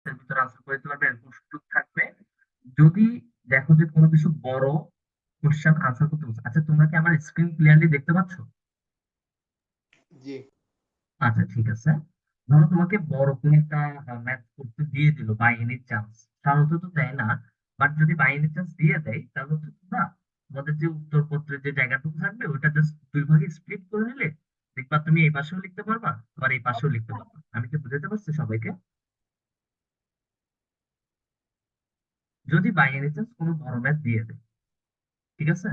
এর ভিতরে আনসার করে দিতে পারবে, এরকম সুযোগ থাকবে যদি দেখো যে কোনো কিছু বড় কোশ্চেন আনসার করতে বলছে। আচ্ছা, তোমরা কি আমার স্ক্রিন ক্লিয়ারলি দেখতে পাচ্ছ? জি। আচ্ছা, ঠিক আছে। ধরো তোমাকে বড় কোন একটা ম্যাথ করতে দিয়ে দিল বাই এনি চান্স, সাধারণত তো দেয় না, বাট যদি বাই এনি চান্স দিয়ে দেয় তাহলে হচ্ছে তোমরা তোমাদের যে উত্তরপত্রের যে জায়গাটুকু থাকবে ওইটা জাস্ট দুই ভাগে স্প্লিট করে নিলে দেখবা তুমি এই পাশেও লিখতে পারবা, আবার এই পাশেও লিখতে পারবা। আমি কি বুঝাতে পারছি সবাইকে? যদি বাই এনি চান্স কোনো বড় ম্যাথ দিয়ে দেয়, ঠিক আছে,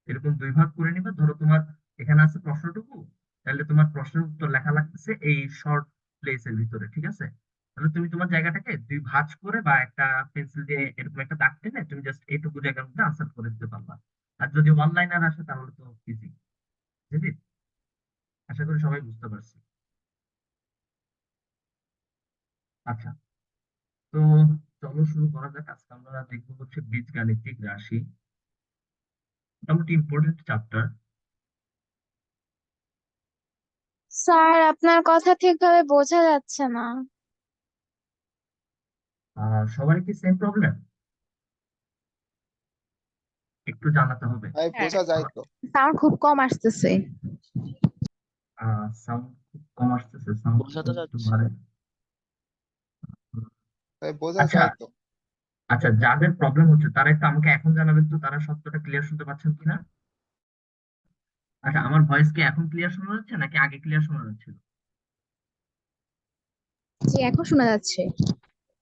এরকম দুই ভাগ করে নিবা। ধরো তোমার এখানে আছে প্রশ্নটুকু, তাহলে তোমার প্রশ্নের উত্তর লেখা লাগতেছে এই শর্ট প্লেসের ভিতরে, ঠিক আছে। তাহলে তুমি তোমার জায়গাটাকে দুই ভাঁজ করে বা একটা পেন্সিল দিয়ে এরকম একটা দাগ টেনে তুমি জাস্ট এইটুকু জায়গার মধ্যে আনসার করে দিতে পারবা। আর যদি ওয়ান লাইনার আসে তাহলে তো ইজি, বুঝলি? আশা করি সবাই বুঝতে পারছি। আচ্ছা, তো চলো শুরু করা যাক। আজকে আমরা দেখবো হচ্ছে বীজগাণিতিক রাশি, মোটামুটি ইম্পর্টেন্ট চ্যাপ্টার। স্যার, আপনার কথা ঠিকভাবে বোঝা যাচ্ছে না। সবারই কি সেম প্রবলেম? একটু জানাতে হবে। ভাই হ্যাঁ, বোঝা যায় তো। সাউন্ড খুব কম আসতেছে। সাউন্ড খুব কম আসতেছে, সাউন্ড বোঝা তো একটু যাচ্ছে। বাড়ে। ভাই বোঝা আচ্ছা, যায় তো। আচ্ছা, যাদের প্রবলেম হচ্ছে তারা একটু আমাকে এখন জানাবেন তো তারা শব্দটা ক্লিয়ার শুনতে পাচ্ছেন কিনা। আচ্ছা, আমার ভয়েস কি এখন ক্লিয়ার শোনা যাচ্ছে নাকি আগে ক্লিয়ার শোনা যাচ্ছিল? জি, এখন শোনা যাচ্ছে।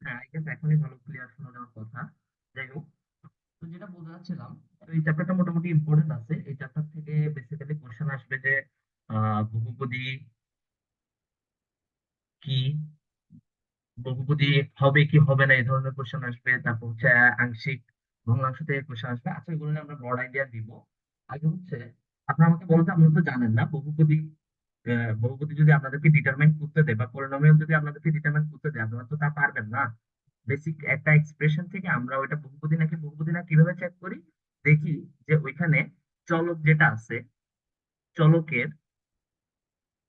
হ্যাঁ, আই গেস এখনই ভালো ক্লিয়ার শোনা যাওয়ার কথা। যাই হোক, তো যেটা বলতে চাচ্ছিলাম, তো এই চ্যাপ্টারটা মোটামুটি ইম্পর্টেন্ট আছে। এই চ্যাপ্টার থেকে বেসিক্যালি কোশ্চেন আসবে যে বহুপদী কি, বহুপদী হবে কি হবে না এই ধরনের কোশ্চেন আসবে। তারপর হচ্ছে আংশিক ভগ্নাংশ থেকে কোশ্চেন আসবে। আচ্ছা, এগুলো নিয়ে আমরা ব্রড আইডিয়া দিব। আগে হচ্ছে আপনারা আমাকে বলতে, আপনারা তো জানেন না বহুপদী, বহুপদী যদি আপনাদেরকে ডিটারমাইন করতে দেয় বা পলিনোমিয়াল যদি আপনাদেরকে ডিটারমাইন করতে দেয় আপনারা তো তা পারবেন না। বেসিক একটা এক্সপ্রেশন থেকে আমরা ওইটা বহুপদী নাকি বহুপদী না কিভাবে চেক করি, দেখি যে ওইখানে চলক যেটা আছে, চলকের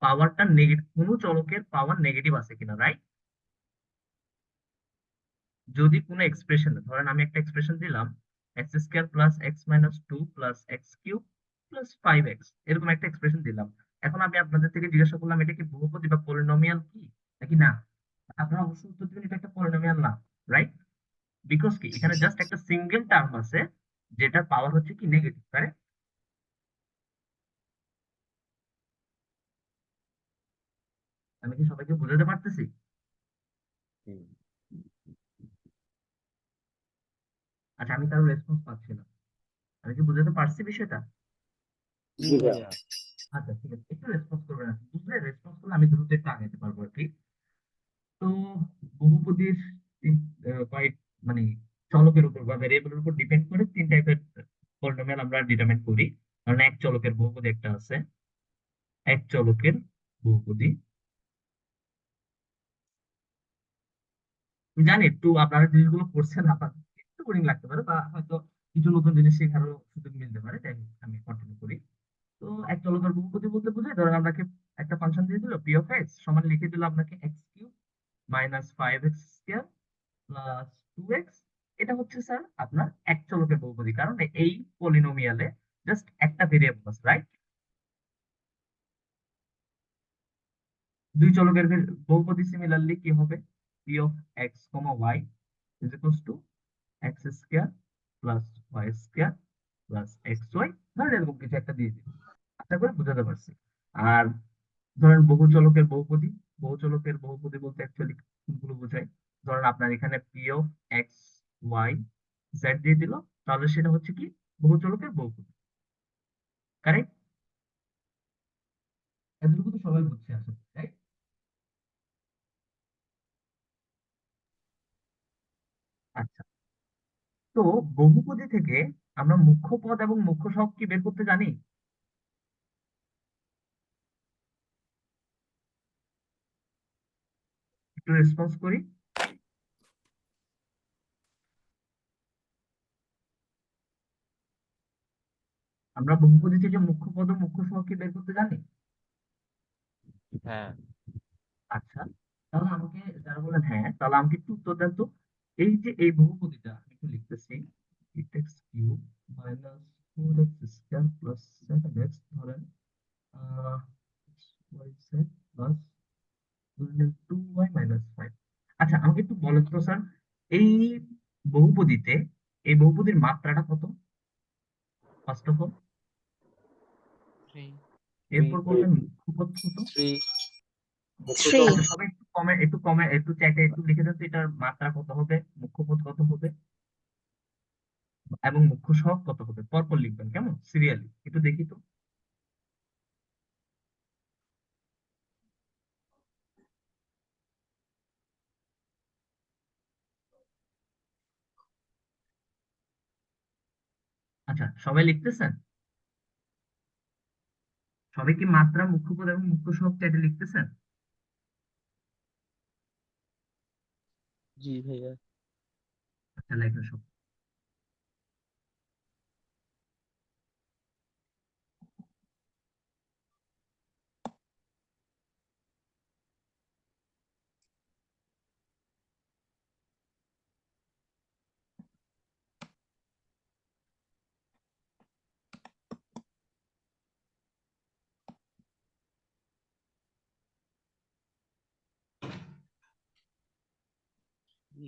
পাওয়ারটা নেগেটিভ, কোনো চলকের পাওয়ার নেগেটিভ আছে কিনা, রাইট? যদি কোনো এক্সপ্রেশন, ধরেন আমি একটা এক্সপ্রেশন দিলাম x square plus x minus two plus x cube plus five x, এরকম একটা এক্সপ্রেশন দিলাম। এখন আমি আপনাদের থেকে জিজ্ঞাসা করলাম এটা কি বহুপদী বা পলিনোমিয়াল কি নাকি না, আপনারা অবশ্যই উত্তর দিবেন এটা একটা পলিনোমিয়াল না, রাইট? বিকজ কি এখানে জাস্ট একটা সিঙ্গেল টার্ম আছে যেটার পাওয়ার হচ্ছে কি নেগেটিভ, কারেক্ট? আমি কি সবাইকে বোঝাতে পারতেছি? আচ্ছা, আমি কারো রেসপন্স পাচ্ছি না। আমি কি বুঝাতে পারছি বিষয়টা? জি ভাইয়া। আচ্ছা, ঠিক আছে, একটু রেসপন্স করবেন। বুঝলে রেসপন্স করলে আমি দ্রুত একটু আগাতে পারবো আর কি। তো বহুপদীর কয়েক মানে চলকের উপর বা ভেরিয়েবলের উপর ডিপেন্ড করে তিন টাইপের পলিনোমিয়াল আমরা ডিটারমাইন করি। কারণ এক চলকের বহুপদী একটা আছে, এক চলকের বহুপদী। আমি জানি একটু আপনারা জিনিসগুলো করছেন, আপনার একটু বোরিং লাগতে পারে বা হয়তো কিছু নতুন জিনিস শেখারও সুযোগ মিলতে পারে। তাই আমি কন্টিনিউ করি। তো এক চলকের বহুপদী বলতে বোঝায়, ধরেন আপনাকে একটা ফাংশন দিয়ে দিল পি অফ এক্স সমান লিখে দিল আপনাকে x cube minus five x square plus two x. এটা হচ্ছে স্যার আপনার এক চলকের বহুপদী, কারণ এই পলিনোমিয়ালে জাস্ট একটা ভেরিয়েবল আছে, রাইট? দুই চলকের বহুপদী সিমিলারলি কি হবে, p of x comma y is equals to x square plus y square plus x y, ধরেন এরকম কিছু একটা দিয়ে দিই। আশা করি বুঝাতে পারছি। আর ধরেন বহু চলকের বহুপদী, বহু চলকের বহুপদী বলতে অ্যাকচুয়ালি কোনগুলো বোঝায়, ধরেন আপনার এখানে p of x y z দিয়ে দিল, তাহলে সেটা হচ্ছে কি বহু চলকের বহুপদী, কারেক্ট? এতটুকু তো সবাই বুঝছে আসলে, তাই? আচ্ছা, তো বহুপদী থেকে আমরা মুখ্য পদ এবং মুখ্য সহগ কি বের করতে জানি? একটু রেসপন্স করি। আমরা বহুপদী থেকে মুখ্য পদ ও মুখ্য সহগ কি বের করতে জানি? হ্যাঁ। আচ্ছা, তাহলে আমাকে যারা বলেন হ্যাঁ, তাহলে আমাকে একটু উত্তর দেন তো। এই যে এই বহুপদীটা আমি একটু লিখতেছি, eight x cube minus four x square plus seven x, ধরেন y z plus two y minus five. আচ্ছা, আমাকে একটু বলেন তো স্যার, এই বহুপদীতে এই বহুপদীর মাত্রাটা কত, ফার্স্ট অফ অল। 3 এরপর বলবেন মুখ্যপদ কত। 3 থ্রি। আচ্ছা, সবাই একটু চ্যাটে একটু লিখে দেন তো এটার মাত্রা কত হবে, মুখ্যপদ কত হবে, এবং মুখ্য সহগ কত হবে, পরপর লিখবেন, কেমন, সিরিয়ালি একটু দেখি তো। আচ্ছা, সবাই লিখতেছেন? সবাই কি মাত্রা, মুখ্যপদ এবং মুখ্য সহগ চ্যাটে লিখতেছেন? জি ভাইয়া। আচ্ছা, লেখা সব।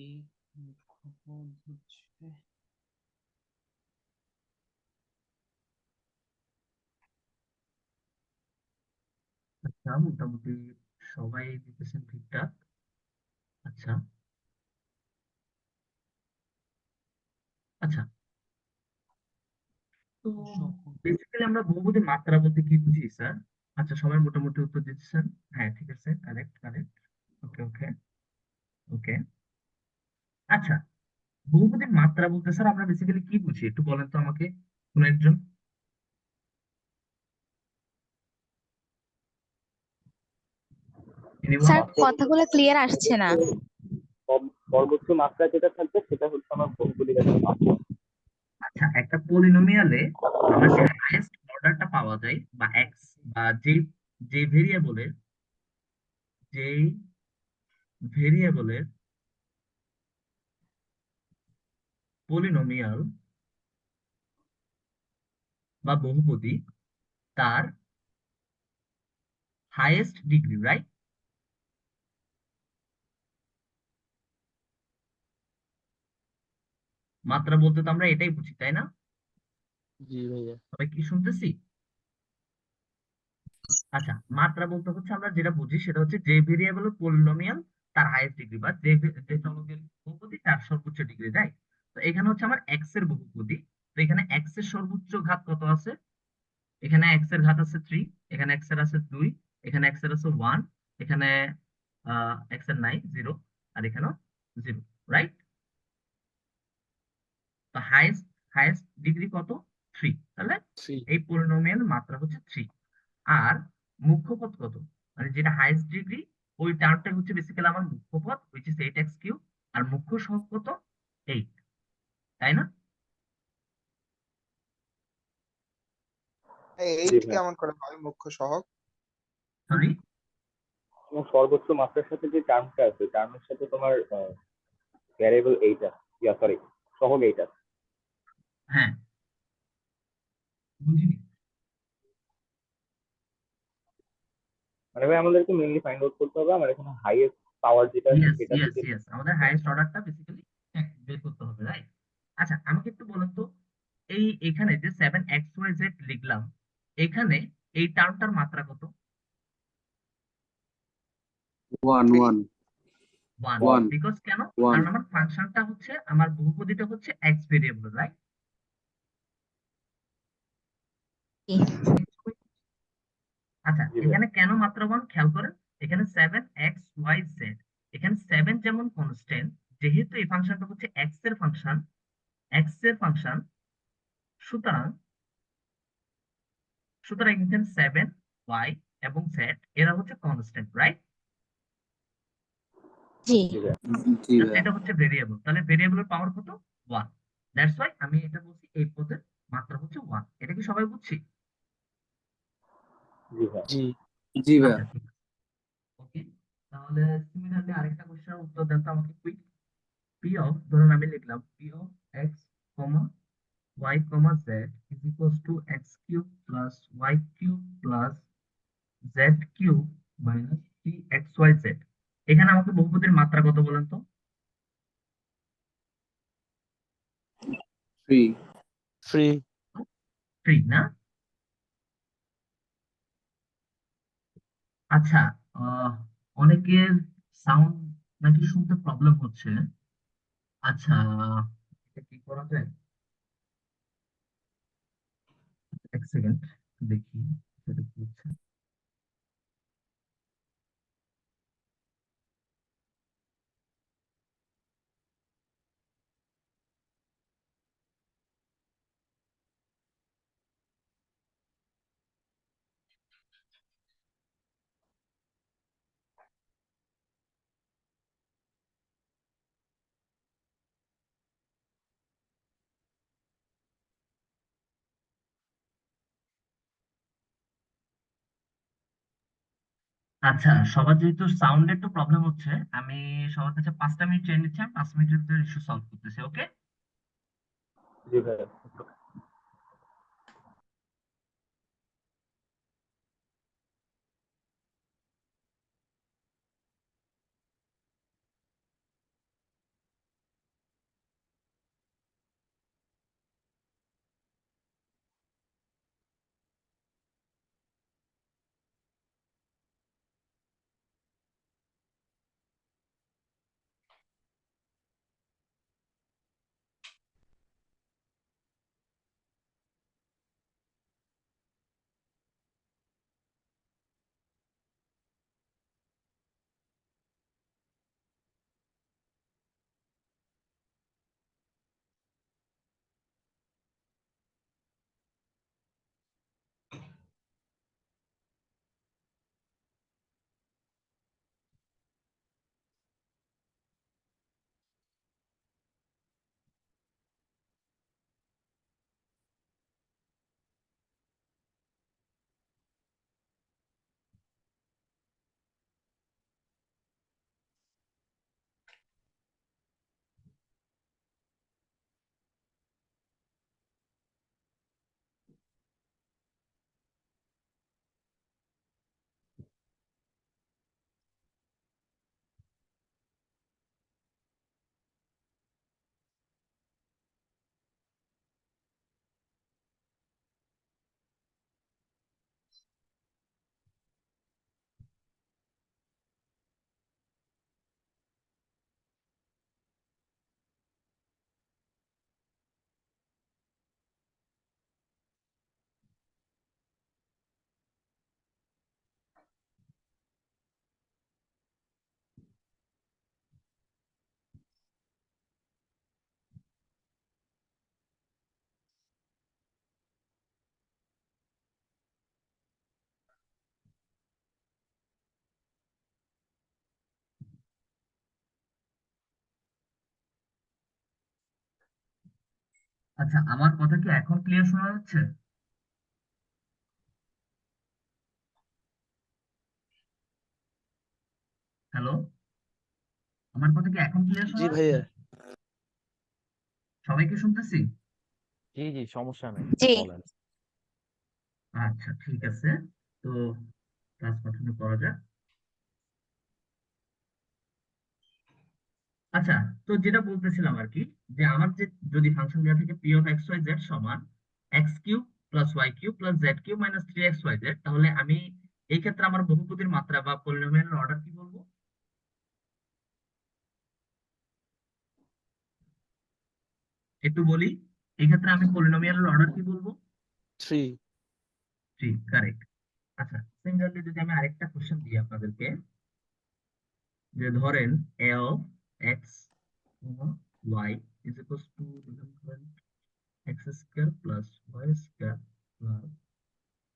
এই মুখ্যপদ হচ্ছে আচ্ছা, মোটামুটি সবাই দিতেছেন ঠিকঠাক। আচ্ছা। আচ্ছা, তো সহগ। বেসিক্যালি আমরা বহুপদীর মাত্রা বলতে কি বুঝি স্যার? আচ্ছা, সবাই মোটামুটি উত্তর দিচ্ছেন। হ্যাঁ, ঠিক আছে, কারেক্ট কারেক্ট। ওকে ওকে ওকে। আচ্ছা, বহুপদীর মাত্রা বলতে স্যার আমরা বেসিক্যালি কি বুঝি একটু বলেন তো আমাকে, কোন একজন। এনিওয়ান? স্যার কথাগুলো ক্লিয়ার আসছে না। সর্বোচ্চ মাত্রা যেটা থাকবে সেটা হচ্ছে আমার বহুপদীর একটা মাত্রা। আচ্ছা, একটা পলিনোমিয়ালে আমার যে হাইয়েস্ট অর্ডারটা পাওয়া যায়, বা এক্স, বা যে যে ভেরিয়েবলের যেই ভেরিয়েবলের পলিনোমিয়াল বা বহুপদী, তার হাইয়েস্ট ডিগ্রি, রাইট? মাত্রা বলতে তো আমরা এটাই বুঝি, তাই না? জি ভাইয়া। সবাই কি শুনতেছি? আচ্ছা, মাত্রা বলতে হচ্ছে আমরা যেটা বুঝি সেটা হচ্ছে যে ভেরিয়েবলের পলিনোমিয়াল তার হাইয়েস্ট ডিগ্রি, বা যে চলকের বহুপদী তার সর্বোচ্চ ডিগ্রি, রাইট? তো এখানে হচ্ছে আমার এক্স এর বহুপদী। তো এখানে এক্স এর সর্বোচ্চ ঘাত কত আছে? এখানে এক্স এর ঘাত আছে 3, এখানে এক্স এর আছে 2, এখানে এক্স এর আছে 1, এখানে এক্স এর নাই 0, আর এখানেও 0, রাইট? তো হাইয়েস্ট হাইয়েস্ট ডিগ্রি কত? 3, তাহলে 3 এই পলিনোমিয়াল মাত্রা হচ্ছে 3। আর মুখ্যপদ কত, মানে যেটা হাইয়েস্ট ডিগ্রি, ওই টার্মটা হচ্ছে বেসিক্যালি আমার মুখ্যপদ, হুইচ ইজ 8x কিউব। আর মুখ্য সহগ কত? 8, তাই না? এই জি এইট ভাই, কেমন করে হয় মুখ্য সহগ? সরি। এবং সর্বোচ্চ মাত্রার সাথে যে টার্মটা আছে টার্মের সাথে তোমার ভ্যারিয়েবল এইটা, সরি, সহগ এইটা। হ্যাঁ, বুঝিনি। মানে ভাই আমাদেরকে মেইনলি ফাইন্ড আউট করতে হবে আমার এখানে হাইয়েস্ট পাওয়ার যেটা আছে ইয়েস সেটা ইয়েস থেকে। ইয়েস, আমাদের হাইয়েস্ট অর্ডারটা বেসিক্যালি বের করতে হবে, রাইট? আচ্ছা, আমাকে একটু বলুন তো, এখানে যে 7xyz লিখলাম, এখানে এই টার্মটার মাত্রা কত? 1 থ্রি। 1 1। 1 বিকজ কেন? 1 কারণ আমার ফাংশনটা হচ্ছে, আমার বহুপদীটা হচ্ছে এক্স ভেরিয়েবল, রাইট? আচ্ছা, জি ভাই। এখানে কেন মাত্র 1 খেয়াল করেন। এখানে 7xyz, এখানে 7 যেমন কনস্ট্যান্ট, যেহেতু এই ফাংশনটা হচ্ছে এক্স এর ফাংশন, সুতরাং সুতরাং এখানে 7 y এবং z এরা হচ্ছে কনস্ট্যান্ট, রাইট? জি। জি ভাই। জি ভাই এটা হচ্ছে ভেরিয়েবল, তাহলে ভেরিয়েবলের পাওয়ার কত? 1। দ্যাটস ওয়াই আমি এটা বলছি এই পদের মাত্রা হচ্ছে 1। এটা কি সবাই বুঝছি? জি ভাই। জি। জি ভাই আচ্ছা, ঠিক আছে। ওকে। তাহলে সিমিলারলি আরেকটা কোশ্চেনের উত্তর দেন তো আমাকে কুইক। পি অফ, ধরুন আমি লিখলাম p of x comma y comma z is equals to x cube plus y cube plus z cube minus three x y z. এখানে আমাকে বহুপদীর মাত্রা কত বলেন তো? 3 থ্রি না? আচ্ছা, আহ অনেকের সাউন্ড নাকি শুনতে প্রবলেম হচ্ছে। আচ্ছা, এটা কি করা যায়? এক সেকেন্ড দেখি সেটা কি হচ্ছে। আচ্ছা, সবার যেহেতু সাউন্ড একটু প্রবলেম হচ্ছে, আমি সবার কাছে 5টা মিনিট চেয়ে নিচ্ছি, আমি 5 মিনিটের ভিতরে ইস্যু সলভ করতেছি। ওকে? জি ভাইয়া। আচ্ছা, আমার কথা কি এখন ক্লিয়ার শোনা যাচ্ছে? হ্যালো, আমার কথা কি এখন ক্লিয়ার শোনা জি যাচ্ছে? ভাইয়া। সবাইকে শুনতেছি? জি জি, সমস্যা নেই, জি। বলেন। আচ্ছা, ঠিক আছে। তো ক্লাস কন্টিনিউ করা যাক। আচ্ছা, তো যেটা বলতেছিলাম আর কি, যে আমার যে যদি ফাংশন দেওয়া থাকে P of x y z সমান x cube plus y cube plus z cube minus three x y z, তাহলে আমি এই ক্ষেত্রে আমার বহুপদীর মাত্রা বা পলিনোমিয়াল অর্ডার কি বলবো? একটু বলি, এই ক্ষেত্রে আমি পলিনোমিয়াল অর্ডার কি বলবো? 3 জি, কারেক্ট। আচ্ছা, সিমিলারলি যদি আমি আরেকটা কোশ্চেন দিই আপনাদেরকে, যে ধরেন A of x y is equals to x square plus y square plus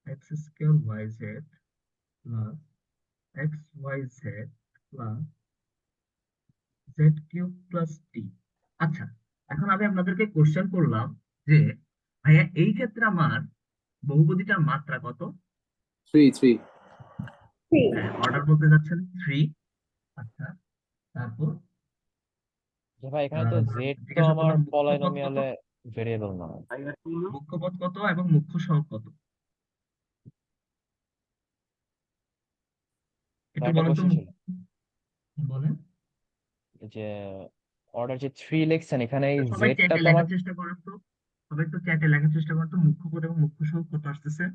x square y z plus x y z plus z cube plus t. আচ্ছা, এখন আমি আপনাদেরকে কোশ্চেন করলাম যে ভাইয়া এই ক্ষেত্রে আমার বহুপদীটার মাত্রা কত? 3 হ্যাঁ, অর্ডার বলতে যাচ্ছেন থ্রি। আচ্ছা, তারপর যে ভাই এখানে তো জেড তো জিজ্ঞাসা আমার করলাম মুখ্য পদ কত, পলিনোমিয়ালে ভেরিয়েবল না। মুখ্য পদ কত এবং মুখ্য সহগ কত, একটু কয়টা বলেন তো। কোশ্চেন ছিল বলেন। যে অর্ডার যে 3 লিখছেন এখানে এই সবাই জেডটা চ্যাটে তো আমার লেখার চেষ্টা করেন তো, সবাই একটু চ্যাটে লেখার চেষ্টা করেন তো, মুখ্য পদ এবং মুখ্য সহগ কত আসতেছে।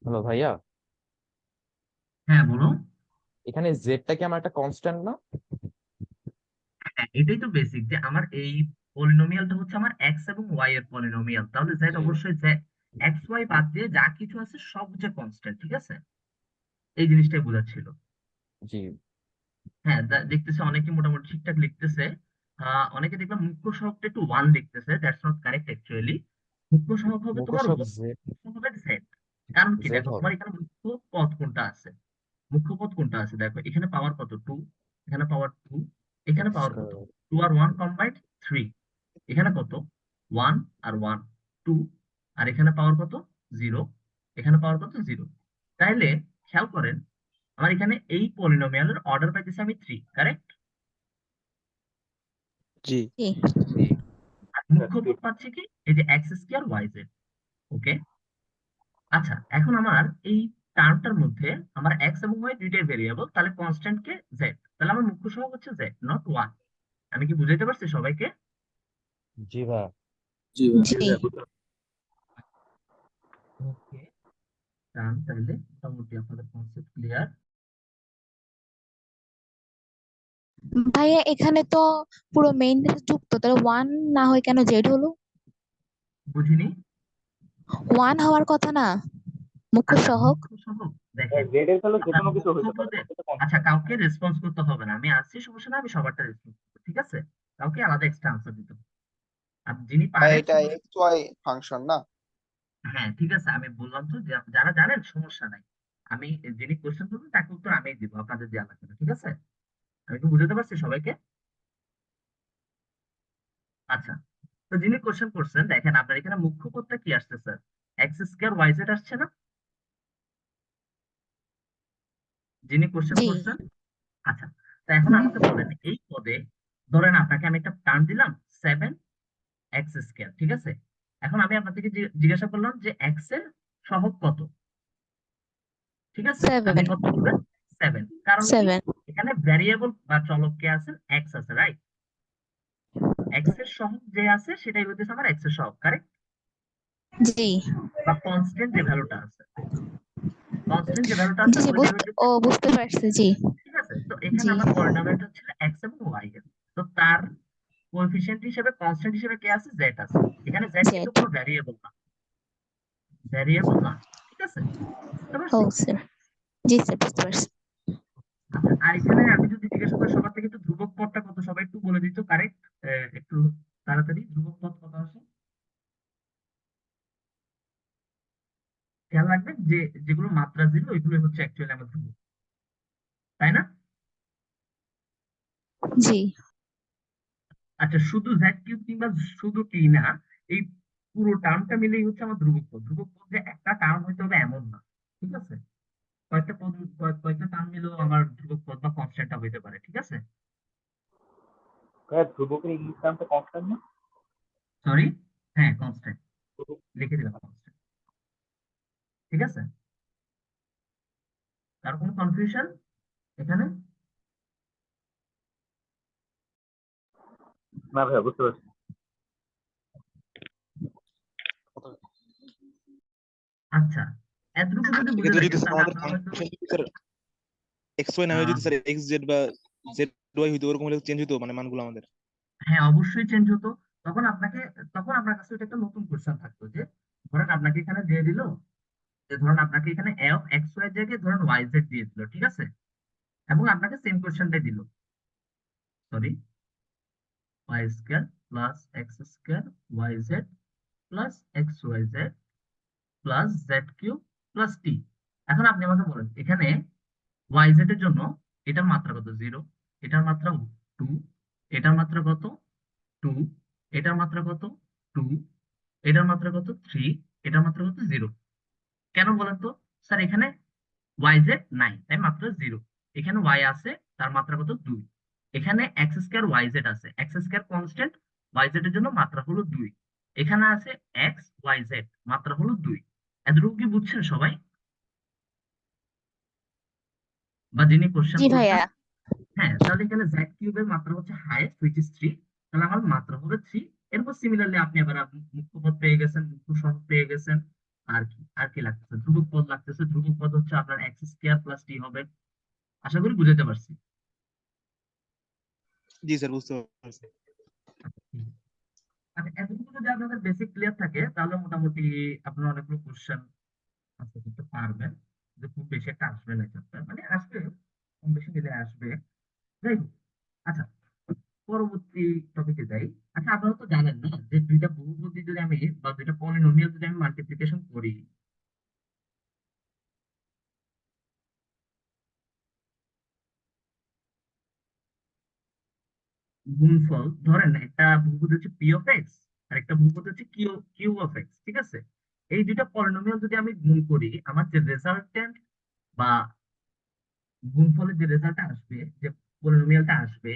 হলো ভাইয়া, হ্যাঁ বলো। এখানে জেডটা কি আমার একটা কনস্ট্যান্ট না? হ্যাঁ, এটাই তো বেসিক, যে আমার এই পলিনোমিয়ালটা হচ্ছে আমার এক্স এবং ওয়াই এর পলিনোমিয়াল, তাহলে জেড জি অবশ্যই জেড, এক্স ওয়াই বাদ দিয়ে যা কিছু আছে সব হচ্ছে কনস্ট্যান্ট, ঠিক আছে, এই জিনিসটাই বোঝাচ্ছিল। জি। হ্যাঁ, দেখতেছে অনেকে মোটামুটি ঠিকঠাক লিখতেছে। অনেকে দেখলাম মুখ্য সহগটা একটু ওয়ান লিখতেছে, দ্যাটস নট কারেক্ট অ্যাকচুয়ালি। মুখ্য সহগ হবে মুখ্য তোমার সব জেড, হবে জেড। কারণ কি, জেড দেখো হবে। তোমার এখানে মুখ্য পদ কোনটা আছে, মুখ্য পদ কোনটা আছে দেখো, এখানে পাওয়ার কত, টু, এখানে পাওয়ার টু, এখানে এক্স পাওয়ার কত, স্কয়ার। টু আর ওয়ান কম্বাইন্ড, থ্রি, এখানে কত, ওয়ান আর ওয়ান, টু, আর এখানে পাওয়ার কত, জিরো, এখানে পাওয়ার কত, জিরো। তাইলে খেয়াল করেন, আমার এখানে এই পলিনোমিয়ালের অর্ডার পাইতেছি আমি থ্রি, কারেক্ট। জি জি জি। আর মুখ্য পদ পাচ্ছি কি, এই যে এক্স স্কয়ার ওয়াই জেড। ওকে। আচ্ছা, এখন আমার এই টার্মটার মধ্যে আমার এক্স এবং ওয়াই দুইটাই ভেরিয়েবল, তাহলে কনস্ট্যান্ট কে, জেড, তাহলে আমার মুখ্য সহগ হচ্ছে জেড, নট ওয়ান। আমি কি বুঝাইতে পারছি সবাইকে? জি ভাই। জি ভাই। জি ওকে, ডান, তাহলে মোটামুটি আপনাদের কনসেপ্ট ক্লিয়ার। ভাইয়া এখানে তো পুরো মেইন যুক্ত, তাহলে ওয়ান না হয় কেন জেড হলো? বুঝিনি। ওয়ান হওয়ার কথা না মুখ্য আচ্ছা, সহগ। মুখ্য সহগ দেখেন, জেড এর তাহলে যে আপনার কোনো কিছু মুখ্য হইতে পারে, পদে, সেটা আচ্ছা constant। কাউকে রেসপন্স করতে হবে না, আমি আসছি, সমস্যা না, আমি সবারটা রেসপন্স করবো, ঠিক আছে, কাউকে আলাদা এক্সট্রা আনসার দিতে হবে। আর যিনি ভাই পারেন এটা এক্স ওয়াই ফাংশন না? হ্যাঁ ঠিক আছে, আমি বললাম তো, যারা জানেন সমস্যা নাই, আমি যিনি কোশ্চেন করবেন তাকে উত্তর আমিই দিব, আপনাদের দেওয়া লাগবে না, ঠিক আছে। আমি কি বুঝাতে পারছি সবাইকে? আচ্ছা, তো যিনি কোশ্চেন করছেন দেখেন, আপনার এখানে মুখ্য পদটা কি আসছে sir, x square y z আসছে না, যিনি কোশ্চেন জি করছেন। আচ্ছা, তো এখন আমাকে বলেন এই পদে, ধরেন আপনাকে আমি একটা টার্ম দিলাম, সেভেন এক্স স্কয়ার, ঠিক আছে। এখন আমি আপনাদেরকে জিজ্ঞাসা করলাম যে এক্স এর সহগ কত, ঠিক আছে, আপনি 7 কত বলবেন, সেভেন। কারণ কি, 7 এখানে ভ্যারিয়েবল বা চলক কে আছে, এক্স আছে, রাইট। এক্স এর সহগ যে আছে সেটাই হইতেছে আমার এক্স এর সহগ, কারেক্ট, জি বা কনস্ট্যান্ট যে ভ্যালুটা আছে, কনস্ট্যান্ট যে ভ্যালুটা জি আছে জি ওইটাই হইতেছে। বুঝতে পারছি জি ঠিক আছে, তো এখানে জি আমার পলিনোমিয়ালটা ছিল এক্স এবং ওয়াই এর, তো তার কোএফিসিয়েন্ট হিসেবে, কনস্ট্যান্ট হিসেবে কে আছে, জেড আছে। এখানে জেড কিন্তু জেড। কোনো ভ্যারিয়েবল না, ভ্যারিয়েবল না, ঠিক আছে, বুঝতে ও পারছি। স্যার, জি স্যার বুঝতে পারছি। আচ্ছা, আর এখানে আমি যদি জিজ্ঞাসা করি সবার থেকে, একটু ধ্রুবক পদটা কত, সবাই একটু বলে দিত, কারেক্ট, একটু তাড়াতাড়ি, ধ্রুবক পদ কত আসে, খেয়াল রাখবেন যে যেগুলো মাত্রা জিরো ওইগুলো হচ্ছে অ্যাকচুয়ালি আমার ধ্রুবক, তাই না? জি আচ্ছা, শুধু জেড কিউব কিংবা শুধু টি না, এই পুরো টার্মটা মিলেই হচ্ছে আমার ধ্রুবক পদ। ধ্রুবক পদ যে একটা টার্ম হইতে হবে এমন না, ঠিক আছে, কয়েকটা পদ, কয়েকটা টার্ম মিলেও আমার ধ্রুবক পদ বা কনস্ট্যান্টটা হইতে পারে, ঠিক আছে। ভাইয়া, ধ্রুবকের ইংলিশ নামটা কনস্ট্যান্ট না? সরি, হ্যাঁ কনস্ট্যান্ট, লিখে দিলাম কনস্ট্যান্ট, ঠিক আছে। তার কোনো কনফিউশন এখানে? না ভাইয়া, বুঝতে পারছি। আচ্ছা, এতটুকু যদি বুঝে এক্ষেত্রে যদি থাকেন স্যার তাহলে আমাদের আপনারা হয়তো ফাংশন যদি স্যার এক্স ওয়াই না হয়ে যদি স্যার এক্স জেড বা জেড ওয়াই হইতো, ওরকম হলে চেঞ্জ হইতো মানে মানগুলো আমাদের। হ্যাঁ অবশ্যই চেঞ্জ হতো। তখন আপনাকে, তখন আপনার কাছে এটা একটা নতুন কোশ্চেন থাকতো, যে ধরেন আপনাকে এখানে দিয়ে দিল, যে ধরেন আপনাকে এখানে এফ এক্স ওয়াই জায়গায় ধরেন ওয়াই জেড দিয়ে দিল, ঠিক আছে, এবং আপনাকে সেম কোশ্চেনটাই দিল, sorry, y square plus x square y z plus x y z plus z cube plus t. এখন আপনি আমাকে বলেন এখানে ওয়াই জেড এর জন্য এটার মাত্রা কত 0, এটার মাত্রা 2, এটার মাত্রা কত 2, এটার মাত্রা কত 2, এটার মাত্রা কত 3, এটার মাত্রা কত 0। কেন বলেন তো স্যার? এখানে yz নাই, তাই মাত্রা 0। এখানে y আছে, তার মাত্রা কত 2। এখানে x স্কয়ার yz আছে, x স্কয়ার কনস্ট্যান্ট, yz এর জন্য মাত্রা হলো 2। এখানে আছে x yz, মাত্রা হলো 2। এতটুকু কি বুঝছেন সবাই? বা যিনি কোশ্চেন জি করছেন? ভাইয়া। হ্যাঁ, তাহলে এখানে z কিউবের মাত্রা হচ্ছে হাইয়েস্ট হুইচ ইজ 3, তাহলে আমার মাত্রা হবে 3। এরপর সিমিলারলি আপনি আবার মুখ্য পদ পেয়ে গেছেন, মুখ্য সহগ পেয়ে গেছেন। আর কি লাগতেছে? ধ্রুবক পদ লাগতেছে। ধ্রুবক পদ হচ্ছে আপনার x স্কয়ার প্লাস t হবে। আশা করি বুঝাতে পারছি। জি স্যার, বুঝতে পারছি। আচ্ছা, এতটুকু যদি আপনাদের বেসিক ক্লিয়ার থাকে তাহলে মোটামুটি আপনারা অনেকগুলো কোশ্চেন আনসার করতে পারবেন। যে খুব বেশি একটা আসবে না চ্যাপ্টার, মানে আসবে, কম বেশি মিলে আসবে। যাই হোক, আচ্ছা পরবর্তী টপিকে যাই। আচ্ছা, আপনারা তো জানেন না যে দুইটা বহুপদী যদি আমি বা দুইটা পলিনোমিয়াল যদি আমি মাল্টিপ্লিকেশন করি, গুণফল ধরেন একটা বহুপদী হচ্ছে পি অফ এক্স আর একটা বহুপদী হচ্ছে কিউ অফ এক্স, ঠিক আছে? এই দুইটা পলিনোমিয়াল যদি আমি গুণ করি, আমার যে রেজাল্টেন্ট বা গুণফলের যে রেজাল্টটা আসবে, যে পলিনোমিয়ালটা আসবে,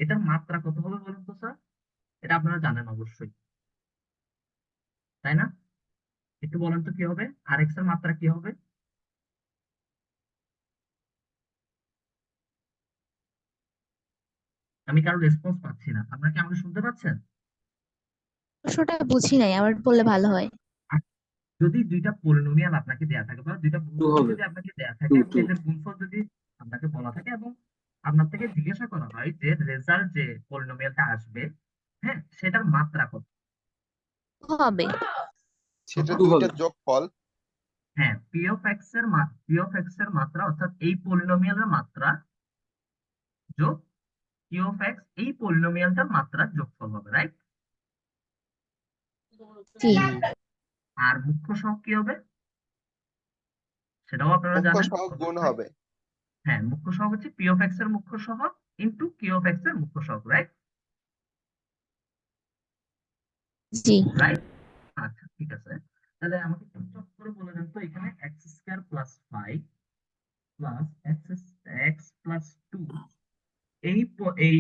এটার মাত্রা কত হবে বলুন তো স্যার? এটা আপনারা জানেন অবশ্যই, তাই না? একটু বলেন তো কি হবে, আর এক্স এর মাত্রা কি হবে? আমি কারো রেসপন্স পাচ্ছি না, আপনারা কি আমাকে শুনতে পাচ্ছেন? প্রশ্নটা বুঝি নাই, আবার বললে ভালো হয়। আর যদি দুইটা পলিনোমিয়াল আপনাকে দেয়া থাকে বা দুইটা টু বহুপদী হবে, যদি আপনাকে দেয়া টু থাকে এবং টু এদের গুণফল যদি আপনাকে বলা থাকে এবং আপনার থেকে জিজ্ঞাসা করা হয় যে রেজাল্ট যে পলিনোমিয়ালটা আসবে, হ্যাঁ, সেটার মাত্রা কত হবে। সেটা টু হবে, দুইটার যোগফল। হ্যাঁ, পি অফ এক্স এর মাত্রা অর্থাৎ এই পলিনোমিয়ালের মাত্রা যোগ কিউ অফ এক্স, এই পলিনোমিয়ালটার মাত্রার যোগফল হবে, রাইট? জি। জি। আর মুখ্য সহগ কি হবে সেটাও আপনারা মুখ্য জানেন সহগ গুণ অবশ্যই। হবে। হ্যাঁ, মুখ্য সহগ হচ্ছে পি অফ এক্স এর মুখ্য সহগ ইন্টু কিউ অফ এক্স এর মুখ্য সহগ, রাইট? জি। রাইট। আচ্ছা, ঠিক আছে। তাহলে আমাকে একটু চট করে বলে দেন তো, এখানে x square plus 5 plus x plus 2, এই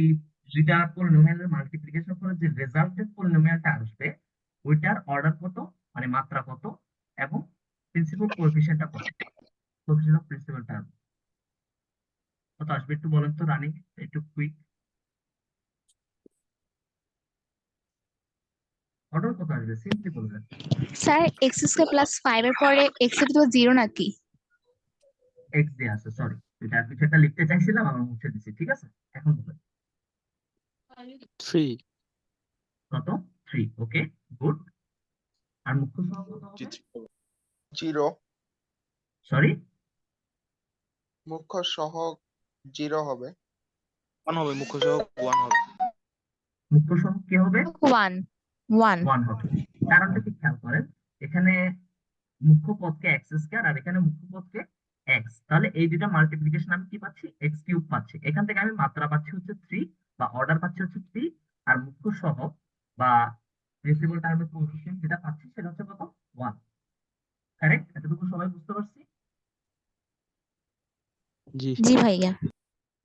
দুইটা পলিনোমিয়ালের মাল্টিপ্লিকেশন করে যে রেজাল্টেড পলিনোমিয়ালটা আসবে, ওইটার অর্ডার কত, মানে মাত্রা কত, এবং প্রিন্সিপাল কোএফিসিয়েন্টটা কত, কোএফিসিয়েন্ট অফ প্রিন্সিপাল টার্ম কত আসবে একটু বলেন তো রানী, একটু কুইক। অর্ডার কত আসবে সিম্পলি বলবেন। স্যার এক্স স্কয়ার প্লাস 5 এর পরে এক্স এর ভিতর 0 নাকি? এক্স দিয়ে আছে, সরি, এটা কিছু একটা লিখতে চাইছিলাম আমার মুছে দিছি, ঠিক আছে? এখন বলেন 3। কত? 3, ওকে, গুড। আর মুখ্য সহগ কত জি, হবে? 0। সরি, মুখ্য সহগ 0 হবে। 1 হবে, মুখ্য সহগ 1 হবে। মুখ্য সহগ কি হবে? 1 1 1 হবে। কারণটা কি খেয়াল করেন, এখানে মুখ্য পদকে এক্স স্কয়ার আর এখানে মুখ্য পদকে এক্স, তাহলে এই দুটো মাল্টিপ্লিকেশন আমি কি পাচ্ছি? এক্স কিউব পাচ্ছি। এখান থেকে আমি মাত্রা পাচ্ছি হচ্ছে 3 বা অর্ডার পাচ্ছি হচ্ছে 3, আর মুখ্য সহগ বা প্রিন্সিপাল টার্মের কোএফিসিয়েন্ট যেটা পাচ্ছি সেটা হচ্ছে কত? 1। কারেক্ট? এতটুকু সবাই বুঝতে পারছি? জি। জি ভাইয়া।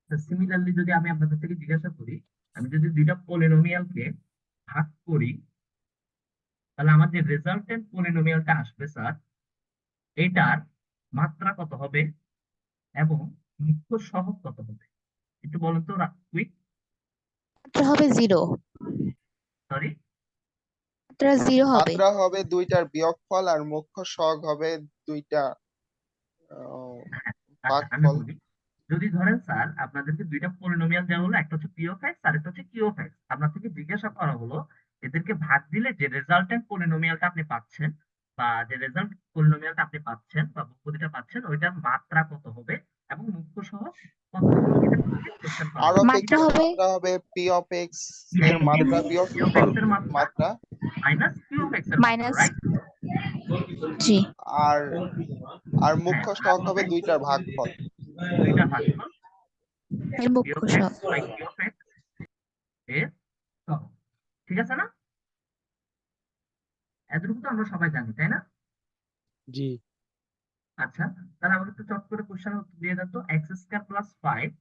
সিমিলারলি যদি আমি আপনাদের থেকে জিজ্ঞাসা করি, আমি যদি দুইটা পলিনোমিয়ালকে ভাগ করি, তাহলে আমার যে রেজাল্টেন্ট পলিনোমিয়ালটা আসবে স্যার, এটার মাত্রা কত হবে এবং মুখ্য সহগ কত হবে একটু বলেন তো কুইক। মাত্রা হবে 0। সরি, মাত্রা 0 হবে। মাত্রা হবে দুইটার বিয়োগফল আর মুখ্য সহগ হবে দুইটা আচ্ছা আমি ভাগফল। বলি, যদি ধরেন স্যার আপনাদেরকে দুইটা পলিনোমিয়াল দেওয়া হলো, একটা হচ্ছে পি অফ এক্স আর একটা হচ্ছে কিউ অফ এক্স, আপনার থেকে জিজ্ঞাসা করা হলো এদেরকে ভাগ দিলে যে রেজাল্টেন্ট পলিনোমিয়ালটা আপনি পাচ্ছেন বা যে রেজাল্ট পলিনোমিয়ালটা আপনি পাচ্ছেন বা বহুপদীটা পাচ্ছেন, ওইটার মাত্রা কত হবে এবং মুখ্য সহগ কত হবে, এটা থেকে কোশ্চেন করা হবে। মাত্রা r/x হবে মাত্রা হবে p of x এর মাত্রা বিয়োগ পি অফ এক্স এর মাত্রা মাত্রা মাইনাস কিউ অফ এক্স এর মাত্রা, মাইনাস। রাইট? জি। আর আর হ্যাঁ, মুখ্য আর সহগ হবে হবে দুইটার ভাগফল। দুইটা ভাগফল। এর পি মুখ্য অফ এক্স সহগ। বাই কিউ অফ এক্স এর সহগ। ঠিক আছে না? এতটুকু তো আমরা সবাই জানি, তাই না? জি আচ্ছা, তাহলে আমাকে একটু চট করে কোশ্চেন দিয়ে দেন তো, x square plus 5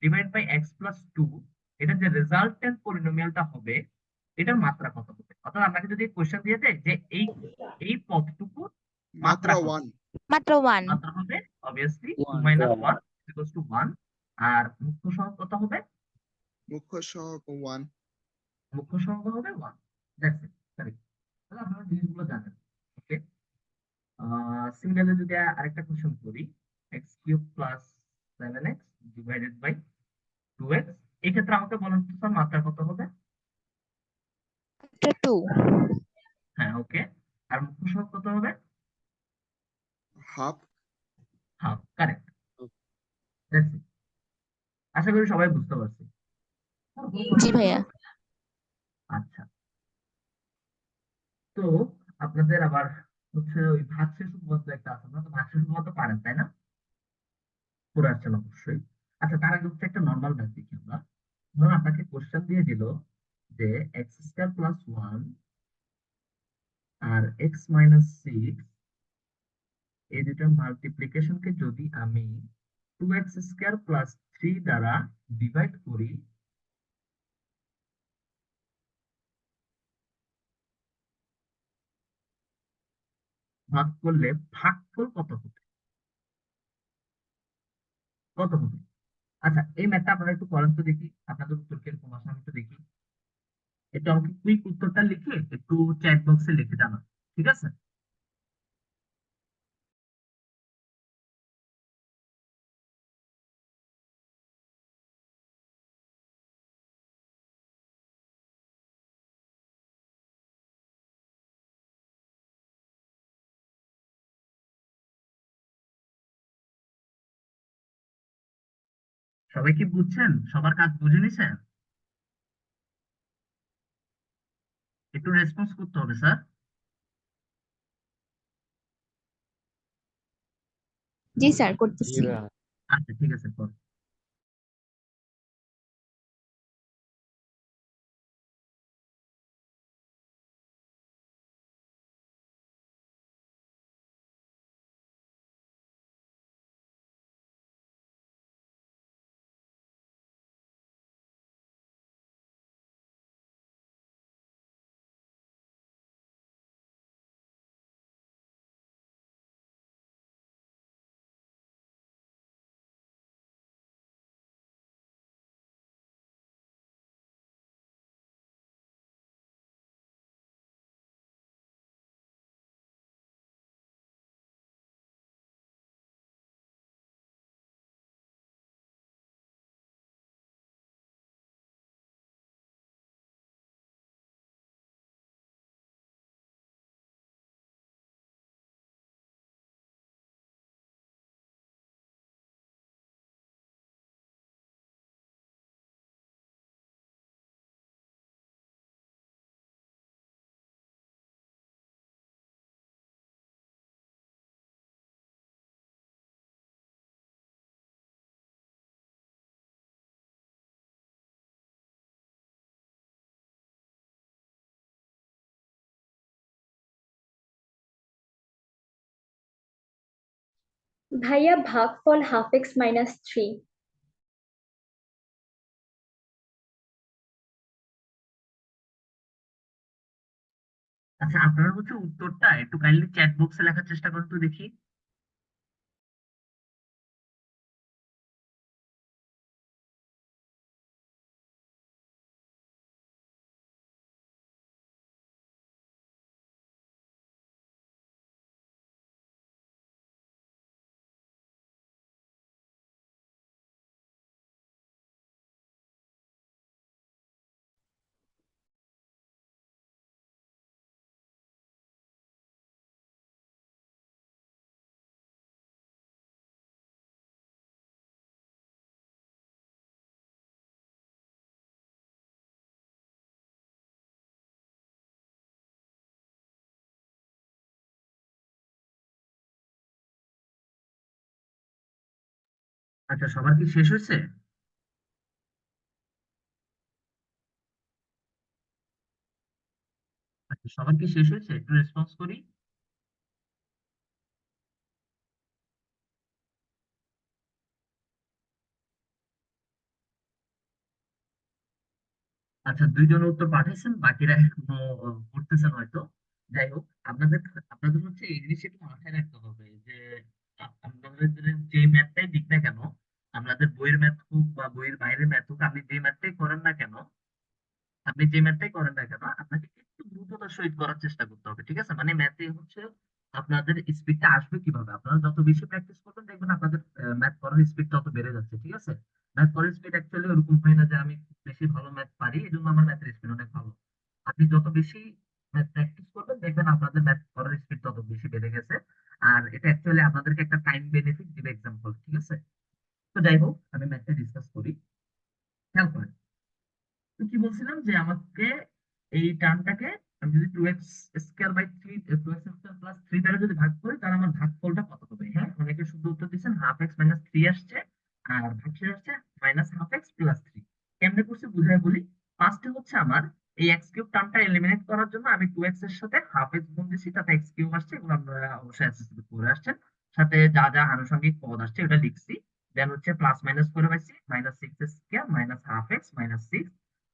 divide by x plus 2, এটা যে রেজাল্টেন্ট পলিনোমিয়ালটা হবে এটার মাত্রা কত হবে? অর্থাৎ আপনাকে যদি কোশ্চেন দিয়ে দেয় যে এই এই পদটুকু মাত্রা মাত্রা কত, 1। মাত্র 1। মাত্রা হবে obviously 2 1 minus Yeah. 1 equals to 1। আর মুখ্য সহগ কত হবে? মুখ্য সহগ 1। মুখ্য সহগ হবে 1। That's it, correct. তাহলে আপনারা জিনিসগুলো জানেন। ওকে, সিমিলারলি যদি আরেকটা কোশ্চেন করি, x cube plus 7x divided by 2x, এই ক্ষেত্রে আমাকে বলেন তো স্যার মাত্রা কত হবে? মাত্র 2। হ্যাঁ, ওকে। আর মুখ্য সহগ কত হবে? Half. Half, correct. That's it. আশা করি সবাই বুঝতে পারছি। জি ভাইয়া। আচ্ছা, তো আপনাদের আবার হচ্ছে ওই ভাগশেষ উপপাদ্য একটা আছে, আপনারা তো ভাগশেষ উপপাদ্য পারেন তাই না? পড়ে আসছেন অবশ্যই। আচ্ছা, তার আগে হচ্ছে একটা নর্মাল ম্যাথ দেখি আমরা। ধরুন আপনাকে কোশ্চেন দিয়ে দিল যে এক্স স্কয়ার প্লাস 1 আর এক্স মাইনাস 6, এই দুটোর মাল্টিপ্লিকেশনকে যদি আমি 2x স্কয়ার প্লাস 3 দ্বারা ডিভাইড করি, ভাগ করলে ভাগফল কত হবে? কত হবে? আচ্ছা, এই ম্যাথটা আপনারা একটু করেন তো দেখি, আপনাদের উত্তর কিরকম আসে আমি একটু দেখি। একটু আমাকে কুইক উত্তরটা লিখে একটু চ্যাট বক্সে লিখে জানান, ঠিক আছে? সবাই কি বুঝছেন? সবার কাজ বুঝে নিছেন? একটু রেসপন্স করতে হবে স্যার। জি স্যার, জি করতেছি। ভাইয়া। আচ্ছা, ঠিক আছে, কর। ভাইয়া ভাগফল হাফ এক্স মাইনাস 3। আচ্ছা, আপনারা হচ্ছে উত্তরটা একটু কাইন্ডলি চ্যাট বক্সে লেখার চেষ্টা করুন তো দেখি। আচ্ছা, সবার কি শেষ হয়েছে? সবার কি শেষ হয়েছে? একটু রেসপন্স করি। আচ্ছা, দুইজন উত্তর পাঠিয়েছেন, বাকিরা এখনো করতেছেন হয়তো। যাই হোক, আপনাদের আপনাদের হচ্ছে এই জিনিসটা একটু মাথায় রাখতে হবে যে আপনাদের যে ম্যাথটাই দিক না কেন, আপনাদের বইয়ের ম্যাথ হোক বা বইয়ের বাইরের ম্যাথ হোক, আপনি যে ম্যাথটাই করেন না কেন, আপনি যে ম্যাথটাই করেন না কেন, আপনাকে একটু দ্রুততার সহিত করার চেষ্টা করতে হবে, ঠিক আছে? মানে ম্যাথে হচ্ছে আপনাদের স্পিডটা আসবে কিভাবে, আপনারা যত বেশি প্র্যাকটিস করবেন দেখবেন আপনাদের ম্যাথ করার স্পিড তত বেড়ে যাচ্ছে, ঠিক আছে? ম্যাথ করার স্পিড অ্যাকচুয়ালি ওরকম হয় না যে আমি খুব বেশি ভালো ম্যাথ পারি এই জন্য আমার ম্যাথের স্পিড অনেক ভালো। আপনি যত বেশি ম্যাথ প্র্যাকটিস করবেন দেখবেন আপনাদের ম্যাথ করার স্পিড তত বেশি বেড়ে গেছে। আর এটা অ্যাকচুয়ালি আপনাদেরকে একটা টাইম বেনিফিট দিবে এক্সাম্পল, ঠিক আছে? তো যাই হোক, আমি ম্যাথটা ডিসকাস করি। খেয়াল করেন, তো কি বলছিলাম যে আমাকে এই টার্মটাকে আমি যদি 2x square by 3 2x square plus 3 দ্বারা যদি ভাগ করি তাহলে আমার ভাগফলটা কত হবে? হ্যাঁ, অনেকে শুদ্ধ উত্তর দিচ্ছেন হাফ এক্স মাইনাস 3 আসছে, আর ভাগশেষ আসছে মাইনাস হাফ এক্স প্লাস 3। কেমনে করছি বুঝাই বলি। ফার্স্টে হচ্ছে আমার এই এক্স কিউব টার্মটা এলিমিনেট করার জন্য আমি 2x এর সাথে হাফ এক্স গুণ দিছি, তাতে এক্স কিউব আসছে, এগুলো আপনারা অবশ্যই এসএসসি করে আসছেন। সাথে যা যা আনুষঙ্গিক পদ আসছে ওটা লিখছি। দেন হচ্ছে প্লাস মাইনাস করে পাইছি minus 6 square minus half x minus 6।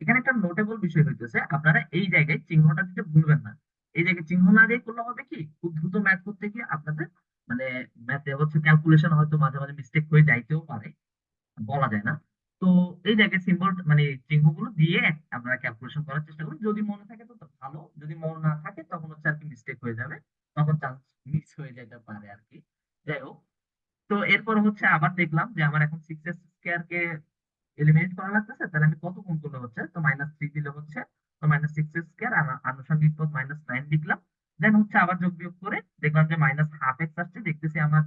এখানে একটা নোটেবল বিষয় হইতেছে, আপনারা এই জায়গায় চিহ্নটা দিতে ভুলবেন না। এই জায়গায় চিহ্ন না দিয়ে করলে হবে কি, খুব দ্রুত ম্যাথ করতে গিয়ে আপনাদের মানে ম্যাথে হচ্ছে ক্যালকুলেশন হয়তো মাঝে মাঝে মিস্টেক হয়ে যাইতেও পারে, বলা যায় না। তো এই জায়গায় সিম্বল মানে চিহ্নগুলো দিয়ে আপনারা ক্যালকুলেশন করার চেষ্টা করুন। যদি মনে থাকে তো ভালো, যদি মনে না থাকে তখন হচ্ছে আর কি মিস্টেক হয়ে যাবে, তখন চান্স মিস হয়ে যেতে পারে আর কি। যাই হোক, তো এরপর হচ্ছে আবার দেখলাম যে আমার এখন 6x স্কয়ার কে এলিমিনেট করা লাগতেছে, তাহলে আমি কত গুণ করলে হচ্ছে, তো -3 দিলে হচ্ছে, তো -6 স্কয়ার আর আনুষঙ্গিক পদ -9 লিখলাম। দেন হচ্ছে আবার যোগ বিয়োগ করে দেখলাম যে মাইনাস হাফ এক্স আসছে, দেখতেছি আমার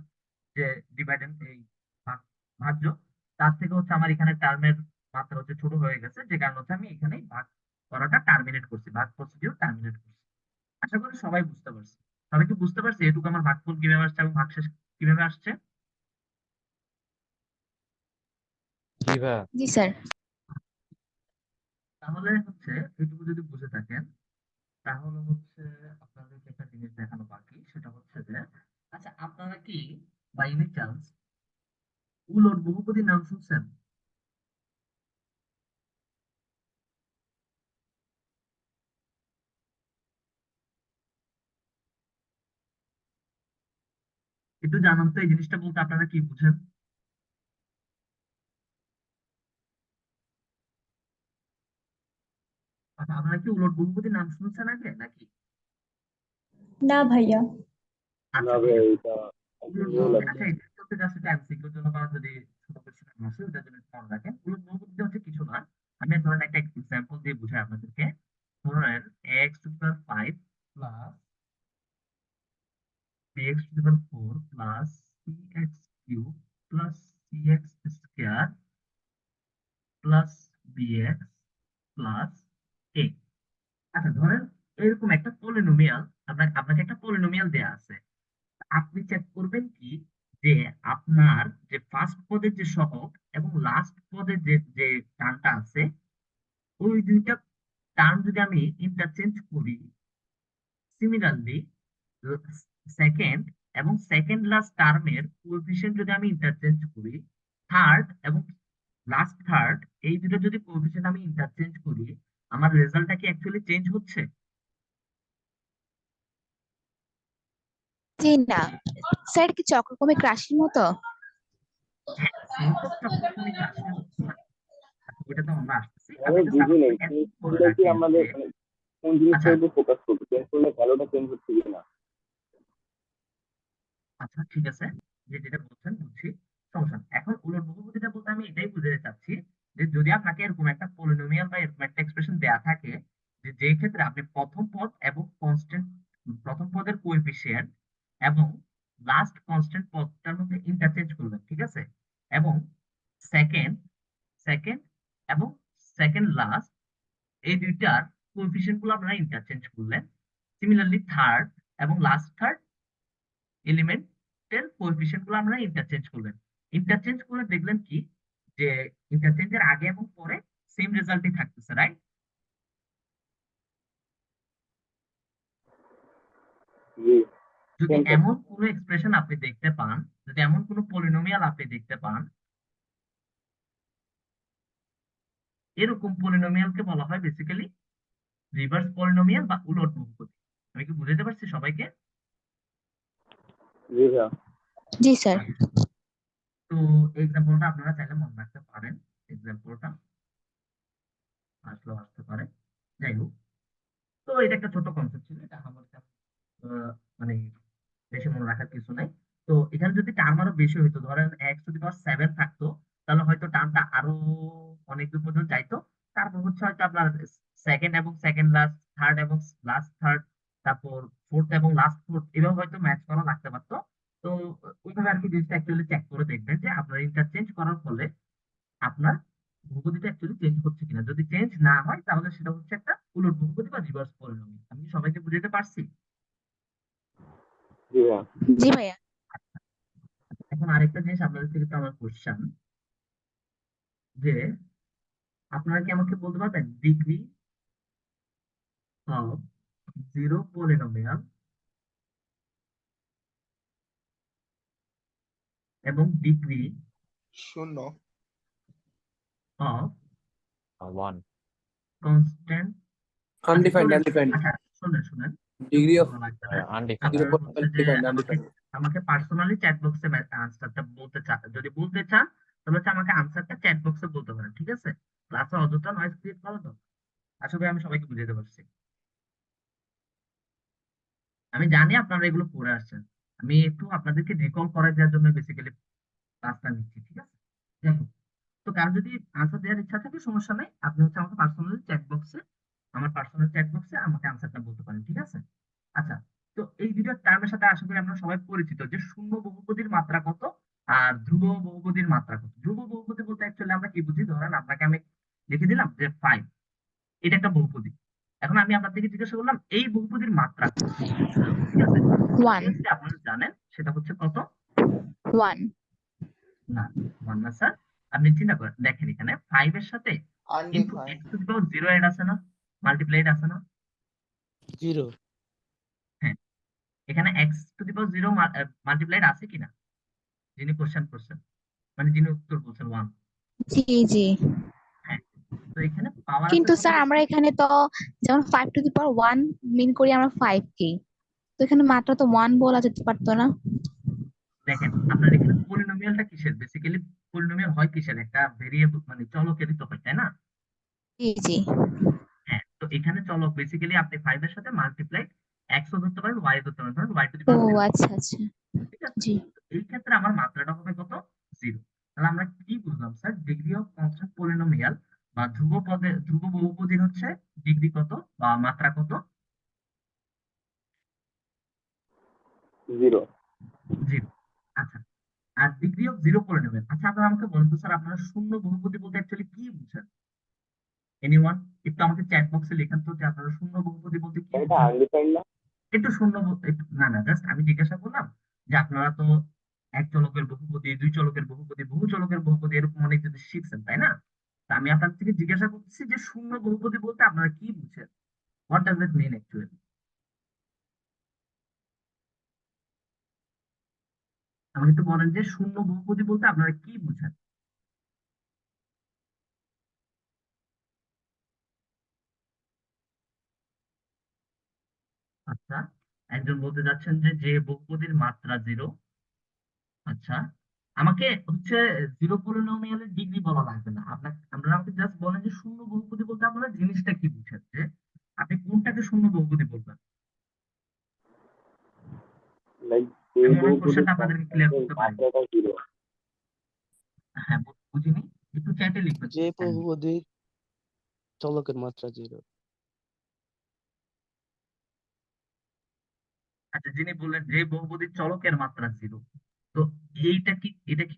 যে ডিভাইডেন্ড এই ভাজ্য, তার থেকে হচ্ছে আমার এখানে টার্মের মাত্রা হচ্ছে ছোট হয়ে গেছে, যে কারণে হচ্ছে আমি এখানে ভাগ করাটা টার্মিনেট করছি, ভাগ প্রসিডিউর টার্মিনেট করছি। আশা করি সবাই বুঝতে পারছে। সবাই কি বুঝতে পারছে এটুকু আমার ভাগফল কিভাবে আসছে এবং ভাগশেষ কিভাবে আসছে? জি ভাইয়া। জি স্যার। তাহলে হচ্ছে এটুকু যদি বুঝে থাকেন, তাহলে হচ্ছে আপনাদেরকে একটা জিনিস দেখানো বাকি, সেটা হচ্ছে যে আচ্ছা, আপনারা কি বাই এনি চান্স উলট বহুপদীর নাম শুনছেন? একটু জানান তো এই জিনিসটা বলতে আপনারা কি বুঝেন? আচ্ছা, আপনারা কি উলট বহুপদীর নাম শুনছেন আগে নাকি? না ভাইয়া। আচ্ছা, না ঠিক ভাই, আছে। এটা উলট রোল বহুপদী, আছে। আচ্ছা, এটা হচ্ছে জাস্ট একটা এমসিকিউর জন্য বা যদি ছোট কোশ্চেন আসে ওটার জন্য একটু মনে রাখেন। উলট বহুপদী হচ্ছে কিছু না, আমি ধরেন একটা এক্সাম্পল দিয়ে বুঝাই আপনাদেরকে। ধরেন x to the power 5 plus bx to the power 4 plus cx cube plus cx square plus bx plus a। আচ্ছা, ধরেন এরকম একটা পলিনোমিয়াল, আপনাকে একটা পলিনোমিয়াল দেয়া আছে। আপনি চেক করবেন কি যে আপনার যে ফার্স্ট পদের যে সহগ এবং লাস্ট পদের যে যে টার্মটা আছে, ওই দুইটা টার্ম যদি আমি ইন্টারচেঞ্জ করি, সিমিলারলি সেকেন্ড এবং সেকেন্ড লাস্ট টার্মের কোএফিসিয়েন্ট যদি আমি ইন্টারচেঞ্জ করি, থার্ড এবং লাস্ট থার্ড এই দুটো যদি কোএফিসিয়েন্ট আমি ইন্টারচেঞ্জ করি, আমার রেজাল্টটা কি অ্যাকচুয়ালি চেঞ্জ হচ্ছে? জি না স্যার, কি চক্রক্রমিক রাশির মতো? হ্যাঁ, সর্ট অফ চক্রক্রমিক রাশির মতো না। আচ্ছা, ওটা তো আমরা আসতেছি, আমি আপনি জাস্ট বুঝি আমাকে নেই এত চেঞ্জ মনে করলে কি রাখেন আমাদের যে মানে কোন জিনিসটার আচ্ছা, উপর ফোকাস করবো, চেঞ্জ করলে ভ্যালুটা চেঞ্জ হচ্ছে কিনা। আচ্ছা, ঠিক আছে, যে যেটা বলছেন বুঝছি, সমস্যা না। এখন উলট বহুপদীটা বলতে আমি এটাই বুঝাতে চাচ্ছি যে যদি আপনাকে এরকম একটা পলিনোমিয়াল বা এরকম একটা এক্সপ্রেশন দেয়া থাকে, যে যে ক্ষেত্রে আপনি প্রথম পদ এবং কনস্ট্যান্ট, প্রথম পদের কোএফিসিয়েন্ট এবং লাস্ট কনস্ট্যান্ট পদটার মধ্যে ইন্টারচেঞ্জ করবেন, ঠিক আছে? এবং সেকেন্ড সেকেন্ড এবং সেকেন্ড লাস্ট এই দুইটার কোএফিসিয়েন্ট গুলো আপনারা ইন্টারচেঞ্জ করলেন। সিমিলারলি থার্ড এবং লাস্ট থার্ড এলিমেন্টের কোএফিসিয়েন্ট গুলো আমরা ইন্টারচেঞ্জ করবেন। ইন্টারচেঞ্জ করে দেখলেন কি যে ইন্টারচেঞ্জের আগে এবং পরে সেম রেজাল্টই থাকতেছে, রাইট? যদি Same এমন কোনো এক্সপ্রেশন আপনি দেখতে পান, যদি এমন কোনো পলিনোমিয়াল আপনি দেখতে পান, এরকম পলিনোমিয়ালকে বলা হয় বেসিক্যালি রিভার্স পলিনোমিয়াল বা উলট বহুপদী। আমি কি বুঝাতে পারছি সবাইকে? জি ভাইয়া। জি স্যার। আচ্ছা, তো এক্সাম্পলটা আপনারা চাইলে মনে রাখতে পারেন। এক্সাম্পলটা আসলেও আসতে পারে, যাই হোক। তো এটা একটা ছোট কনসেপ্ট ছিল, এটা আমাদের মানে বেশি মনে রাখার কিছু নাই। তো এখানে যদি টার্ম আরো বেশি হইতো, ধরেন x⁷ থাকতো, তাহলে হয়তো টার্মটা আরো অনেক দূর পর্যন্ত যাইতো। তারপর হচ্ছে হয়তো আপনার সেকেন্ড এবং সেকেন্ড লাস্ট, থার্ড এবং লাস্ট থার্ড, তারপর ফোর্থ এবং লাস্ট ফোর্থ, এভাবে হয়তো ম্যাচ করা লাগতে পারতো। তো ওইভাবে আর কি জিনিসটা অ্যাকচুয়ালি চেক করে দেখবেন যে আপনার ইন্টারচেঞ্জ করার ফলে আপনার বহুপদীটা অ্যাকচুয়ালি চেঞ্জ হচ্ছে কিনা। যদি চেঞ্জ না হয় তাহলে সেটা হচ্ছে একটা উলট বহুপদী বা রিভার্স পলিনোমিয়াল। আমি কি সবাইকে বুঝাতে পারছি? জি ভাইয়া। জি ভাইয়া। এখন আরেকটা জিনিস আপনাদের থেকে তো আমার কোশ্চেন, যে আপনারা কি আমাকে বলতে পারবেন ডিগ্রি অফ জিরো পলিনোমিয়াল এবং ডিগ্রি 0 অফ 1. কনস্ট্যান্ট? Undefined, শুনেন, undefined. আচ্ছা শুনেন শুনেন, Degree of বলা লাগবে না। Undefined. zero আপনারা point হচ্ছে যে undefined, আমাকে undefined. আমাকে পার্সোনালি চ্যাট বক্সে আনসারটা বলতে চান, যদি বলতে চান তাহলে হচ্ছে আমাকে আনসারটা চ্যাট বক্সে বলতে পারেন, ঠিক আছে? ক্লাসে অযথা নয়েজ ক্রিয়েট করা তো। আসলে আমি সবাইকে বুঝাতে পারছি। আমি জানি আপনারা এগুলো পড়ে আসছেন, আমি একটু আপনাদেরকে রিকল করে দেওয়ার জন্য বেসিক্যালি ক্লাসটা নিচ্ছি, ঠিক আছে? যাই হোক, তো কারো যদি আনসার দেওয়ার ইচ্ছা থাকে সমস্যা নাই, আপনি হচ্ছে আমাকে পার্সোনালি চ্যাট বক্সে, আমার পার্সোনাল চ্যাট বক্সে আমাকে আনসারটা বলতে পারেন, ঠিক আছে? আচ্ছা, তো এই দুটো টার্মের সাথে আশা করি আমরা সবাই পরিচিত, যে শূন্য বহুপদীর মাত্রা কত আর ধ্রুব বহুপদীর মাত্রা কত। ধ্রুব বহুপদী বলতে অ্যাকচুয়ালি আমরা কি বুঝি, ধরেন আপনাকে আমি লিখে দিলাম যে 5, এটা একটা বহুপদী। এখন আমি আপনার থেকে জিজ্ঞাসা করলাম এই বহুপদীর মাত্রা কত, ঠিক আছে? 1 Obviously আপনারা জানেন সেটা হচ্ছে কত? 1 না, 1 না স্যার। আপনি চিন্তা করেন, দেখেন এখানে 5 এর সাথে কিন্তু undefined, x⁻0 এড আছে না, মাল্টিপ্লাইড আছে না? 0. হ্যাঁ, এখানে x⁻0 মাল্টিপ্লাইড আছে কিনা, যিনি কোশ্চেন করছেন, মানে যিনি উত্তর বলছেন 1। জি জি। হ্যাঁ, তো এখানে পাওয়ার আছে কিন্তু কত স্যার আমরা বেশি? এখানে তো যেমন 5 to the power 1 মিন করি আমরা 5 কে, তো এখানে মাত্রা তো 1 বলা যেতে পারতো না? দেখেন আপনার এখানে পলিনোমিয়ালটা কিসের, বেসিক্যালি পলিনোমিয়াল হয় কিসের, একটা ভেরিয়েবল মানে চলকেরই তো হয়, তাই না? জি জি। হ্যাঁ, তো এখানে চলক বেসিক্যালি আপনি 5 এর সাথে মাল্টিপ্লাই এক্স ও ধরতে পারেন, ওয়াই ধরতে পারেন, ধরেন y টু দি ও পাওয়ার 0, আচ্ছা আচ্ছা। ঠিক আছে? জি। তো এই ক্ষেত্রে আমার মাত্রাটা হবে কত? 0। তাহলে আমরা কি বুঝলাম sir, degree of constant polynomial বা ধ্রুব বহুপদীর হচ্ছে ডিগ্রি কত বা মাত্রা কত? 0। 0। আচ্ছা, আর ডিগ্রি অফ জিরো পলিনোমিয়াল, আচ্ছা আপনারা আমাকে বলুন তো স্যার, আপনারা শূন্য বহুপদী বলতে অ্যাকচুয়ালি কি বুঝেন? এনিওয়ান একটু আমাকে চ্যাট বক্সে লেখেন তো যে আপনারা শূন্য বহুপদী বলতে কি এটা বুঝেন। আনডিফাইন্ড না? একটু না না, জাস্ট আমি জিজ্ঞাসা করলাম যে আপনারা তো এক চলকের বহুপদী, দুই চলকের বহুপদী, বহু চলকের বহুপদী এরকম অনেক জিনিস শিখছেন, তাই না? তা আমি আপনার থেকে জিজ্ঞাসা করছি যে শূন্য বহুপদী বলতে আপনারা কি বুঝেন, what does it mean actually? আমাকে একটু বলেন যে শূন্য বহুপদী বলতে আপনারা কি বুঝেন? আচ্ছা, একজন বলতে যাচ্ছেন যে যে বহুপদীর মাত্রা 0। আচ্ছা, আমাকে হচ্ছে জিরো পলিনোমিয়ালের ডিগ্রি বলা লাগবে না, আপনাকে আপনারা আমাকে জাস্ট বলেন যে শূন্য বহুপদী বলতে আপনারা জিনিসটা কি বুঝেন, যে আপনি কোনটাকে শূন্য বহুপদী বলবেন। লাইক যে আমি মনে হয় বহুপদীর কোশ্চেনটা আপনাদেরকে ক্লিয়ার করতে পারিনি। মাত্রাটা 0। হ্যাঁ, বুঝিনি, একটু চ্যাটে লিখবেন যে please, kindly। বহুপদীর চলকের মাত্রা 0. আচ্ছা, যিনি বললেন যে বহুপদীর চলকের মাত্রা 0, তো এটা কি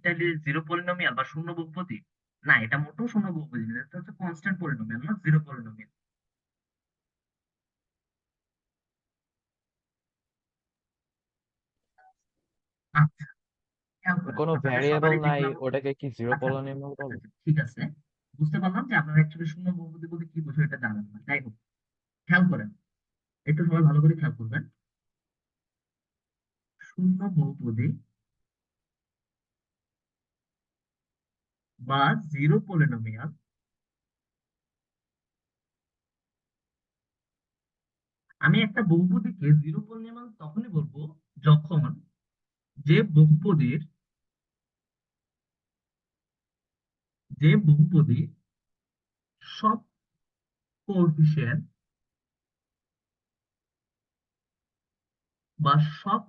তাহলে জিরো পলিনোমিয়াল বা শূন্য বহুপদী? না, এটা মোটেও শূন্য বহুপদী না, এটা হচ্ছে কনস্ট্যান্ট পলিনোমিয়াল, না জিরো পলিনোমিয়াল। আচ্ছা, খেয়াল করেন কোনো আপনাদের ভ্যারিয়েবল সবারই নাই, দেখলাম। ওটাকে কি জিরো আচ্ছা পলিনোমিয়াল আচ্ছা বলে? আচ্ছা, ঠিক আছে, বুঝতে পারলাম যে আপনারা অ্যাকচুয়ালি শূন্য বহুপদী বলতে কি বোঝো এটা জানেন না, যাই হোক। খেয়াল করেন, একটু সবাই ভালো করে খেয়াল করবেন। শূন্য বহুপদী বা জিরো পলিনোমিয়াল আমি একটা বহুপদীকে জিরো পলিনোমিয়াল তখনই বলবো যখন যে বহুপদী সব কোএফিসিয়েন্ট বা সব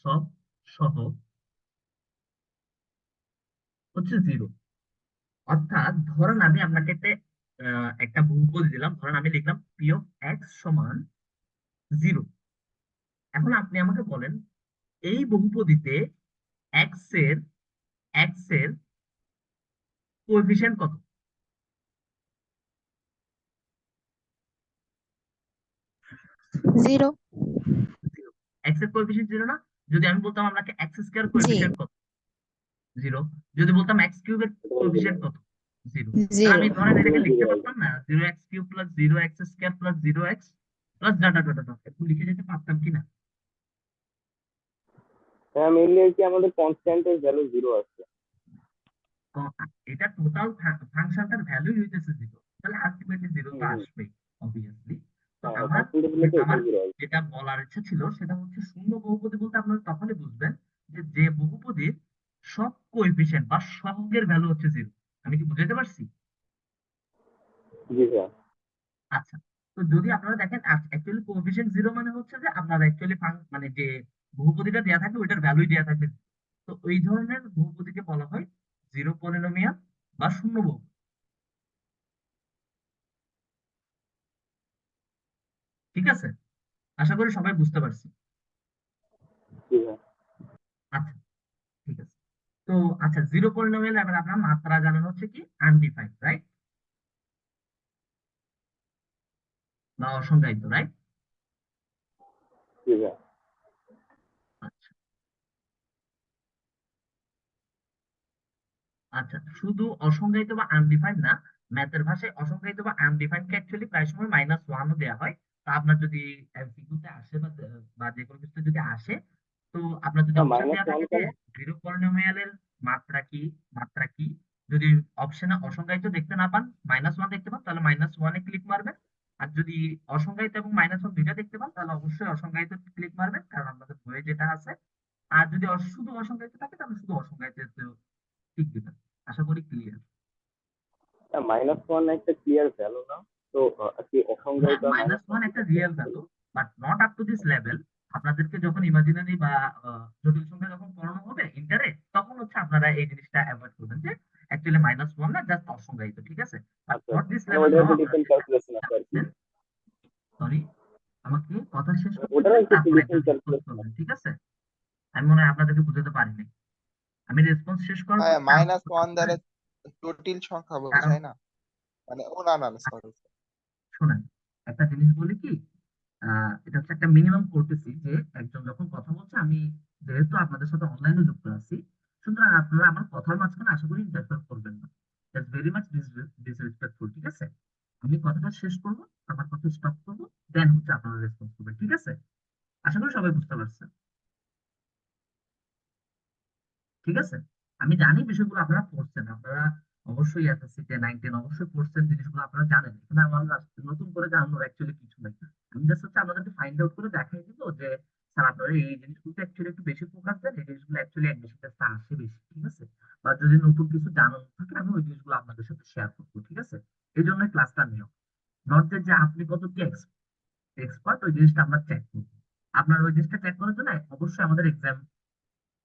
সব সহগ হচ্ছে জিরো। অর্থাৎ ধরেন আমি আপনাকে একটা বহুপদী দিলাম, ধরেন আমি লিখলাম পি অফ এক্স সমান জিরো। এখন আপনি আমাকে বলেন এই বহুপদীতে এক্স এর কোএফিসিয়েন্ট কত? জিরো। জিরো। এক্স এর কোএফিসিয়েন্ট জিরো না? যদি আমি বলতাম আপনাকে এক্স স্কয়ার জি। কোএফিসিয়েন্ট কত? জিরো। যদি বলতাম এক্স কিউবের কোএফিসিয়েন্ট কত? জিরো। তাহলে আমি ধরেন এটাকে লিখতে পারতাম না, zero x cube plus zero x square plus zero x plus data data data, একটু লিখে যেতে পারতাম কিনা? হ্যাঁ, মেইনলি কি আমাদের কনস্ট্যান্টের ভ্যালু 0 আছে। তো এটা টোটাল ফাংশনটার ভ্যালুই হইতেছে জিরো, তাহলে আলটিমেটলি জিরো তো হুম। আসবেই অবভিয়াসলি। তো হ্যাঁ, আমার কনস্ট্যান্টের ভ্যালু তো আমার 0 আছে। যেটা বলার ইচ্ছা ছিল সেটা হচ্ছে শূন্য বহুপদী বলতে আপনারা তখনই বুঝবেন যে বহুপদীর সব কোএফিসিয়েন্ট বা সহগের ভ্যালু হচ্ছে জিরো। আমি কি বুঝাতে পারছি? জি স্যার। আচ্ছা, তো যদি আপনারা দেখেন অ্যাকচুয়ালি কোএফিসিয়েন্ট জিরো মানে হচ্ছে যে আপনার অ্যাকচুয়ালি মানে যে বহুপদীটা দেওয়া থাকবে ওইটার ভ্যালুই দেওয়া থাকবে। তো ওই ধরনের বহুপদীকে বলা হয় জিরো পলিনোমিয়াল বা শূন্য বহুপদী। ঠিক আছে, আশা করি সবাই বুঝতে পারছি। জি স্যার। আচ্ছা, ঠিক আছে। তো আচ্ছা, জিরো পলিনোমিয়াল এবার আপনার মাত্রা জানানো হচ্ছে কি আনডিফাইন্ড, রাইট? বা অসংজ্ঞায়িত, রাইট? জি স্যার। আচ্ছা আচ্ছা, শুধু অসংজ্ঞায়িত বা আনডিফাইন্ড না, ম্যাথের ভাষায় অসংজ্ঞায়িত বা আনডিফাইন্ড কে অ্যাকচুয়ালি প্রায় সময় -1ও দেওয়া হয়। তা আপনার যদি এমসিকিউতে আসে বা যে কোনো কিছুতে যদি আসে, তো আপনার যদি অপশন মাইনাস দেওয়া ওয়ান থাকে যে কেন? জিরো পলিনোমিয়ালের মাত্রা কি, যদি অপশনে অসংজ্ঞায়িত দেখতে না পান, -1 দেখতে পান, তাহলে -1-এ ক্লিক মারবেন। আর যদি অসংজ্ঞায়িত এবং -1 দুইটা দেখতে পান তাহলে অবশ্যই অসংজ্ঞায়িত ক্লিক মারবেন, কারণ আপনাদের বইয়ে যেটা আছে। আর যদি শুধু অসংজ্ঞায়িত থাকে তাহলে শুধু অসংজ্ঞায়িত ঠিক দিবেন। আশা করি ক্লিয়ার। -1 একটা ক্লিয়ার ভ্যালু না, তো কি হ্যাঁ, অসংজ্ঞায়িত মাইনাস -1 ওয়ান একটা দুটো real value, but not up to this level. আপনাদেরকে যখন ইমাজিনারি বা জটিল সংখ্যা যখন পড়ানো হবে ইন্টারে, তখন হচ্ছে আপনারা এই জিনিসটা অ্যাভয়েড করবেন যে অ্যাকচুয়ালি -1 না, জাস্ট অসংজ্ঞায়িত, ঠিক আছে? বাট আচ্ছা নট আচ্ছা, দিস মানে লেভেল ওটার নাও, একটা আপনারা ডিফারেন্ট যেটা ক্যালকুলেশন আছে আর কি। আসছেন। সরি, আমাকে কথা শেষ করতে ওটারও দেন, একটা তারপর একটা ডিফারেন্ট রেসপন্স ক্যালকুলেশন করবেন, আছে। ঠিক আছে? আমি মনে হয় আপনাদেরকে বুঝাতে পারিনি। আমি রেসপন্স শেষ করার পর হ্যাঁ, তারপর -1 দ্বারা জটিল সংখ্যা কারণ বোঝায় না, মানে ও না না সরি। শোনেন, একটা জিনিস বলি কি, এটা হচ্ছে একটা মিনিমাম কোর্টেসি যে একজন যখন কথা বলছে, আমি যেহেতু আপনাদের সাথে অনলাইনে যুক্ত আছি, সুতরাং আপনারা আমার কথার মাঝখানে আশা করি ইন্টারফেয়ার করবেন না। দ্যাটস ভেরি মাচ ডিসরেসপেক্টফুল, ঠিক আছে? আমি কথাটা শেষ করবো, আমার কথা স্টপ করবো, দেন হচ্ছে আপনারা রেসপন্স করবেন, ঠিক আছে? আশা করি সবাই বুঝতে পারছেন, ঠিক আছে? আমি জানি বিষয়গুলো আপনারা পড়ছেন, আপনারা অবশ্যই এসএসসি তে 9-10 অবশ্যই পড়ছেন, জিনিসগুলো আপনারা জানেন। এখানে আমার নতুন করে জানানোর অ্যাকচুয়ালি কিছু নাই। আমি জাস্ট হচ্ছে আপনাদেরকে ফাইন্ড আউট করে দেখাই দিব যে স্যার আপনারা এই জিনিসগুলো অ্যাকচুয়ালি একটু বেশি ফোকাস দেন, এই জিনিসগুলো অ্যাকচুয়ালি অ্যাডমিশন টেস্টে আসে বেশি, ঠিক আছে? বা যদি নতুন কিছু জানানো থাকে আমি ওই জিনিসগুলো আপনাদের সাথে শেয়ার করবো, ঠিক আছে? এই জন্য ক্লাসটা নিও, নট যে আপনি কত কি এক্সপার্ট, ওই জিনিসটা আমরা চেক করবো। আপনার ওই জিনিসটা চেক করার জন্য অবশ্যই আমাদের এক্সাম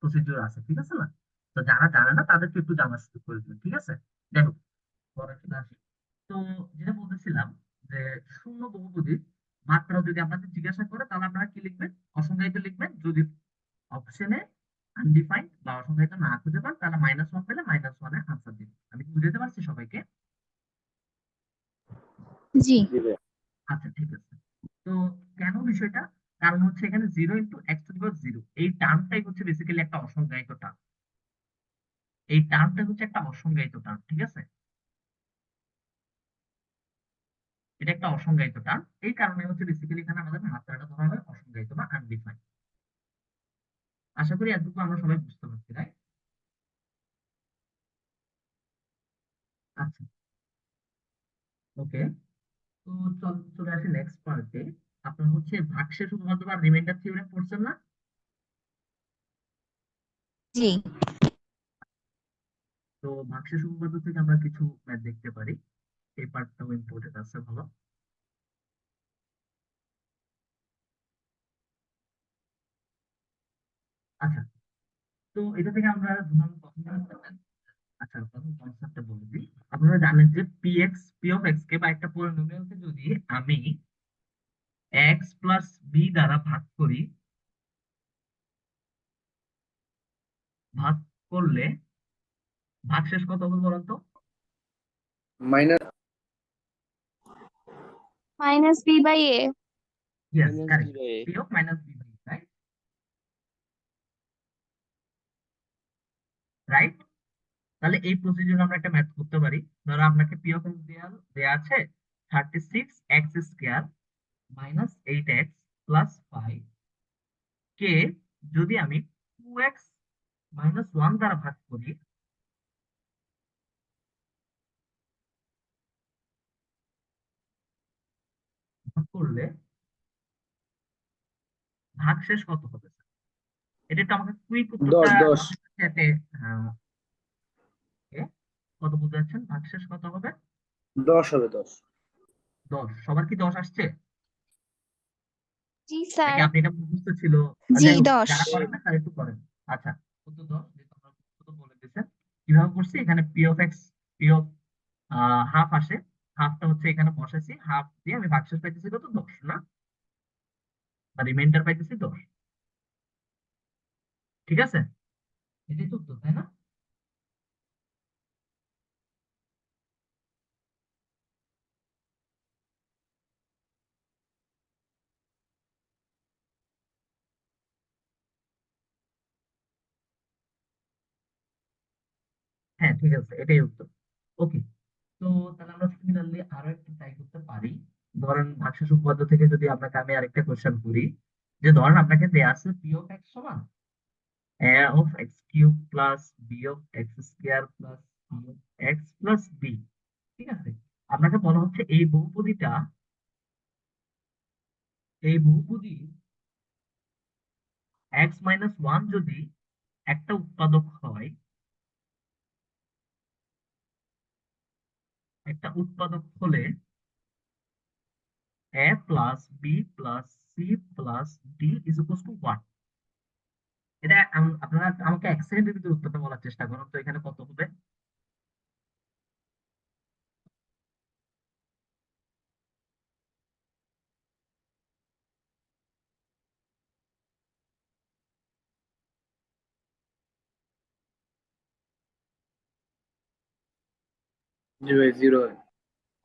প্রসিডিউর আছে, ঠিক আছে না? তো যারা জানে না তাদেরকে একটু জানা শুরু করে দিন, ঠিক আছে? যাই হোক, পরে চলে আসি। তো যেটা বলতেছিলাম যে শূন্য বহুপদীর মাত্রা যদি আপনাদের জিজ্ঞাসা করে তাহলে আপনারা কি লিখবেন? অসংজ্ঞায়িত লিখবেন। যদি অপশনে আনডিফাইন্ড বা অসংজ্ঞায়িত না খুঁজে পান তাহলে -1 পেলে -1-এ আনসার দিবেন। আমি কি বুঝাতে পারছি সবাইকে? জি। জি স্যার। আচ্ছা, ঠিক আছে। তো কেন বিষয়টা, কারণ হচ্ছে এখানে 0 × x⁻0 এই টার্মটাই হচ্ছে বেসিক্যালি একটা অসংজ্ঞায়িত টার্ম। এই টার্মটা হচ্ছে একটা অসংজ্ঞায়িত টার্ম, ঠিক আছে? এটা একটা অসংজ্ঞায়িত টার্ম, এই কারণে হচ্ছে বেসিক্যালি এখানে আমাদের মাত্রাটা ধরা হয় অসংজ্ঞায়িত বা আনডিফাইন্ড। আশা করি এতটুকু আমরা সবাই বুঝতে পারছি, রাইট? আচ্ছা, ওকে। তো চলে আসি নেক্সট পার্টে। আপনার হচ্ছে ভাগশেষ উপপাদ্য বা রিমাইন্ডার থিওরেম পড়ছেন না? জি। তো ভাগশেষ উপপাদ্য থেকে আমরা কিছু ম্যাথ দেখতে পারি। এই পার্টটাও ইম্পর্টেন্ট আছে, ভালো। আচ্ছা, তো এটা থেকে আমরা ধরুন প্রথম আচ্ছা প্রথম কনসেপ্টটা বলে দিই। আপনারা জানেন যে পি অফ এক্স কে বা একটা পলিনোমিয়ালকে যদি আমি এক্স প্লাস বি দ্বারা ভাগ করি, ভাগ করলে ভাগশেষ কত হবে বলুন তো? Minus minus b by a. Yes, minus b correct. By a. P of minus b by, right? Right. তাহলে এই প্রসিডিউর আমরা একটা ম্যাথ করতে পারি। ধরো আপনাকে পি অফ এক্স দেয়া আছে 36x² মাইনাস 8x প্লাস 5 কে যদি আমি 2x মাইনাস 1 দ্বারা ভাগ করি, ভাগ করলে ভাগশেষ কত হবে? এটা একটু আমাকে কুইক উত্তরটা 10 চ্যাটে কত বলতে যাচ্ছেন? ভাগশেষ কত হবে? 10 হবে 10। 10। সবার কি 10 আসছে? জি স্যার। নাকি আপনি এটা মুখস্থ ছিল? জি যাই হোক, 10। যারা করেন না তারা একটু করেন। আচ্ছা, কত 10 যেহেতু আমরা মুখস্থ বলে দিয়েছেন। কিভাবে করছি? এখানে p of x, P of half আসে, হাফটা হচ্ছে এখানে বসাইছি, হাফ দিয়ে আমি ভাগশেষ পাইতেছি কত? 10 না? বা রিমাইন্ডার পাইতেছি 10। ঠিক আছে? এটাই তো উত্তর, তাই না? হ্যাঁ, ঠিক আছে, এটাই উত্তর। ওকে। তো তাহলে আমরা সিমিলারলি আরো একটা ট্রাই করতে পারি। ধরেন ভাগশেষ উপপাদ্য থেকে যদি আপনাকে আমি আরেকটা কোশ্চেন করি, যে ধরেন আপনাকে দেয়া আছে পি অফ এক্স সমান a of x cube plus b of x square plus c of x plus b। ঠিক আছে? আপনাকে বলা হচ্ছে এই বহুপদী x মাইনাস 1 যদি একটা উৎপাদক হয়, একটা উৎপাদক হলে a plus b plus c plus d is equal to 1। এটা আপনারা আমাকে 1 সেকেন্ডের ভিতরে উত্তরটা বলার চেষ্টা করুন তো, এখানে কত হবে? জি ভাই 0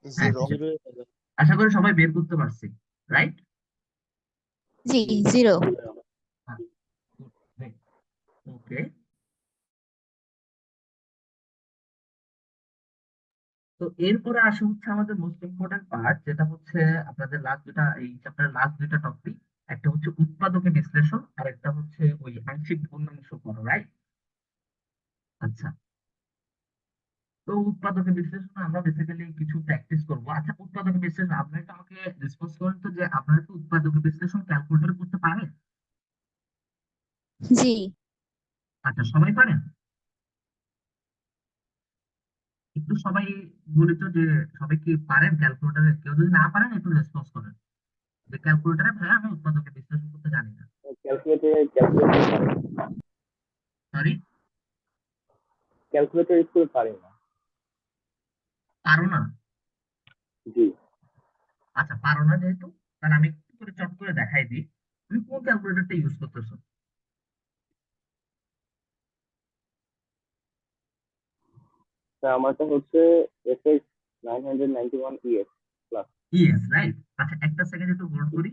হ্যাঁ, 0। ঠিক আছে। 0 আশা করি সবাই বের করতে পারছি, রাইট? জি জি 0। ওকে। তো এরপরে আসে হচ্ছে আমাদের মোস্ট ইম্পর্টেন্ট পার্ট, যেটা হচ্ছে আপনাদের লাস্ট দুটা, এই চ্যাপ্টারের লাস্ট দুইটা টপিক। একটা হচ্ছে উৎপাদকের বিশ্লেষণ আর একটা হচ্ছে ওই আংশিক ভগ্নাংশ করো, রাইট? আচ্ছা, তো উৎপাদকের বিশ্লেষণ আমরা বেসিক্যালি কিছু প্র্যাকটিস করবো। আচ্ছা, উৎপাদকের বিশ্লেষণ আপনারা একটু আমাকে রেসপন্স করেন তো, যে আপনারা কি উৎপাদকের বিশ্লেষণ ক্যালকুলেটর করতে পারেন? জি। আচ্ছা, সবাই পারেন? একটু সবাই বলি তো যে সবাই কি পারেন ক্যালকুলেটরে? কেউ যদি না পারেন একটু রেসপন্স করেন যে ক্যালকুলেটরে ভাই আমি উৎপাদকের বিশ্লেষণ করতে জানি না। সরি, ক্যালকুলেটর স্কুল পারি না। পারো না? জি। আচ্ছা, পারো না যেহেতু, তাহলে আমি একটু করে চট করে দেখাই দিই তুমি কোন ক্যালকুলেটরটা ইউজ করতেছো। তা আমারটা হচ্ছে FX 991 EX plus. Yes, right. আচ্ছা, একটা সেকেন্ড একটু হোল্ড করি।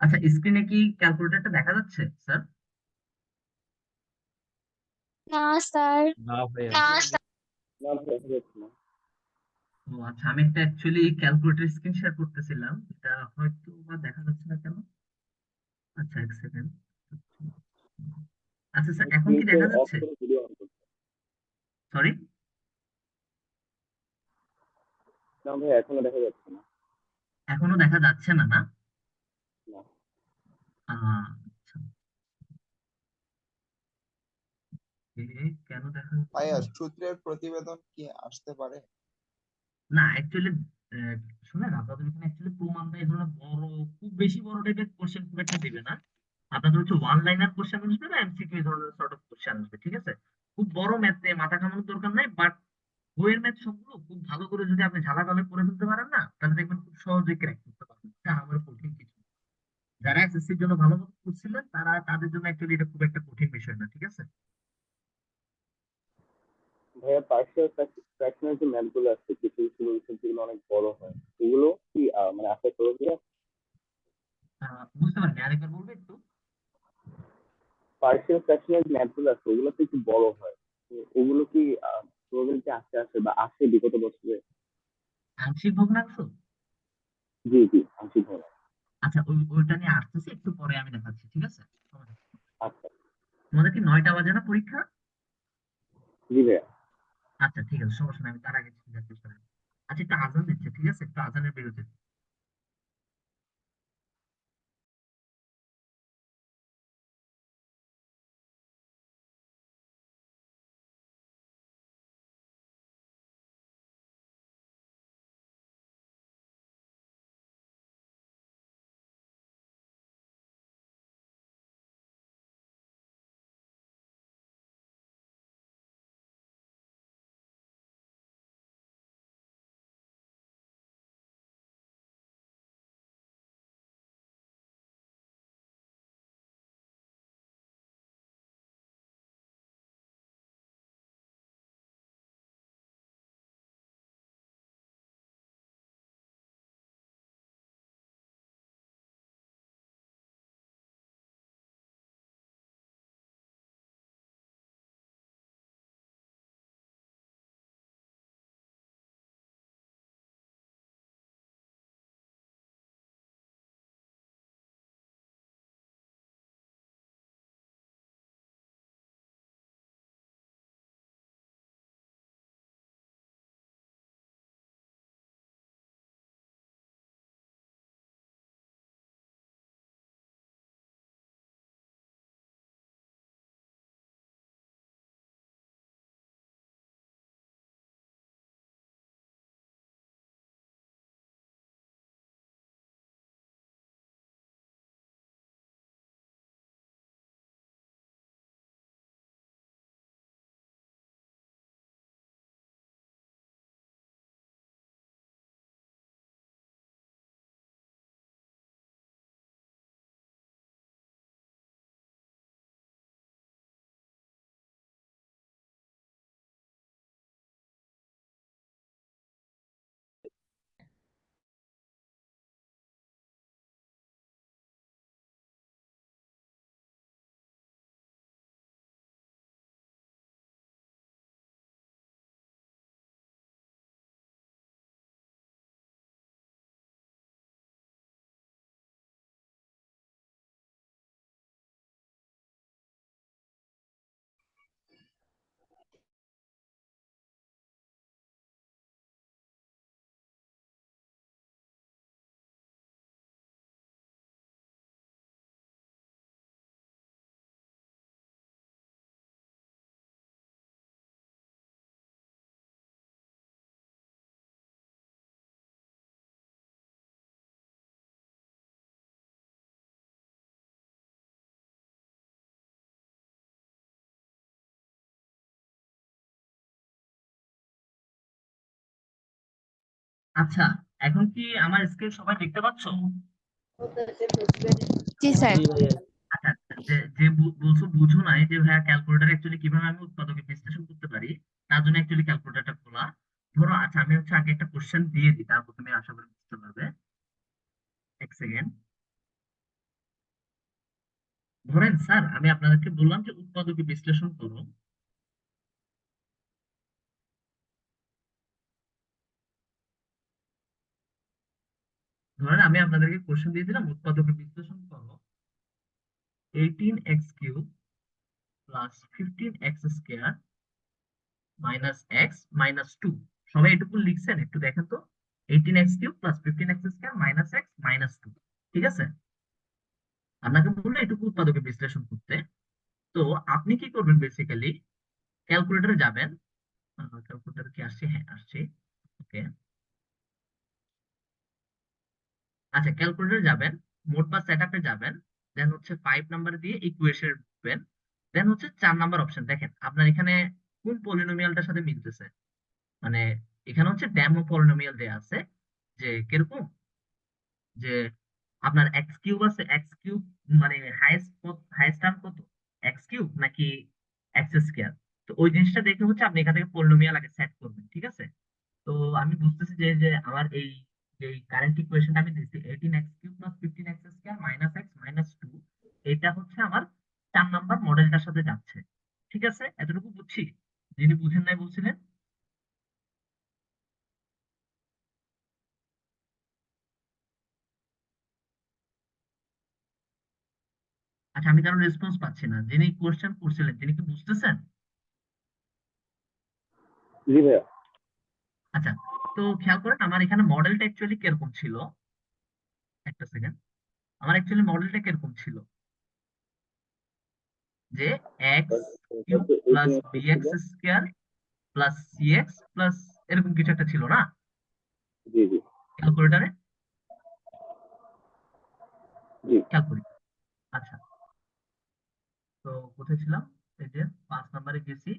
আচ্ছা, স্ক্রিনে কি ক্যালকুলেটরটা দেখা যাচ্ছে স্যার? না স্যার। না ভাইয়া। না দেখা যাচ্ছে না। ও আচ্ছা, আমি একটা অ্যাকচুয়ালি ক্যালকুলেটর স্ক্রিন শেয়ার করতেছিলাম, এটা হয়তো বা দেখা যাচ্ছে না কেন। আচ্ছা, এক সেকেন্ড। আচ্ছা স্যার, এখন কি স্ক্রিন দেখা অফ যাচ্ছে? করে ভিডিও অন করতে। সরি। না ভাই, এখনো দেখা যাচ্ছে না। এখনো দেখা যাচ্ছে না, না? না। আচ্ছা, কেন দেখা যাচ্ছে ভাইয়া না? সূত্রের প্রতিবেদন কি আসতে পারে? না অ্যাকচুয়ালি শুনেন, আপনাদের এখানে অ্যাকচুয়ালি প্রমাণ দেয় এই ধরনের বড়, খুব বেশি বড় টাইপের কোশ্চেন খুব একটা দিবে না। আপনাদের হচ্ছে ওয়ান লাইনার কোশ্চেন আসবে বা এমসিকিউ ধরনের সর্ট অফ কোশ্চেন আসবে, ঠিক আছে? খুব বড় ম্যাথ নিয়ে মাথা ঘামানোর দরকার নাই, বাট বইয়ের ম্যাথ সবগুলো খুব ভালো করে যদি আপনি ঝালাপালা করে ফেলতে পারেন না, তাহলে দেখবেন খুব সহজে ক্র্যাক করতে পারবেন। এটা আমার কঠিন কিছু না। যারা এসএসসির জন্য ভালোভাবে করছিলেন তারা, তাদের জন্য অ্যাকচুয়ালি এটা খুব একটা কঠিন বিষয় না, ঠিক আছে? ভাইয়া পার্শিয়াল ফ্র্যাকশনের যে ম্যাথ গুলো আছে, কিছু কিছু সলিউশন যেগুলো অনেক বড় হয়, এগুলো কি মানে আশা করবে? বুঝতে পারেন, আরেকবার বলবে একটু? পার্শিয়াল ফ্র্যাকশনের যে ম্যাথ গুলো আছে ওগুলো তো একটু বড় হয়, তো ওগুলো কি প্রবাবিলিটি আসে বা আসে বিগত বছরে? আংশিক ভগ্নাংশ? জি জি, আংশিক ভাবে। আচ্ছা, ওইটা নিয়ে আসতেছি, একটু পরে আমি দেখাচ্ছি, ঠিক আছে? আচ্ছা। তোমাদের কি 9টা বাজে না পরীক্ষা? জি ভাইয়া। আচ্ছা ঠিক আছে, সমস্যা নেই, আমি তার আগে জিজ্ঞাসা চেষ্টা করি। আচ্ছা, একটু আজান দিচ্ছে, ঠিক আছে? একটু আজানের বিরতি। আচ্ছা, এখন কি আমার স্ক্রিন সবাই দেখতে পাচ্ছো? জি স্যার। জি ভাইয়া। আচ্ছা, যে যে বলছো বুঝো নাই যে ভাইয়া ক্যালকুলেটর অ্যাকচুয়ালি কিভাবে আমি উৎপাদকে বিশ্লেষণ করতে পারি, তার জন্য অ্যাকচুয়ালি ক্যালকুলেটরটা খোলা। ধরো, আচ্ছা আমি হচ্ছে আগে একটা কোশ্চেন দিয়ে দিই, তারপর তুমি আশা করি বুঝতে পারবে। এক সেকেন্ড। স্যার আমি আপনাদেরকে বললাম যে উৎপাদকে বিশ্লেষণ করো। ধরেন আমি আপনাদেরকে কোশ্চেন দিয়ে দিলাম উৎপাদকে বিশ্লেষণ করো 18x³ plus 15x² minus x minus 2। সবাই এটুকু লিখছেন? একটু দেখেন তো। 18x³ plus 15x² minus x minus 2, ঠিক আছে? আপনাকে বললো এটুকু উৎপাদকে বিশ্লেষণ করতে। তো আপনি কি করবেন? বেসিক্যালি ক্যালকুলেটরে যাবেন। ক্যালকুলেটর কি আসছে? হ্যাঁ আসছে। ওকে, আচ্ছা ক্যালকুলেটরে যাবেন, মোড বা সেটআপে যাবেন, দেন হচ্ছে 5 নাম্বার দিয়ে ইকুয়েশন দিবেন, দেন হচ্ছে 4 নাম্বার অপশন। দেখেন আপনার এখানে কোন পলিনোমিয়ালটার সাথে মিলতেছে। মানে এখানে হচ্ছে ড্যামো পলিনোমিয়াল দেয়া আছে, যে কিরকম, যে আপনার x³ আছে, x³ মানে হাইয়েস্ট টার্ম কত, x³ নাকি x²। তো ওই জিনিসটা দেখে হচ্ছে আপনি এখান থেকে পলিনোমিয়াল আগে সেট করবেন, ঠিক আছে? তো আমি বুঝতেছি যে যে আমার এই যে কারেন্ট ইকুয়েশনটা আমি দিচ্ছি 18x³ plus 15x² minus x minus 2, এটা হচ্ছে আমার 4 নাম্বার মডেলটার সাথে যাচ্ছে, ঠিক আছে? এতটুকু বুঝছি। যিনি বুঝেন নাই বলছিলেন। আচ্ছা আমি কারণ রেসপন্স পাচ্ছি না। যিনি কোশ্চেন করছিলেন তিনি কি বুঝতেছেন? জি ভাইয়া। আচ্ছা, তো খেয়াল করেন আমার এখানে মডেলটা অ্যাকচুয়ালি কিরকম ছিল। একটা সেকেন্ড, আমার অ্যাকচুয়ালি মডেলটা কিরকম ছিল, যে x³ plus 18x bx² plus cx plus এরকম কিছু একটা ছিল না জি জি ক্যালকুলেটারে? জি খেয়াল করি। আচ্ছা, তো কোথায় ছিলাম? এই যে 5 নম্বরে গেছি,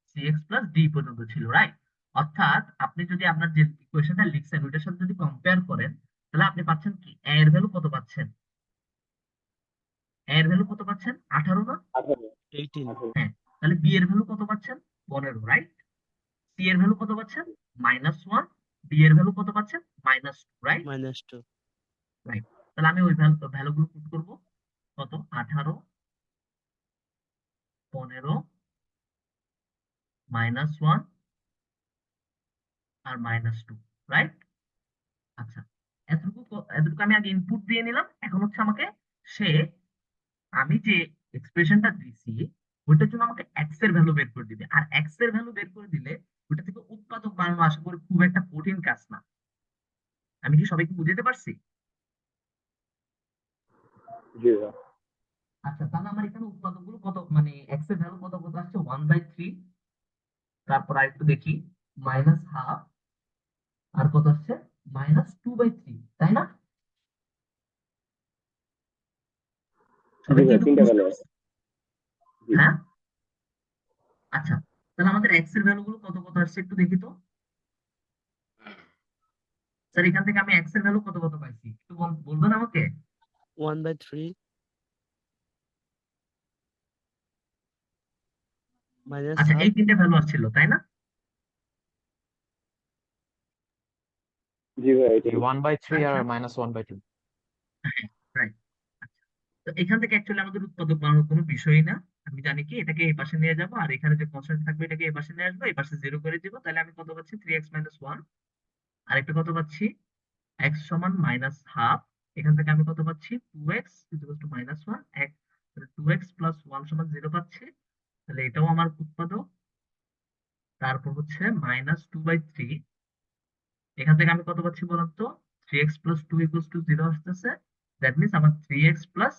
cx প্লাস d পর্যন্ত ছিল, রাইট? অর্থাৎ আপনি যদি আপনার যে ইকুয়েশনটা লিখছেন ওইটার সাথে যদি কম্পেয়ার করেন, তাহলে আপনি পাচ্ছেন কি, a এর ভ্যালু কত পাচ্ছেন? a এর ভ্যালু কত পাচ্ছেন? 18 না? 18 হ্যাঁ, তাহলে b এর ভ্যালু কত পাচ্ছেন? 15, রাইট? c এর ভ্যালু কত পাচ্ছেন? -1, d এর ভ্যালু কত পাচ্ছেন? -2, রাইট? -2 রাইট। তাহলে আমি ওই ভ্যালুগুলো পুট করব। কত? 18, 15, -1 আর -2, রাইট? আচ্ছা, এতটুকু আমি আগে ইনপুট দিয়ে নিলাম। এখন হচ্ছে আমাকে সে, আমি যে এক্সপ্রেশনটা দিছি ওইটার জন্য আমাকে এক্স এর ভ্যালু বের করে দিবে। আর এক্স এর ভ্যালু বের করে দিলে ওইটা থেকে উৎপাদক বানানো আশা করি খুব একটা কঠিন কাজ না। আমি কি সবাইকে বুঝাতে পারছি? জি ভাইয়া। আচ্ছা, তাহলে আমার এখানে উৎপাদক গুলো কত, মানে এক্স এর ভ্যালু কত কত আসছে? 1/3, তারপর আরেকটু দেখি, -12, আর কত আসছে? -2/3, তাই না? জি সবাই কি ভাইয়া, এটুকু 3টা বুঝতে ভ্যালু পারছে? আছে। জি হ্যাঁ, আচ্ছা, তাহলে আমাদের এক্স এর ভ্যালু গুলো কত কত আসছে একটু দেখি তো। স্যার এখান থেকে আমি এক্স এর ভ্যালু কত কত পাইছি একটু বলবেন আমাকে? 1/3 আচ্ছা, এই -1/2 তিনটে ভ্যালু আসছিল তাই না? জি ভাইয়া, এই এটাই। 1/3 আর আচ্ছা, -1/2। রাইট। আচ্ছা, তো এখান থেকে অ্যাকচুয়ালি আমাদের উৎপাদক বানানোর কোনো বিষয়ই না। আমি জানি কি এটাকে এই পাশে নিয়ে যাবো, আর এখানে যে কনস্ট্যান্ট থাকবে এটাকে এই পাশে নিয়ে আসবো, এই পাশে 0 করে দিব। তাহলে আমি কত পাচ্ছি? 3x - 1। আর একটা কত পাচ্ছি? x সমান -12। এখান থেকে আমি কত পাচ্ছি? 2x -1, 2x প্লাস 1 সমান 0 পাচ্ছি। তাহলে এটাও আমার উৎপাদক। তারপর হচ্ছে -2/3। এখান থেকে আমি কত পাচ্ছি বলুন তো? 3x + 2 = 0 আসতেছে। দ্যাট মিনস আমার 3x +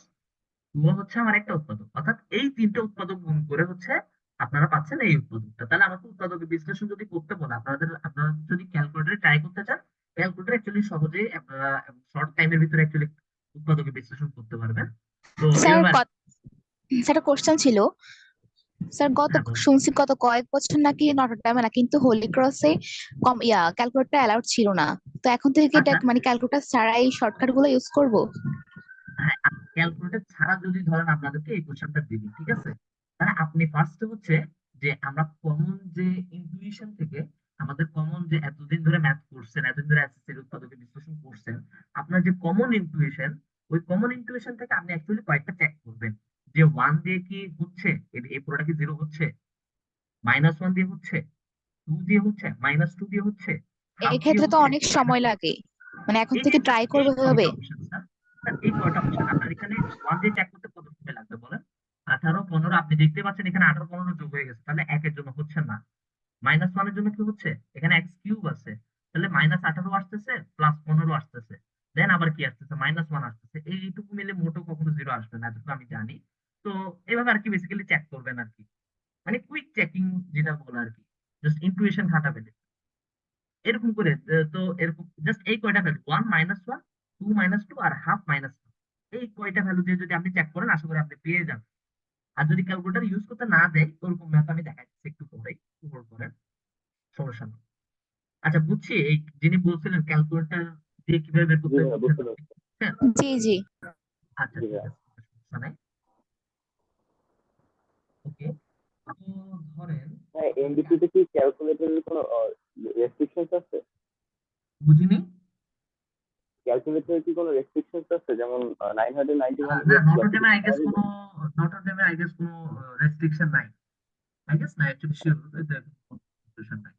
2 হচ্ছে আমার একটা উৎপাদক। অর্থাৎ এই তিনটে উৎপাদক গুণ করে হচ্ছে আপনারা পাচ্ছেন এই উৎপাদকটা। তাহলে আমাকে উৎপাদকের বিশ্লেষণ যদি করতে বলে, আপনারা যদি ক্যালকুলেটরে ট্রাই করতে চান, ক্যালকুলেটর অ্যাকচুয়ালি সহজেই আপনারা শর্ট টাইমের ভিতরে অ্যাকচুয়ালি উৎপাদকের বিশ্লেষণ করতে পারবেন। তো স্যার এভাবে স্যার একটা কোশ্চেন ছিল। স্যার হ্যাঁ বলুন। শুনছি গত কয়েক বছর নাকি নটরডেমে না কিন্তু হোলি ক্রসে কম ক্যালকুলেটর অ্যালাউড ছিল না। তো এখন থেকে এটা আচ্ছা, মানে ক্যালকুলেটর ছাড়াই শর্টকাট গুলো ইউজ করব? হ্যাঁ, ক্যালকুলেটর ছাড়া যদি ধরেন আপনাদেরকে এই কোশ্চেনটা দিবি, ঠিক আছে? তাহলে আপনি ফার্স্টে হচ্ছে যে আমরা কমন যে ইনটুইশন থেকে, আমাদের কমন যে এতদিন ধরে ম্যাথ করছেন, এতদিন ধরে এসএসসি উৎপাদকের বিশ্লেষণ করছেন, আপনার যে কমন ইনটুইশন, ওই কমন ইনটুইশন থেকে আপনি অ্যাকচুয়ালি কয়েকটা চেক করবেন, যে 1 দিয়ে কি হচ্ছে, এই পুরোটা কি 0 হচ্ছে, -1 দিয়ে হচ্ছে, 2 দিয়ে হচ্ছে, -2 দিয়ে হচ্ছে, হাফ দিয়ে এক্ষেত্রে তো হচ্ছে, অনেক সময় লাগে, মানে এখন এই যে থেকে ট্রাই এই করবো কয়টা এভাবে। অপশন স্যার, এই কয়টা অপশন আপনার এখানে 1 দিয়ে চেক করতে কত সময় লাগবে বলেন? 18 15 আপনি দেখতে পাচ্ছেন এখানে 18 15 যোগ হয়ে গেছে, তাহলে একের জন্য হচ্ছে না। -1 এর জন্য কি হচ্ছে, এখানে এক্স কিউব আছে, তাহলে -18 আসতেছে, +15 আসতেছে, দেন আবার কি আসতেছে, -1 আসতেছে, এইটুকু মিলে মোটেও কখনো 0 আসবে না, এটুকু আমি জানি। তো এভাবে আর কি বেসিক্যালি চেক করবেন আর কি, মানে কুইক চেকিং যেটা বলে আর কি, জাস্ট ইনটুইশন খাটাবেন এরকম করে। তো এরকম জাস্ট এই কয়টা ভ্যালু, 1 -1 2 -2 আর হাফ -1, এই কয়টা ভ্যালু দিয়ে যদি আপনি চেক করেন আশা করি আপনি পেয়ে যাবেন। আর যদি ক্যালকুলেটর ইউজ করতে না দেয় ওরকম ম্যাথ আমি দেখাচ্ছি একটু পরেই, উপর করেন, সমস্যা নেই। আচ্ছা বুঝছি, এই যিনি বলছিলেন ক্যালকুলেটর দিয়ে কিভাবে বের জি করতে হয় ভাইয়া বুঝছেন বুঝতে তো? পারছি। হ্যাঁ, জি জি। আচ্ছা জি ঠিক ভাইয়া। আছে, সমস্যা নাই। ওকে, তো ধরেন হ্যাঁ, আমার এমডিসি তে কি ক্যালকুলেটরের কোনো রেস্ট্রিকশনস আছে? বুঝিনি। ক্যালকুলেটরের কি কোনো রেস্ট্রিকশনস আছে, যেমন 991 না, এক্স বা নটরডেমে আই গেস কিছু? কোনো, নটরডেমে আই গেস কোনো রেস্ট্রিকশন নাই, আই গেস না, অ্যাকচুয়ালি শিওর রেস্ট্রিকশন নাই,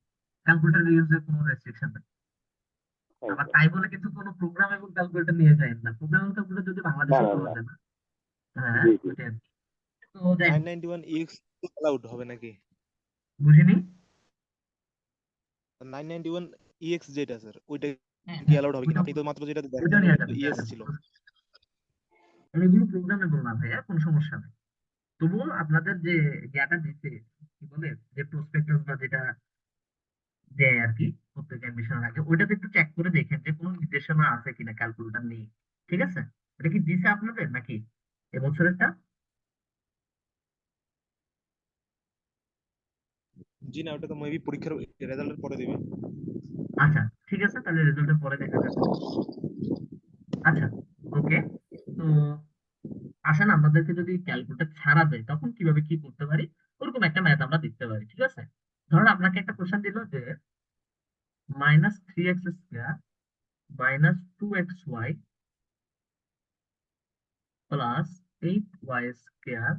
ক্যালকুলেটর ইউজের কোনো রেস্ট্রিকশন নাই। আবার তাই বলে কিন্তু কোনো প্রোগ্রামেবল ক্যালকুলেটর নিয়ে যায় না, প্রোগ্রামেবল ক্যালকুলেটর যদি না বাংলাদেশেও না পাওয়া না, যায় না। হ্যাঁ জি জি। ওইটাই আর কি। তো যাই হোক, 991 EX অ্যালাউড হবে নাকি? বুঝিনি। 991 EX যেটা স্যার, ওইটা হ্যাঁ কি হ্যাঁ, অ্যালাউড হবে কিনা? ওইটা আপনি তো মাত্র যেটা ওইটাও দেখালেন নেওয়া ওটা তো যাবে, নেওয়া EX যাবে, ছিল। এগুলো প্রোগ্রামেবল না ভাইয়া, কোনো সমস্যা নেই। তবুও আপনাদের যে জ্ঞানটা দিতে, কি বলে, যে প্রসপেক্টাস বা যেটা দেয় আর কি প্রত্যেক অ্যাডমিশনের আগে, ওইটাতে একটু চেক করে দেখেন যে কোনো নির্দেশনা আছে কিনা ক্যালকুলেটর নেই। ঠিক আছে, এটা কি দিছে আপনাদের নাকি এবছরেরটা? জি না, ওটা তো মেবি পরীক্ষার রেজাল্টের পরে দিবে। আচ্ছা ঠিক আছে, তাহলে রেজাল্টের পরে দেখা যাবে। আচ্ছা, ওকে। তো আসেন আমাদেরকে যদি ক্যালকুলেটর ছাড়া দেয় তখন কিভাবে কি করতে পারি, ওরকম একটা ম্যাথ আমরা দেখতে পারি। ঠিক আছে, ধরুন আপনাকে একটা কোশ্চেন দিল যে -3x² -2xy +8y²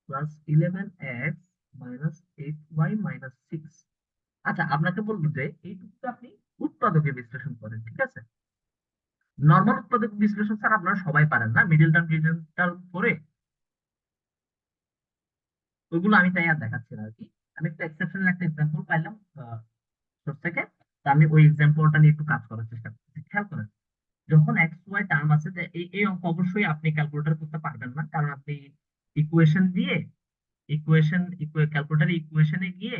+11x -8y - 6। আচ্ছা, আপনাকে বলবো যে এইটুকু আপনি উৎপাদকে বিশ্লেষণ করেন। ঠিক আছে, নর্মাল উৎপাদক বিশ্লেষণ স্যার আপনারা সবাই পারেন না, মিডল টার্ম রিলেশন করে, ওইগুলো আমি তাই আর দেখাচ্ছি না আর কি। আমি একটা এক্সেপশনাল একটা এক্সাম্পল পাইলাম সোর্স থেকে, তো আমি ওই এক্সাম্পলটা নিয়ে একটু কাজ করার চেষ্টা করছি। খেয়াল করেন, যখন এক্স ওয়াই টার্ম আছে, যে এই অঙ্ক অবশ্যই আপনি ক্যালকুলেটর করতে পারবেন না, কারণ আপনি ইকুয়েশন দিয়ে, ক্যালকুলেটর ইকুয়েশনে গিয়ে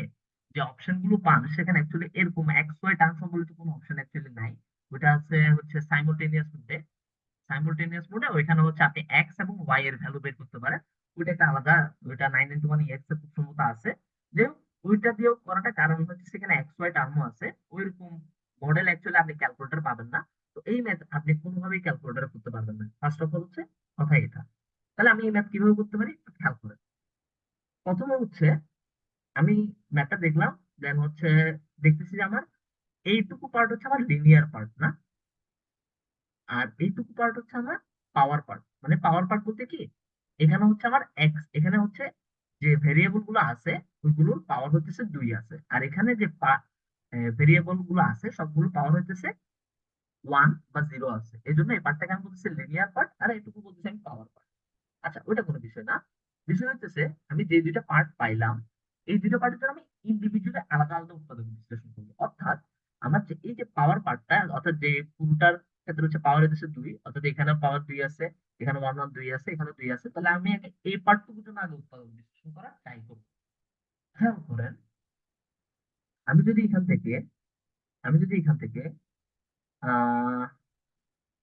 যে অপশন গুলো পান সেখানে অ্যাকচুয়ালি এরকম এক্স ওয়াই টার্ম সম্বলিত কোনো অপশন অ্যাকচুয়ালি নাই। ওটা আছে হচ্ছে সাইমultaneous মোডে, ওইখানে হচ্ছে আপনি এক্স এবং ওয়াই এর ভ্যালু বের করতে পারেন। ওইটা একটা আলাদা, ওইটা 991 এর খুব সম্ভবত আছে, যে ওইটা দিয়েও করাটা, কারণ হচ্ছে সেখানে এক্স ওয়াই টার্মও আছে, ওইরকম মডেল অ্যাকচুয়ালি আপনি ক্যালকুলেটর পাবেন না। তো এই ম্যাথ আপনি কোনোভাবেই ক্যালকুলেটর করতে পারবেন না, ফার্স্ট অফ অল হচ্ছে কথা এটা। তাহলে আমি এই ম্যাথ কিভাবে করতে পারি একটু খেয়াল করেন। প্রথমে হচ্ছে আমি ম্যাথটা দেখলাম, দেন হচ্ছে দেখতেছি যে আমার এইটুকু পার্ট হচ্ছে আমার লিনিয়ার পার্ট না, আর এইটুকু পার্ট হচ্ছে আমার পাওয়ার পার্ট। মানে পাওয়ার পার্ট বলতে কি, এখানে হচ্ছে আমার এক্স, এখানে হচ্ছে যে ভেরিয়েবল গুলো আছে ওইগুলোর পাওয়ার হচ্ছে 2 আছে, আর এখানে যে ভেরিয়েবল গুলো আছে সবগুলো পাওয়ার হচ্ছে 1 বা 0 আছে, এই জন্য এই পার্টটাকে আমি বলতেছি লিনিয়ার পার্ট, আর এইটুকু বলতেছি আমি পাওয়ার পার্ট। আচ্ছা, ওইটা কোনো বিষয় না, বিষয় হচ্ছে আমি যে দুইটা পার্ট পাইলাম, এই দুটো পার্টের জন্য আমি ইন্ডিভিজুয়ালি আলাদা আলাদা উৎপাদক বিশ্লেষণ করবো। অর্থাৎ আমার যে এই যে পাওয়ার পার্টটা, অর্থাৎ যে পুরোটার ক্ষেত্রে হচ্ছে পাওয়ার হচ্ছে 2, অর্থাৎ এখানে পাওয়ার 2 আছে, এখানে 1 1 2 আছে, এখানে 2 আছে, তাহলে আমি আগে এই পার্টটুকুর জন্য আগে উৎপাদক বিশ্লেষণ করার ট্রাই করবো। খেয়াল করেন, আমি যদি এখান থেকে আমি যদি এখান থেকে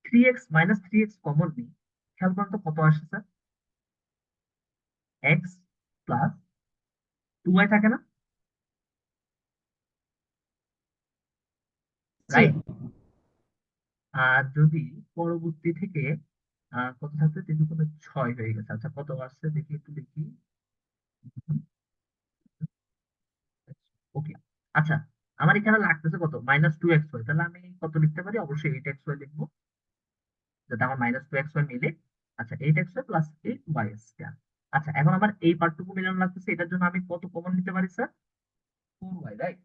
3x - 3x কমন নিই, খেয়াল করেন তো কত আসে স্যার, এক্স প্লাস 2y থাকে না, জি। রাইট? আর যদি পরবর্তী থেকে কত থাকতে 3 × 6 হয়ে গেছে। আচ্ছা, কত আসছে দেখি, একটু দেখি। ওকে, আচ্ছা, আমার এখানে লাগতেছে কত, -2xy, তাহলে আমি কত লিখতে পারি, অবশ্যই 8xy লিখবো, যাতে আমার -2xy মিলে। আচ্ছা 8x প্লাস 8y স্কয়ার। আচ্ছা এখন আমার এই পার্টটুকু মিলানো লাগতেছে, এটার জন্য আমি কত কমন নিতে পারি স্যার? 4y, right?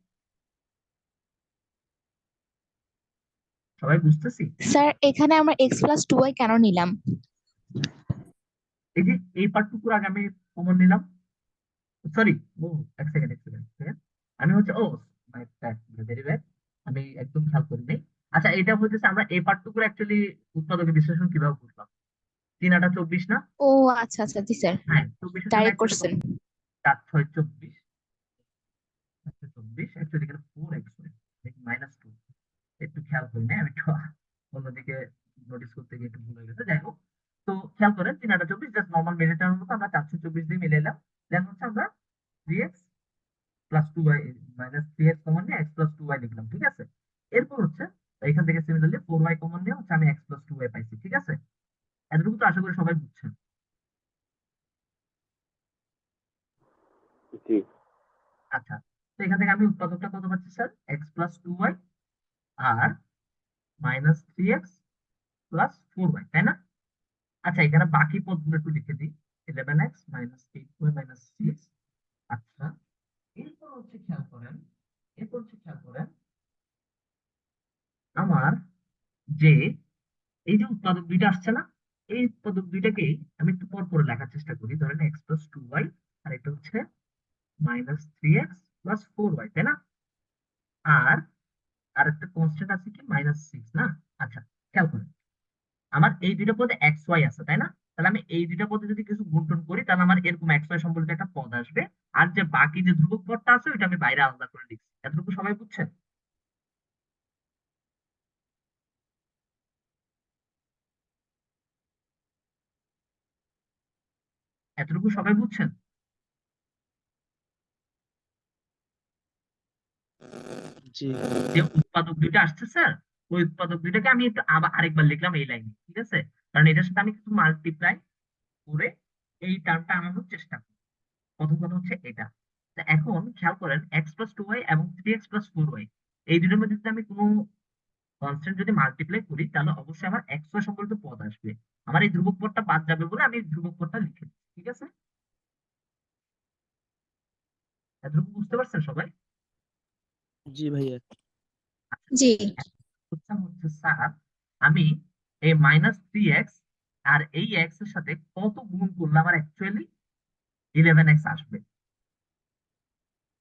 সবাই বুঝতেছি? স্যার এখানে আমরা এক্স প্লাস 2y কেন নিলাম? এই যে এই পার্টটুকুর আগে আমি কমন নিলাম, সরি, ও এক সেকেন্ড, আমি হচ্ছে ও মাই ব্যাড, ভেরি ব্যাড, আমি একদম খেয়াল করি নাই। আচ্ছা এটা হচ্ছে আমরা এই পার্টটুকুর অ্যাকচুয়ালি উৎপাদকের বিশ্লেষণ কিভাবে করলাম? 3 8 24 না? ও আচ্ছা আচ্ছা, জি স্যার, হ্যাঁ 24 এর জন্য ডাইরেক্ট অ্যাকচুয়ালি করছেন। 4 6 24, 24 অ্যাকচুয়ালি এখানে 4x -2, একটু খেয়াল করি না, আমি একটু অন্যদিকে নোটিস করতে গিয়ে একটু ভুল হয়ে গেছে। যাই হোক, তো খেয়াল করেন 3 8 24 জাস্ট নর্মাল মেরিটার মতো আমরা 424 দিয়ে মিলে এলাম। দেন হচ্ছে আমরা 3x plus 2y minus 3x common নিয়ে x প্লাস 2y লিখলাম, ঠিক আছে? এরপর হচ্ছে এখান থেকে সিমিলারলি 4y কমন নিয়ে হচ্ছে আমি x প্লাস 2y পাইছি, ঠিক আছে? এতটুকু তো আশা করি সবাই বুঝছেন। জি। আচ্ছা, তো এখান থেকে আমি উৎপাদকটা কত পাচ্ছি স্যার? x প্লাস 2y আর মাইনাস 3x প্লাস 4y, তাই না? আচ্ছা এখানে বাকি পদগুলো একটু লিখে দিই, 11x মাইনাস 8y মাইনাস 6। আচ্ছা এরপর হচ্ছে খেয়াল করেন, আমার যে এই যে উৎপাদক দুইটা আসছে না, এই উৎপাদক দুইটাকেই আমি একটু পর পর লেখার চেষ্টা করি। ধরেন x প্লাস 2y আর এটা হচ্ছে মাইনাস 3x প্লাস 4y, তাই না? আর আর একটা কনস্ট্যান্ট আছে কি -6 না? আচ্ছা খেয়াল করেন, আমার এই দুইটা পদে এক্স ওয়াই আছে, তাই না? তাহলে আমি এই দুইটা পদে যদি কিছু গুণটন করি তাহলে আমার এরকম এক্স ওয়াই সম্পর্কিত একটা পদ আসবে। আর যে বাকি যে ধ্রুবক পদটা আছে ওইটা আমি বাইরে আলাদা করে লিখছি। এতটুকু সবাই বুঝছেন? এতটুকু সবাই বুঝছেন? জি। যে উৎপাদক দুইটা আসছে স্যার, ওই উৎপাদক দুইটাকে আমি একটু আবার আরেকবার লিখলাম এই লাইনে, ঠিক আছে? কারণ এটার সাথে আমি কিছু মাল্টিপ্লাই করে এই টার্মটা আনানোর চেষ্টা করি। প্রথম কথা হচ্ছে এটা। তা এখন খেয়াল করেন এক্স প্লাস 2y এবং 3x প্লাস 4y, এই দুটোর মধ্যে যদি আমি কোনো কনস্ট্যান্ট যদি মাল্টিপ্লাই করি তাহলে অবশ্যই আমার এক্স ওয়াই সম্পর্কিত পদ আসবে। আমার এই ধ্রুবক পদটা বাদ যাবে বলে আমি এই ধ্রুবক পদটা লিখে দিই, ঠিক আছে? এতটুকু বুঝতে পারছেন সবাই? জি ভাইয়া। জি কোশ্চেন হচ্ছে স্যার, আমি এই -3x আর এই x এর সাথে কত গুণ করলে আমার অ্যাকচুয়ালি 11x আসবে,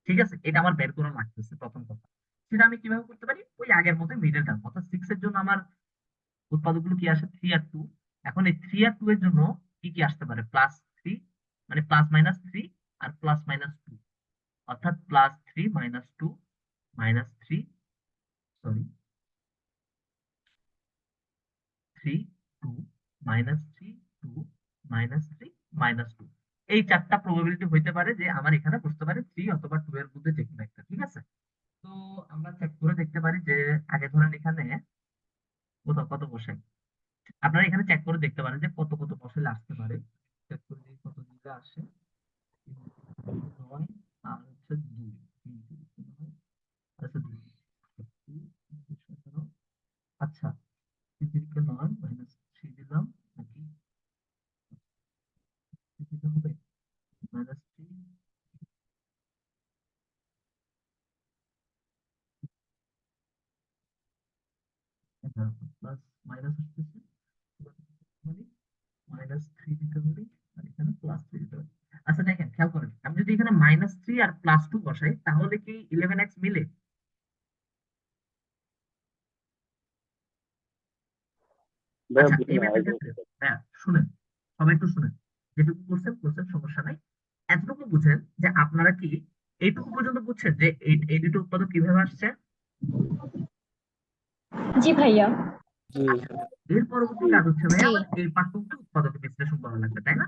ঠিক আছে? এটা আমার বের করা লাগতেছে প্রথম কথা। সেটা আমি কিভাবে করতে পারি? ওই আগের মতো মিডল টার্ম, অর্থাৎ 6 এর জন্য আমার উৎপাদকগুলো কি আসে? 3 আর 2। এখন এই 3 আর 2 এর জন্য কি কি আসতে পারে? +3, মানে +-3 আর +-2, অর্থাৎ +3 -2 -3, সরি 3 2 -3 2 -3 -2, এই চারটা প্রবাবিলিটি হইতে পারে যে আমার এখানে বসতে পারে 3 অথবা 2 এর মধ্যে যে কোনো একটা, ঠিক আছে? তো আমরা চেক করে দেখতে পারি যে আগে ধরেন এখানে কোথাও কত বসে, আপনারা এখানে চেক করে দেখতে পারেন যে কত কত বসালে আসতে পারে। চেক করে দেখি কত দিকে আসে। 9 আর হচ্ছে 2, 9 আচ্ছা 2, আচ্ছা 3 থেকে 9 -3 দিলাম নাকি দিতে হবে? -3 প্লাস মাইনাস আসতেছে, মানে -3 দিতে পারি আর এখানে +3 দিতে পারি। আচ্ছা দেখেন খেয়াল করেন, আমি যদি এখানে -3 আর +2 বসাই তাহলে কি 11x মিলে? ভাইয়া আচ্ছা বুঝি এই না ম্যাথের ক্ষেত্রে হ্যাঁ শুনেন, সবাই একটু শুনেন, যেটুকু করছেন করছেন সমস্যা নাই। এতটুকু বুঝেন যে আপনারা কি এইটুকু পর্যন্ত বুঝছেন যে এই দুটো উৎপাদক কিভাবে আসছে? জি ভাইয়া। জি। আচ্ছা, এর পরবর্তী কাজ হচ্ছে ভাই জি আমার এই পার্থক্য উৎপাদকে বিশ্লেষণ করা লাগবে, তাই না?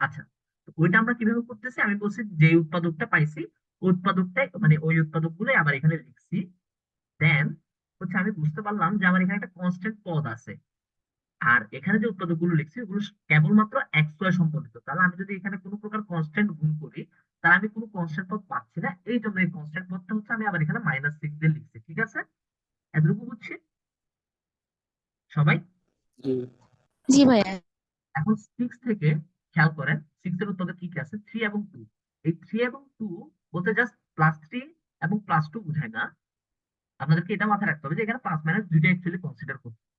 আচ্ছা, তো ওইটা আমরা কিভাবে করতেছি? আমি বলছি যে উৎপাদকটা পাইছি ওই উৎপাদকটাই, মানে ওই উৎপাদক গুলোই আবার এখানে লিখছি। দেন হচ্ছে আমি বুঝতে পারলাম যে আমার এখানে একটা কনস্ট্যান্ট পদ আছে, আর এখানে যে উৎপাদকগুলো লিখছি ওগুলো কেবলমাত্র এক্স ওয়াই সম্পর্কিত। তাহলে আমি যদি এখানে কোনো প্রকার কনস্ট্যান্ট গুণ করি তাহলে আমি কোনো কনস্ট্যান্ট পদ পাচ্ছি না, এই জন্য এই কনস্ট্যান্ট পদটা হচ্ছে আমি আবার এখানে -6 দিয়ে লিখছি, ঠিক আছে? এতটুকু বুঝছি? সবাই? জি জি ভাইয়া। এখন 6 থেকে খেয়াল করেন 6 এর উত্তরে কি কি আছে, 3 এবং 2। এই 3 এবং 2 বলতে জাস্ট +3 এবং +2 বোঝায় না। আপনাদেরকে এটা মাথায় রাখতে হবে যে এখানে প্লাস মাইনাস দুইটা অ্যাকচুয়ালি কনসিডার করতে হবে।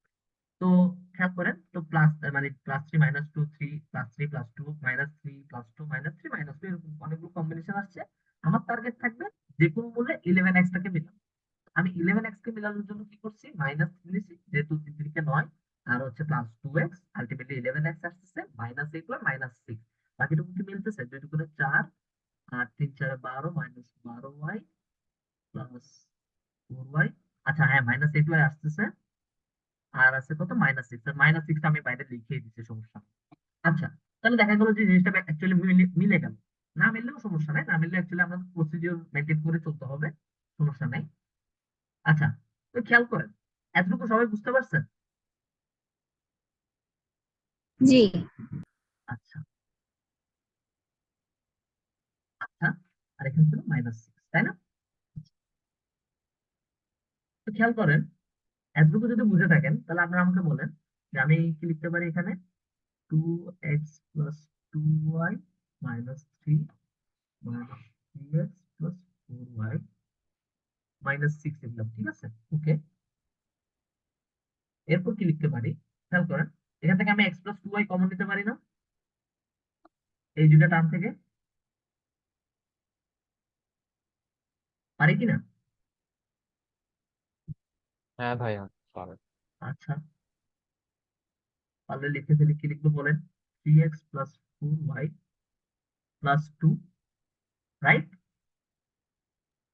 তো খেয়াল করেন, তো প্লাস মানে +3 -2 3 +3 +2 -3 +2 -3 -2 এরকম অনেকগুলো কম্বিনেশন আসছে। আমার টার্গেট থাকবে যে কোনো মূল্যে 11x টাকে মেলানো। আমি 11x কে মেলানোর জন্য কি করছি, -3 নিয়েছি, যেহেতু 3 3 কে 9 আর হচ্ছে +2x, আলটিমেটলি 11x আসতেছে, -8 আর -6। বাকিটুকু কি মিলতেছে, 2 2 করে 4 আর 3 4 12 -12y +4y। আচ্ছা হ্যাঁ, -8y আসতেছে, আর আছে কত, -6। আর -6 আমি বাইরে লিখিয়ে দিচ্ছি, সমস্যা নেই। আচ্ছা, তাহলে দেখা গেল যে জিনিসটা অ্যাকচুয়ালি মিলে গেল। না মিললেও সমস্যা নাই, না মিললে অ্যাকচুয়ালি আমরা প্রসিডিওর মেনটেন করে চলতে হবে, সমস্যা নাই। আচ্ছা, তো খেয়াল করেন, এতটুকু সবাই বুঝতে পারছেন? জি। আচ্ছা আচ্ছা, আর এখানে ছিল -6, তাই না? তো খেয়াল করেন, এতটুকু যদি বুঝে থাকেন তাহলে আপনারা আমাকে বলেন যে আমি কি লিখতে পারি এখানে, 2x + 2y -3 3x + 4y -6 লিখলাম, ঠিক আছে? ওকে, এরপর কি লিখতে পারি, খেয়াল করেন, এখান থেকে আমি x + 2y কমন নিতে পারি না, এই দুটা টার্ম থেকে, পারি কিনা? হ্যাঁ ভাইয়া পারো। আচ্ছা, পারলে লিখে ফেলি, কি লিখবো বলেন, 3x + 4y + 2, রাইট?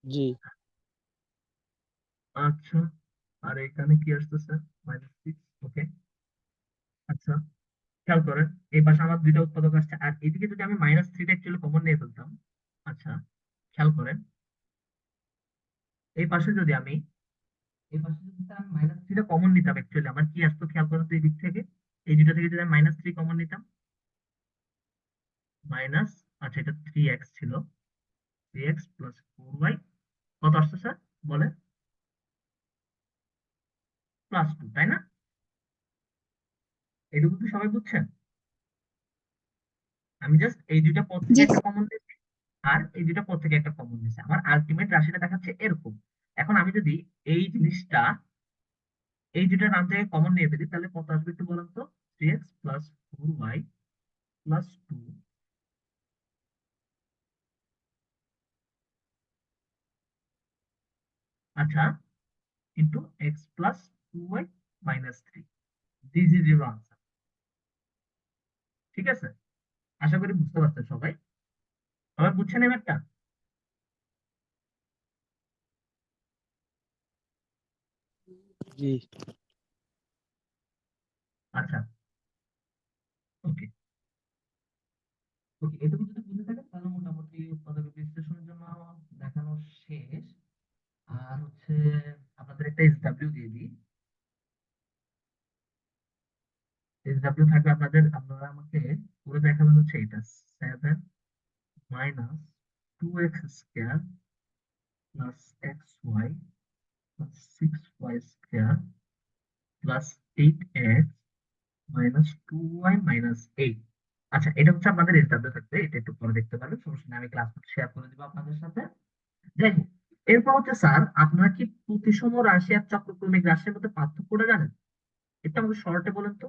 জি আচ্ছা, আর এখানে কি আসতেছে, -6। ওকে, আচ্ছা, খেয়াল করেন, এই পাশে আমার দুইটা উৎপাদক আসছে, আর এদিকে যদি আমি -3টা অ্যাকচুয়ালি কমন নিয়ে ফেলতাম। আচ্ছা, খেয়াল করেন, এই পাশে যদি আমি এই পাশে যদি আমি -3টা কমন নিতাম, অ্যাকচুয়ালি আমার কি আসতো, খেয়াল করেন তো, এই দিক থেকে এই দুটো থেকে যদি আমি -3 কমন নিতাম, মাইনাস, আচ্ছা এটা 3x ছিল, 3x + 4y কত আসছে স্যার বলেন, +2, তাই না? এটুকু কি সবাই বুঝছেন? আমি জাস্ট এই দুইটা পদ থেকে জি একটা কমন নিয়েছি, আর এই দুইটা পদ থেকে একটা কমন নিয়েছি, আমার আলটিমেট রাশিটা দেখাচ্ছে এরকম। এখন আমি যদি এই জিনিসটা এই দুইটা নাম থেকে কমন নিয়ে ফেলি তাহলে কত আসবে একটু বলুন তো, 3x + 4y + 2, আচ্ছা, into x + 2y - 3। This is your answer. ঠিক আছে, আশা করি বুঝতে পারছেন সবাই। সবাই বুঝছেন এবারটা? জি আচ্ছা, ওকে ওকে, এটুকু যদি বুঝে থাকেন তাহলে মোটামুটি উৎপাদক বিশ্লেষণের জন্য দেখানো শেষ। আর হচ্ছে আপনাদের একটা SW দিয়ে দিই, SW থাকবে আপনাদের, আপনারা আমাকে করে দেখাবেন হচ্ছে এটা, 7 - 2x² + xy + 6y² + 8x - 2y - 8। আচ্ছা, এটা হচ্ছে আপনাদের SW থাকবে, এটা একটু পরে দেখতে পারবেন, সমস্যা নেই, আমি ক্লাস শেয়ার করে দিব আপনাদের সাথে। যাই হোক, এরপর হচ্ছে স্যার, আপনারা কি প্রতিসম রাশি আর চক্রক্রমিক রাশির মধ্যে পার্থক্যটা জানেন? একটু আমাকে শর্টে বলেন তো।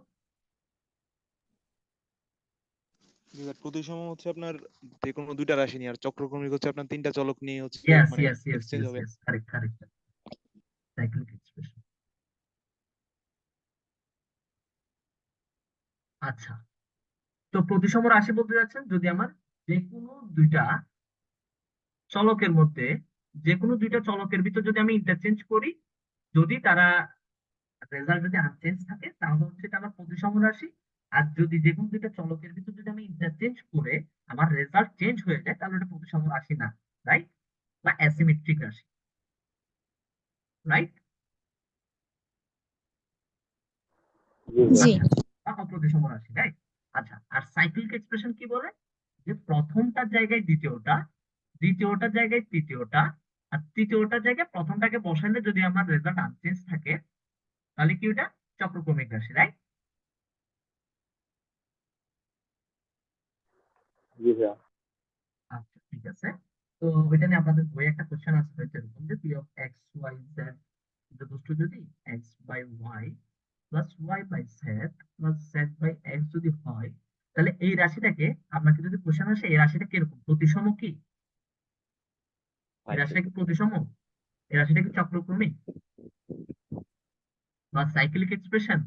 প্রতিসম হচ্ছে আপনার যে কোনো দুইটা রাশি নিয়ে, আর চক্রক্রমিক হচ্ছে আপনার তিনটা চলক নিয়ে হচ্ছে ইয়েস মানে ইয়েস ইয়েস এক্সচেঞ্জ ইয়েস হবে। Yes, correct correct, cyclic expression. আচ্ছা, তো প্রতিসম রাশি বলতে যাচ্ছেন যদি আমার যে কোনো দুইটা চলকের মধ্যে, যে কোনো দুইটা চলকের ভিতর যদি আমি ইন্টারচেঞ্জ করি, যদি তারা রেজাল্ট যদি আনচেঞ্জ থাকে তাহলে হচ্ছে এটা আমার প্রতিসম রাশি। আর যদি যে কোনো দুইটা চলকের ভিতর যদি আমি ইন্টারচেঞ্জ করে আমার রেজাল্ট চেঞ্জ হয়ে যায় তাহলে এটা প্রতিসম রাশি না, রাইট? বা অ্যাসিমেট্রিক রাশি, রাইট? জি ভাইয়া। জি। আচ্ছা, বা অপ্রতিসম রাশি, রাইট? আচ্ছা, আর সাইক্লিক এক্সপ্রেশন কি বলে, যে প্রথমটার জায়গায় দ্বিতীয়টা, দ্বিতীয়টার জায়গায় তৃতীয়টা, আর তৃতীয়টার জায়গায় প্রথমটাকে বসালে যদি আমার রেজাল্ট আনচেঞ্জ থাকে তাহলে কি ওটা চক্রক্রমিক রাশি, রাইট? জি ভাইয়া। আচ্ছা, ঠিক আছে। তো ওইটা নিয়ে আপনাদের বইয়ে একটা কোশ্চেন আসবে যেরকম যে p of x y z দুটো যদি x by y plus y by z plus z by x যদি হয়, তাহলে এই রাশিটাকে আপনাকে যদি কোশ্চেন আসে এই রাশিটা কিরকম, প্রতিসম কি? এই রাশিটা কি প্রতিসম? এই রাশিটা কি চক্রক্রমিক বা সাইক্লিক এক্সপ্রেশন?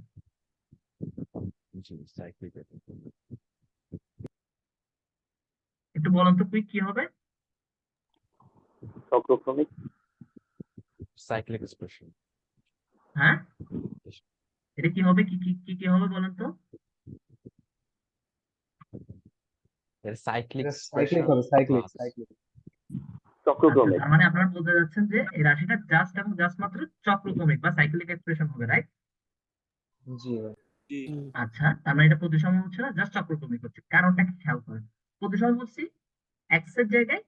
জি সাইক্লিক একটু বলুন তো কি হবে? চক্রক্রমিক। Cyclic expression. হ্যাঁ, এটা কি হবে? কি হবে বলুন তো? এর সাইক্লিক সাইক্লিক এক্সপ্রেশন হবে, সাইক্লিক প্লাস সাইক্লিক আচ্ছা, চক্রক্রমিক। তার মানে আপনারা বলতে যাচ্ছেন যে এই রাশিটা জাস্ট এবং জাস্ট মাত্র চক্রক্রমিক বা সাইক্লিক এক্সপ্রেশন হবে, রাইট? জি ভাই। জি আচ্ছা, তার মানে এটা প্রতিসম হচ্ছে না, জাস্ট চক্রক্রমিক হচ্ছে। কারণটা কি খেয়াল করেন, প্রতিসম বলছি এক্স এর জায়গায়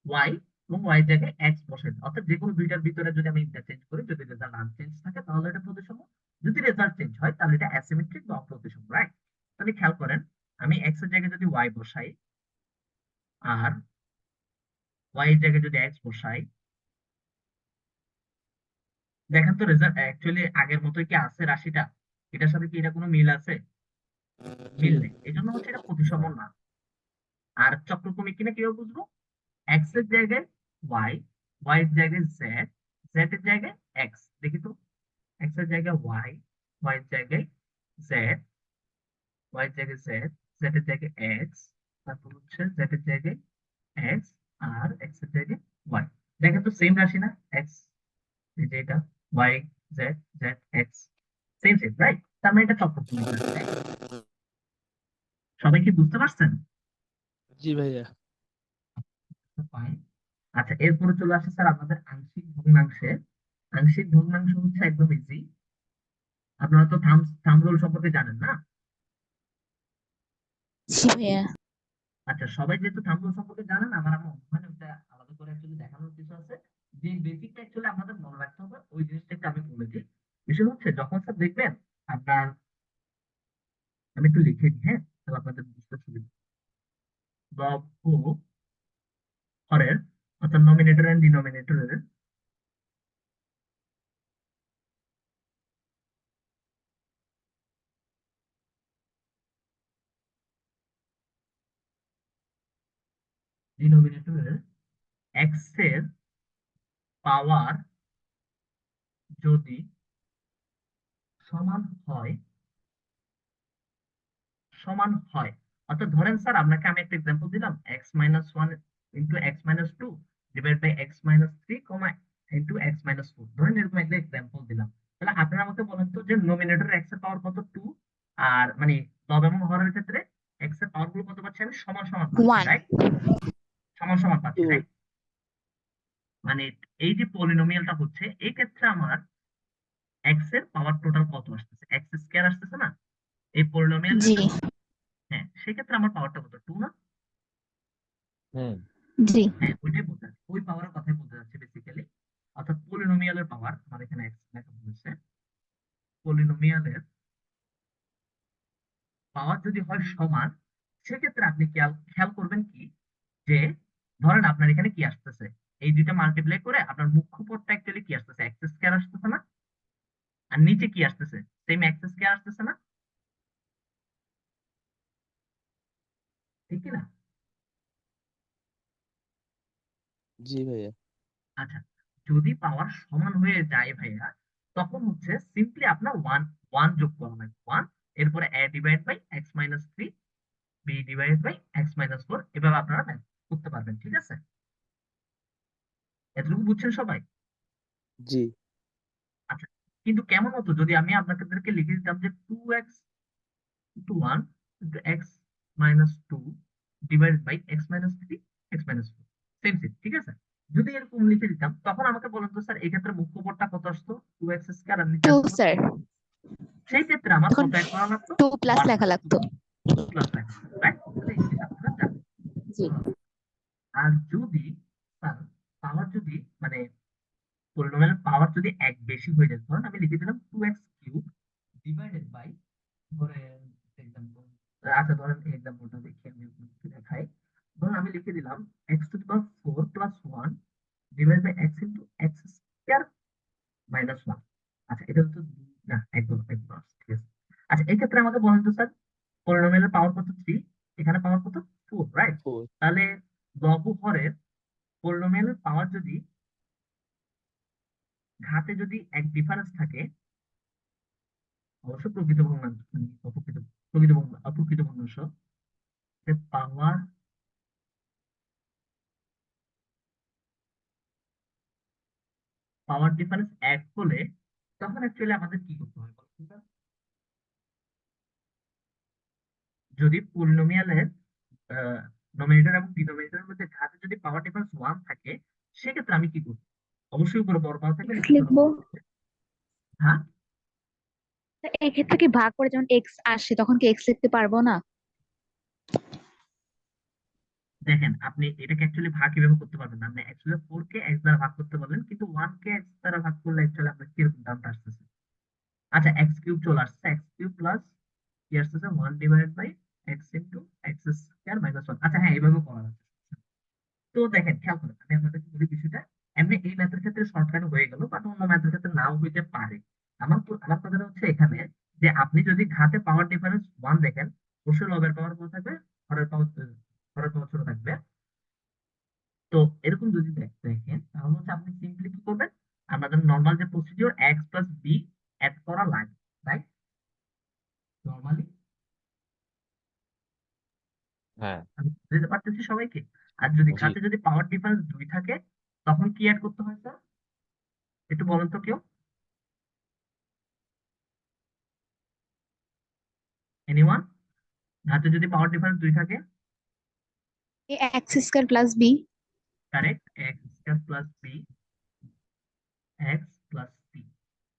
ওয়াই এবং ওয়াই এর জায়গায় এক্স বসে দিই। অর্থাৎ যে কোনো দুইটার ভিতরে যদি আমি ইন্টারচেঞ্জ করি, যদি রেজাল্ট আনচেঞ্জ থাকে তাহলে এটা প্রতিসম, যদি রেজাল্ট চেঞ্জ হয় তাহলে এটা অ্যাসিমেট্রিক বা অপ্রতিসম, রাইট? তাহলে খেয়াল করেন, আমি এক্স এর জায়গায় যদি ওয়াই বসাই আর ওয়াই এর জায়গায় যদি এক্স বসাই, দেখেন তো রেজাল্ট অ্যাকচুয়ালি আগের মতোই কি আছে রাশিটা? এটার সাথে কি এটা কোনো মিল আছে? মিল নেই, এই জন্য হচ্ছে এটা প্রতিসম না। আর চক্রক্রমিক কিনা কিভাবে বুঝবো? এক্স এর জায়গায় ওয়াই, ওয়াই এর জায়গায় জেড, জেড এর জায়গায় এক্স। দেখি তো, এক্স এর জায়গায় ওয়াই, ওয়াই এর জায়গায় জেড, ওয়াই এর জায়গায় জেড, জেড এর জায়গায় এক্স, তারপর হচ্ছে জেড এর জায়গায় এক্স আর এক্স এর জায়গায় ওয়াই। দেখেন তো সেম রাশি না? এক্স, এই যে এটা y z z x, same same, right? তার মানে এটা চক্রক্রমিক রাশি, right? সবাই কি বুঝতে পারছেন? জি ভাইয়া। Fine. আচ্ছা, এরপরে চলে আসে স্যার আমাদের আংশিক ভগ্নাংশে। আংশিক ভগ্নাংশ হচ্ছে একদম ইজি। আপনারা তো থাম্ব রুল সম্পর্কে জানেন না? জি ভাইয়া। আচ্ছা, সবাই যেহেতু থাম্ব রুল সম্পর্কে জানেন, আমার ওখানে ওটা আলাদা করে অ্যাকচুয়ালি দেখানোর কিছু আছে। যে বেসিকটা অ্যাকচুয়ালি আপনাদের মনে রাখতে হবে, ওই জিনিসটা একটু আমি বলে দিই। বিষয় হচ্ছে যখন স্যার দেখবেন আপনার, আমি একটু লিখে দিই, হ্যাঁ, তাহলে আপনাদের বুঝতে সুবিধা। লব ও হরের, অর্থাৎ নমিনেটর এন্ড ডিনোমিনেটরের এক্স এর পাওয়ার যদি সমান হয়, সমান হয়, অর্থাৎ ধরেন স্যার আপনাকে আমি একটা এক্সাম্পল দিলাম, x minus one into x minus two divide by x minus three comma into x minus four, ধরেন এরকম একটা এক্সাম্পল দিলাম। তাহলে আপনারা আমাকে বলেন তো যে নমিনেটর এক্স এর পাওয়ার কত? টু। আর মানে লব এবং হরের ক্ষেত্রে এক্স এর পাওয়ার গুলো কত পাচ্ছি আমি? সমান সমান পাচ্ছি, 1 রাইট? সমান সমান পাচ্ছি, 2 রাইট? মানে এই যে পলিনোমিয়ালটা হচ্ছে, এই ক্ষেত্রে আমার এক্স এর পাওয়ার টোটাল কত আসতেছে? এক্স স্কয়ার আসতেছে না এই পলিনোমিয়াল জি যেটা? হ্যাঁ, সেক্ষেত্রে আমার পাওয়ারটা কত? টু না? হুম জি হ্যাঁ, ওইটাই বলতে চাচ্ছি, ওই পাওয়ারের কথাই বলতে চাচ্ছি বেসিক্যালি। অর্থাৎ পলিনোমিয়ালের পাওয়ার, আমার এখানে এক্স লেখা হয়েছে, পলিনোমিয়ালের পাওয়ার যদি হয় সমান, সেক্ষেত্রে আপনি খেয়াল খেয়াল করবেন কি, যে ধরেন আপনার এখানে কি আসতেছে, এই দুইটা মাল্টিপ্লাই করে আপনার মুখ্য পদটা অ্যাকচুয়ালি কি আসতেছে? এক্স স্কয়ার আসতেছে না? আর নিচে কি আসতেছে? সেম এক্স স্কয়ার আসতেছে না? ঠিক কি না? জি ভাইয়া। আচ্ছা, যদি পাওয়ার সমান হয়ে যায় ভাইয়া, তখন হচ্ছে সিম্পলি আপনার ওয়ান ওয়ান যোগ করা লাগবে, ওয়ান, এরপরে A divide by x minus three, B divide by x minus four, এভাবে আপনারা ম্যাথ করতে পারবেন, ঠিক আছে? এতটুকু বুঝছেন সবাই? জি আচ্ছা, কিন্তু কেমন হতো যদি আমি আপনাদেরকে লিখে দিতাম যে two x two one into x minus two divide by x minus three x minus four, same same, ঠিক আছে? যদি এরকম লিখে দিতাম, তখন আমাকে বলেন তো স্যার এই ক্ষেত্রে মুখ্য পদটা কত আসতো? টু এক্স স্কয়ার, আর নিচে 2 আসতো কত? স্যার, সেই ক্ষেত্রে আমার তখন কত অ্যাড করা লাগতো? 2 প্লাস ওয়ান লেখা লাগতো। প্লাস লেখা, রাইট? তাহলে এই জিনিস আপনারা জানেন। জি আর যদি পাওয়ার যদি মানে পলিনোমিয়াল পাওয়ার যদি এক বেশি হয়ে যায়, ধরুন আমি লিখে দিলাম টু এক্স কিউব আচ্ছা ধরেন এই এক্সাম্পলটা দেখি আমি আপনাকে দেখাই। ধরুন আমি লিখে দিলাম x⁴ + 1 divide by x into x² - 1। আচ্ছা এটা তো না, একদম একদম ঠিক আছে। আচ্ছা এই ক্ষেত্রে আমাকে বলেন তো স্যার, পলিনোমিয়ালের পাওয়ার কত 3, এখানে পাওয়ার কত 4, রাইট? 4 তাহলে লব হরের পলিনোমিয়ালের পাওয়ার যদি ঘাতে যদি এক ডিফারেন্স থাকে, অবশ্য প্রকৃত ভগ্নাংশ মানে অপ্রকৃত ভগ্নাংশ পাওয়ার ডিফারেন্স এক হলে তখন অ্যাকচুয়ালি আমাদের কি করতে হয় বলুন তো স্যার? যদি পলিনোমিয়ালের নমিনেটর এবং ডিনোমিনেটরের মধ্যে ঘাতে যদি পাওয়ার ডিফারেন্স 1 থাকে, সেক্ষেত্রে আমি কি করব? অবশ্যই উপরে বড় পাওয়ার থাকবে, x নিচে ছোট লিখবো। পাওয়ার থাকবে। হ্যাঁ, এক্ষেত্রে কি ভাগ করে যখন x আসে তখন কি x লিখতে পারবো না? দেখেন আপনি এটাকে অ্যাকচুয়ালি ভাগ কিভাবে করতে পারবেন না, আপনি অ্যাকচুয়ালি 4 কে x দ্বারা ভাগ করতে পারবেন, কিন্তু 1 কে x দ্বারা ভাগ করলে অ্যাকচুয়ালি আপনার কিরকম দামটা আসতেছে? আচ্ছা x³ চলে আসছে, x³ প্লাস কি আসতেছে 1 divided by x into x² - 1। আচ্ছা হ্যাঁ, এইভাবে করা যাচ্ছে। তো দেখেন খেয়াল করেন, আমি আপনাদেরকে বলি বিষয়টা। এমনি এই ম্যাথের ক্ষেত্রে শর্টকাট হয়ে গেল, বাট অন্য ম্যাথের ক্ষেত্রে নাও হইতে পারে। আমার কথাটা হচ্ছে এখানে যে আপনি যদি ঘাতে পাওয়ার ডিফারেন্স 1 দেখেন, অবশ্যই লবের পাওয়ার বড় থাকবে, হরের পাওয়ার ছোট থাকবে। তো এরকম যদি দেখেন তাহলে হচ্ছে আপনি সিম্পলি কি করবেন, আমাদের নর্মাল যে procedure x plus b add করা লাগে, রাইট? নর্মালি হ্যাঁ। আমি বুঝতে পারতেছি সবাইকে। আর যদি জি। ঘাতে যদি পাওয়ার ডিফারেন্স 2 থাকে তখন কি অ্যাড করতে হয় স্যার? একটু বলেন তো কেউ, এনিওয়ান? ঘাতে যদি পাওয়ার ডিফারেন্স 2 থাকে, x² + b। Correct, x² plus b x plus c,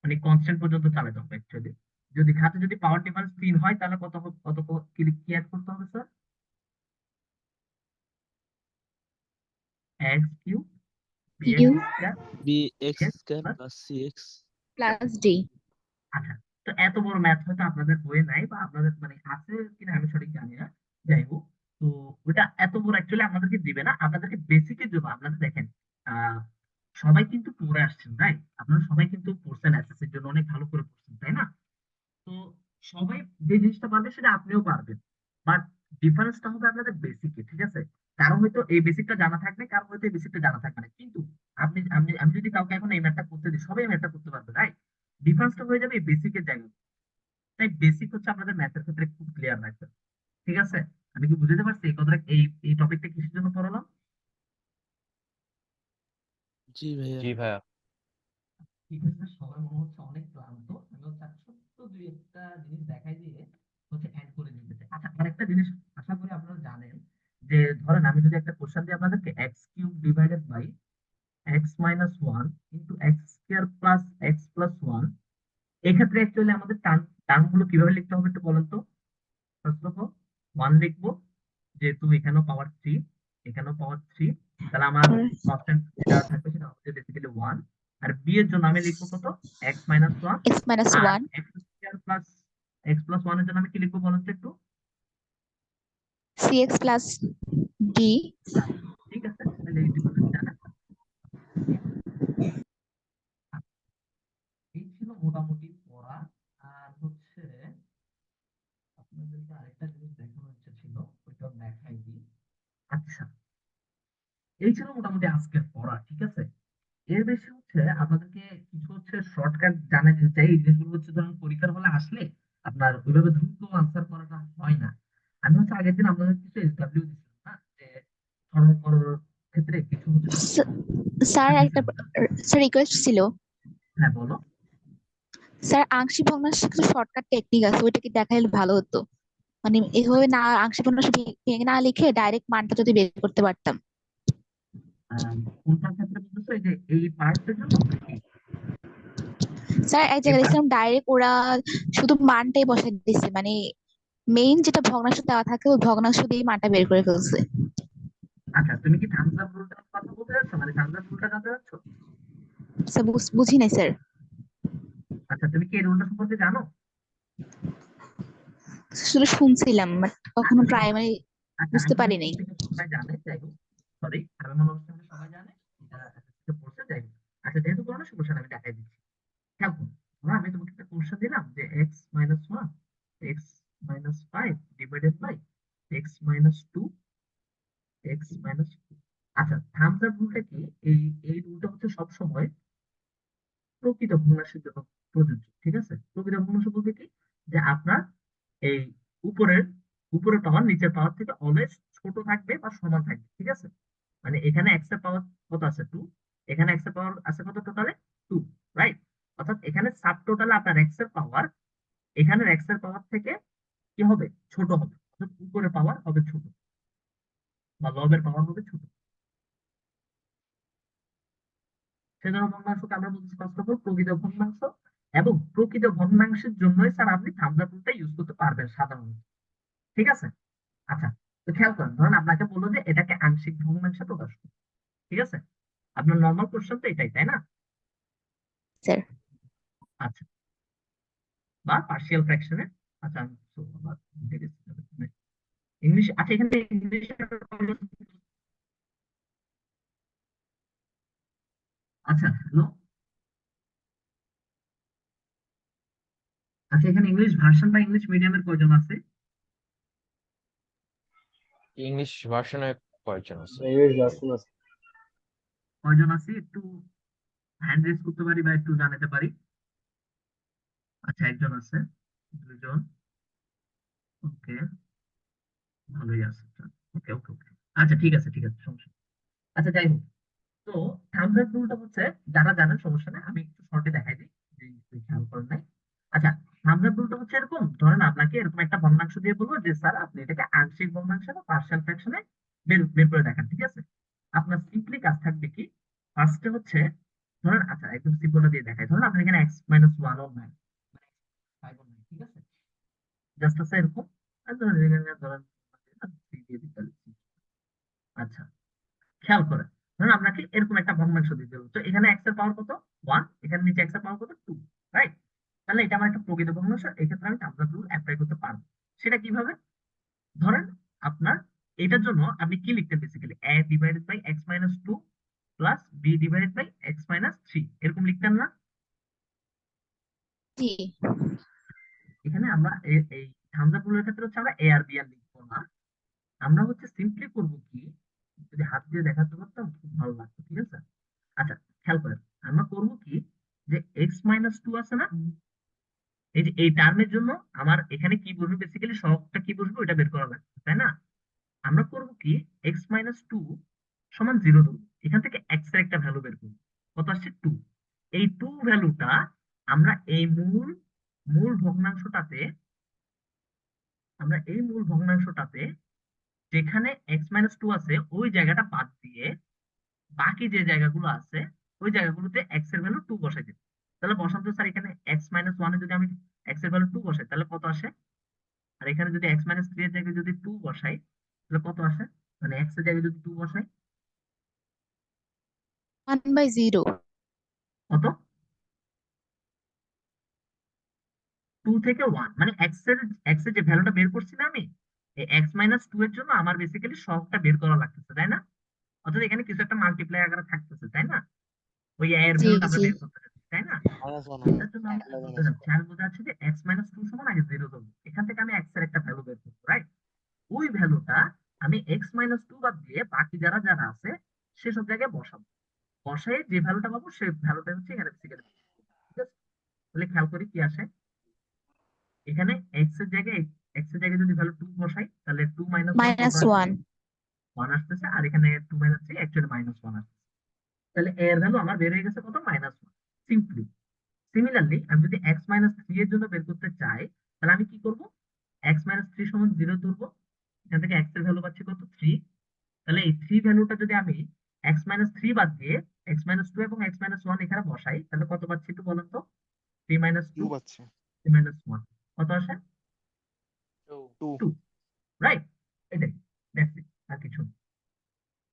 মানে কনস্ট্যান্ট পর্যন্ত চালাতে হবে অ্যাকচুয়ালি। যদি ঘাতে যদি পাওয়ার ডিফারেন্স 3 হয় তাহলে কি অ্যাড করতে হবে sir? x³ u bx² bx² + cx + d। আচ্ছা, তো এত বড় ম্যাথ হয়তো আপনাদের বইয়ে নাই বা আপনাদের মানে আছে কিনা আমি সঠিক জানি না, যাই হোক। তো ওটা এত বড় অ্যাকচুয়ালি আপনাদেরকে দিবে না, আপনাদেরকে বেসিকের জন্য আপনাদের দেখেন আহ সবাই কিন্তু পড়ে আসছেন, রাইট? আপনারা সবাই কিন্তু পড়ছেন, এসএসসির জন্য অনেক ভালো করে পড়ছেন, তাই না? তো সবাই যে জিনিসটা পারবে সেটা আপনিও পারবেন, বাট ডিফারেন্সটা হবে আপনাদের বেসিকে, ঠিক আছে? কারো হয়তো এই বেসিকটা জানা থাকবে, কারো হয়তো এই বেসিকটা জানা থাকবে না, কিন্তু আমি যদি কাউকে এখন এই ম্যাথটা করতে দিই, সবাই ম্যাথটা করতে পারবে, রাইট? ডিফারেন্সটা হয়ে যাবে এই বেসিকের জায়গায়। তাই বেসিক হচ্ছে আপনাদের ম্যাথের ক্ষেত্রে খুব ক্লিয়ার রাখবেন, ঠিক আছে? আমি কি বুঝতে পারছি এই কথাটা, এই টপিকটা কিসের জন্য পড়ালাম? জি ভাইয়া। জি ভাইয়া। ঠিক আছে, সবাই মনে হচ্ছে অনেক ক্লান্ত, আমি হচ্ছে আর ছোট্ট দুই একটা জিনিস দেখাই দিয়ে হচ্ছে অ্যাড করে দিতে চাই। আচ্ছা আরেকটা জিনিস আশা করি আপনারা জানেন, যে ধরেন আমি যদি একটা কোশ্চেন দিই আপনাদেরকে x³ divided by x - 1 into x² plus x plus 1, এক্ষেত্রে অ্যাকচুয়ালি আমাদের টার্ম গুলো কিভাবে লিখতে হবে একটু বলেন তো। ফার্স্ট অফ অল 1 লিখবো, যেহেতু এখানেও পাওয়ার 3, এখানেও পাওয়ার 3, তাহলে আমার কনস্ট্যান্ট যেটা থাকবে সেটা হচ্ছে বেসিক্যালি 1। আর বি এর জন্য আমি লিখবো কত, x - 1। x - আর 1 x² প্লাস x প্লাস 1 এর জন্য আমি কি লিখবো বলেন তো একটু। cx + d। ঠিক আছে, তাহলে এই দুটো যদি জানেন, এই ছিল মোটামুটি পড়া। আর হচ্ছে আপনাদেরকে আরেকটা জিনিস দেখানোর ইচ্ছা ছিল, ওইটাও দেখাই দিই। আচ্ছা, এই ছিল মোটামুটি আজকের পড়া, ঠিক আছে? এর বেশি হচ্ছে আপনাদেরকে কিছু হচ্ছে শর্টকাট জানাতে চাই। এই জিনিসগুলো হচ্ছে ধরুন পরীক্ষার হলে আসলে আপনার ওইভাবে দ্রুত আনসার করাটা হয় না। আমি হচ্ছে আগের দিন আপনাদের কিছু SW দিচ্ছিলাম না, যে সরল করার ক্ষেত্রে কিছু হচ্ছে স্যার একটা রিকোয়েস্ট ছিল। হ্যাঁ বলো। স্যার আংশিক ভগ্নাংশের কিছু শর্টকাট টেকনিক আছে, ওইটা কি দেখাইলে ভালো হতো। মানে এভাবে না আংশিক ভগ্নাংশ ভেঙে না লিখে ডাইরেক্ট মানটা যদি বের করতে পারতাম। কোনটার ক্ষেত্রে বলতেছো, এই যে এই পার্টের জন্য নাকি স্যার এক এই জায়গায় part? দেখছিলাম ডাইরেক্ট ওরা শুধু মানটাই বসাই দিচ্ছে, মানে মেইন যেটা ভগ্নাংশ দেওয়া থাকে ওই ভগ্নাংশ দিয়ে মানটা বের করে ফেলছে। আচ্ছা তুমি কি থামস আপ রুলটার কথা বলতে যাচ্ছ, মানে থামস আপ রুলটা জানতে চাচ্ছ? স্যার বুঝি নাই স্যার। আচ্ছা তুমি কি এই রুলটা সম্পর্কে জানো? আসলে শুনছিলাম বাট কখনো আচ্ছা ট্রাই মানে আচ্ছা বুঝতে আমি পারি মনে নাই। করছি এটা সবাই জানে, যাই হোক সরি, আমি মনে করছি এটা সবাই জানে, এটা SSC পড়ছে, যাই হোক। আচ্ছা যেহেতু কোনো সমস্যা নেই, আমি দেখাই দিচ্ছি। খেয়াল করো, ধরো আমি তোমাকে একটা কোশ্চেন দিলাম যে x-1 x-5 divided by x-2 x-2। আচ্ছা থামস আপ রুলটা কি? এই এই রুলটা হচ্ছে সব সময় প্রকৃত ভগ্নাংশের জন্য প্রযোজ্য, ঠিক আছে? প্রকৃত ভগ্নাংশ বলতে কি, যে আপনার এই উপরের উপরের পাওয়ার নিচের পাওয়ার থেকে অলওয়েজ ছোট থাকবে বা সমান থাকবে, ঠিক আছে? মানে এখানে এক্স এর পাওয়ার কত আছে 2, এখানে এক্স এর পাওয়ার আছে কত টোটালে 2, রাইট? অর্থাৎ এখানে সাব টোটালে আপনার এক্স এর পাওয়ার এখানের এক্স এর পাওয়ার থেকে কি হবে, ছোট হবে, অর্থাৎ উপরের পাওয়ার হবে ছোট বা লবের পাওয়ার হবে ছোট। সেজন্য ভগ্নাংশকে আমরা বলছি ফার্স্ট অফ অল প্রকৃত ভগ্নাংশ, এবং প্রকৃত ভগ্নাংশের জন্যই স্যার আপনি থামস আপ রুলটা ইউজ করতে পারবেন সাধারণত, ঠিক আছে? আচ্ছা, তো খেয়াল করেন, ধরুন আপনাকে বললো যে এটাকে আংশিক ভগ্নাংশে প্রকাশ করুন, ঠিক আছে? আপনার নর্মাল কোশ্চেন তো এটাই, তাই না? স্যার আচ্ছা, বা পার্শিয়াল ফ্র্যাকশনে। আচ্ছা ইংলিশ, আচ্ছা এখানে ইংলিশ, আচ্ছা হ্যালো, আচ্ছা এখানে ইংলিশ ভার্সন বা ইংলিশ মিডিয়ামের কয়জন আছে? ইংলিশ ভার্সনে কয়েকজন আছে? ইংলিশ ভার্সন আছে। কয়জন আছে একটু হ্যান্ড রেজ করতে পারি বা একটু জানাতে পারি? আচ্ছা একজন আছে, দুজন, ওকে, ভালোই আছে, ওকে ওকে ওকে। আচ্ছা ঠিক আছে ঠিক আছে, সমস্যা নেই। আচ্ছা যাই হোক, তো থাম্বস আপ রুলটা হচ্ছে, যারা জানেন সমস্যা নেই, আমি একটু শর্টে দেখাই দিই, যদি খেয়াল করেন নাই। আচ্ছা থাম্বস আপ রুলটা হচ্ছে এরকম, ধরেন আপনাকে এরকম একটা ভগ্নাংশ দিয়ে বলবো যে স্যার আপনি এটাকে আংশিক ভগ্নাংশ বা পার্শিয়াল ফ্র্যাকশনে বের বের করে দেখান, ঠিক আছে? আপনার সিম্পলি কাজ থাকবে কি, ফার্স্টে হচ্ছে ধরেন, আচ্ছা একদম সিম্পলটা দিয়ে দেখাই, ধরেন আপনি এখানে x-1 ও নাই, মানে 5 ও নাই, ঠিক আছে? জাস্ট আছে এরকম, আর ধরেন এখানে ধরেন 3 দিয়ে দিতে পারি। আচ্ছা খেয়াল করে, ধরুন আপনাকে এরকম একটা ভগ্নাংশ দিতে হবে, তো এখানে এক্স এর পাওয়ার কত 1, এখানে নিচে এক্স এর পাওয়ার কত 2, রাইট? তাহলে এটা আমার একটা প্রকৃত ভগ্নাংশ, এক্ষেত্রে আমি থাম্বস আপ রুল অ্যাপ্লাই করতে পারবো। সেটা কিভাবে? ধরেন আপনার এটার জন্য আপনি কি লিখতেন, basically a divided by x-2 plus b divided by x-3 এরকম লিখতেন না? জি এখানে আমরা এই থাম্বস আপ রুলের ক্ষেত্রে হচ্ছে আমরা a আর b আর লিখবো না, আমরা হচ্ছে সিম্পলি করবো কি, যদি হাত দিয়ে দেখাতে পারতাম খুব ভালো লাগতো, ঠিক আছে? আচ্ছা খেয়াল করেন, আমরা করবো কি, যে x-2 আছে না, এই যে এই টার্মের জন্য আমার এখানে কি বসবে, বেসিক্যালি সহগটা কি বসবে ওটা বের করা লাগবে, তাই না? আমরা করবো কি, x-2 সমান 0 দেবো, এখান থেকে x এর একটা ভ্যালু বের করবো, কত আসছে 2। এই 2 ভ্যালুটা আমরা এই মূল মূল ভগ্নাংশটাতে আমরা এই মূল ভগ্নাংশটাতে যেখানে x-2 আছে ওই জায়গাটা বাদ দিয়ে বাকি যে জায়গাগুলো আছে ওই জায়গাগুলোতে এক্স এর ভ্যালু 2 বসাই দিই। তাহলে বসান তো স্যার, এখানে x-1 এ যদি আমি এক্স এর ভ্যালু 2 বসাই তাহলে কত আসে? আর এখানে যদি x-3 এর জায়গায় যদি 2 বসাই তাহলে কত আসে? মানে এক্স এর জায়গায় যদি 2 বসাই 1/0। কত? 2 থেকে 1, মানে এক্স এর যে ভ্যালুটা বের করছি না আমি, এই x-2 এর জন্য আমার বেসিক্যালি সহগটা বের করা লাগতেছে, তাই না? অর্থাৎ এখানে কিছু একটা মাল্টিপ্লাই আকারে থাকতেছে, তাই না? ওই এর জি ভ্যালুটা আমরা জি বের করতে যাচ্ছি, তাই না? এটার জন্য আমি কি বলতে চাচ্ছি, আমি বলতে চাচ্ছি যে x-2 সমান আগে 0 ধরবো, এখান থেকে আমি এক্স এর একটা ভ্যালু বের করবো, রাইট? ওই ভ্যালুটা আমি x-2 বাদ দিয়ে বাকি যারা যারা আছে সেসব জায়গায় বসাবো, বসাই যে ভ্যালুটা পাবো সেই ভ্যালুটা হচ্ছে এখানে বেসিক্যালি, ঠিক আছে? তাহলে খেয়াল করি কি আসে, এখানে এক্স এর জায়গায় যদি ভ্যালু 2 বসাই তাহলে 2 - 1 কত আসবে? -1। 1 আসতেছে, আর এখানে 2 - 3 অ্যাকচুয়ালি -1 আসছে। তাহলে এর ভ্যালু আমার বের হয়ে গেছে কত, -1। সিম্পলি সিমিলারলি আমি যদি x-3 এর জন্য বের করতে চাই তাহলে আমি কি করব, x-3 সমান 0 ধরবো, এখান থেকে x এর ভ্যালু পাচ্ছি কত 3। তাহলে এই 3 ভ্যালুটা যদি আমি x-3 বাদ দিয়ে x-2 এবং x-1 এখানে বসাই তাহলে কত পাচ্ছি একটু বলেন তো? 3 - 2 কিউব আছে 3 - 1 কত আসে? 2। 2, রাইট? এটাই, দ্যাটস ইট, আর কিছু না।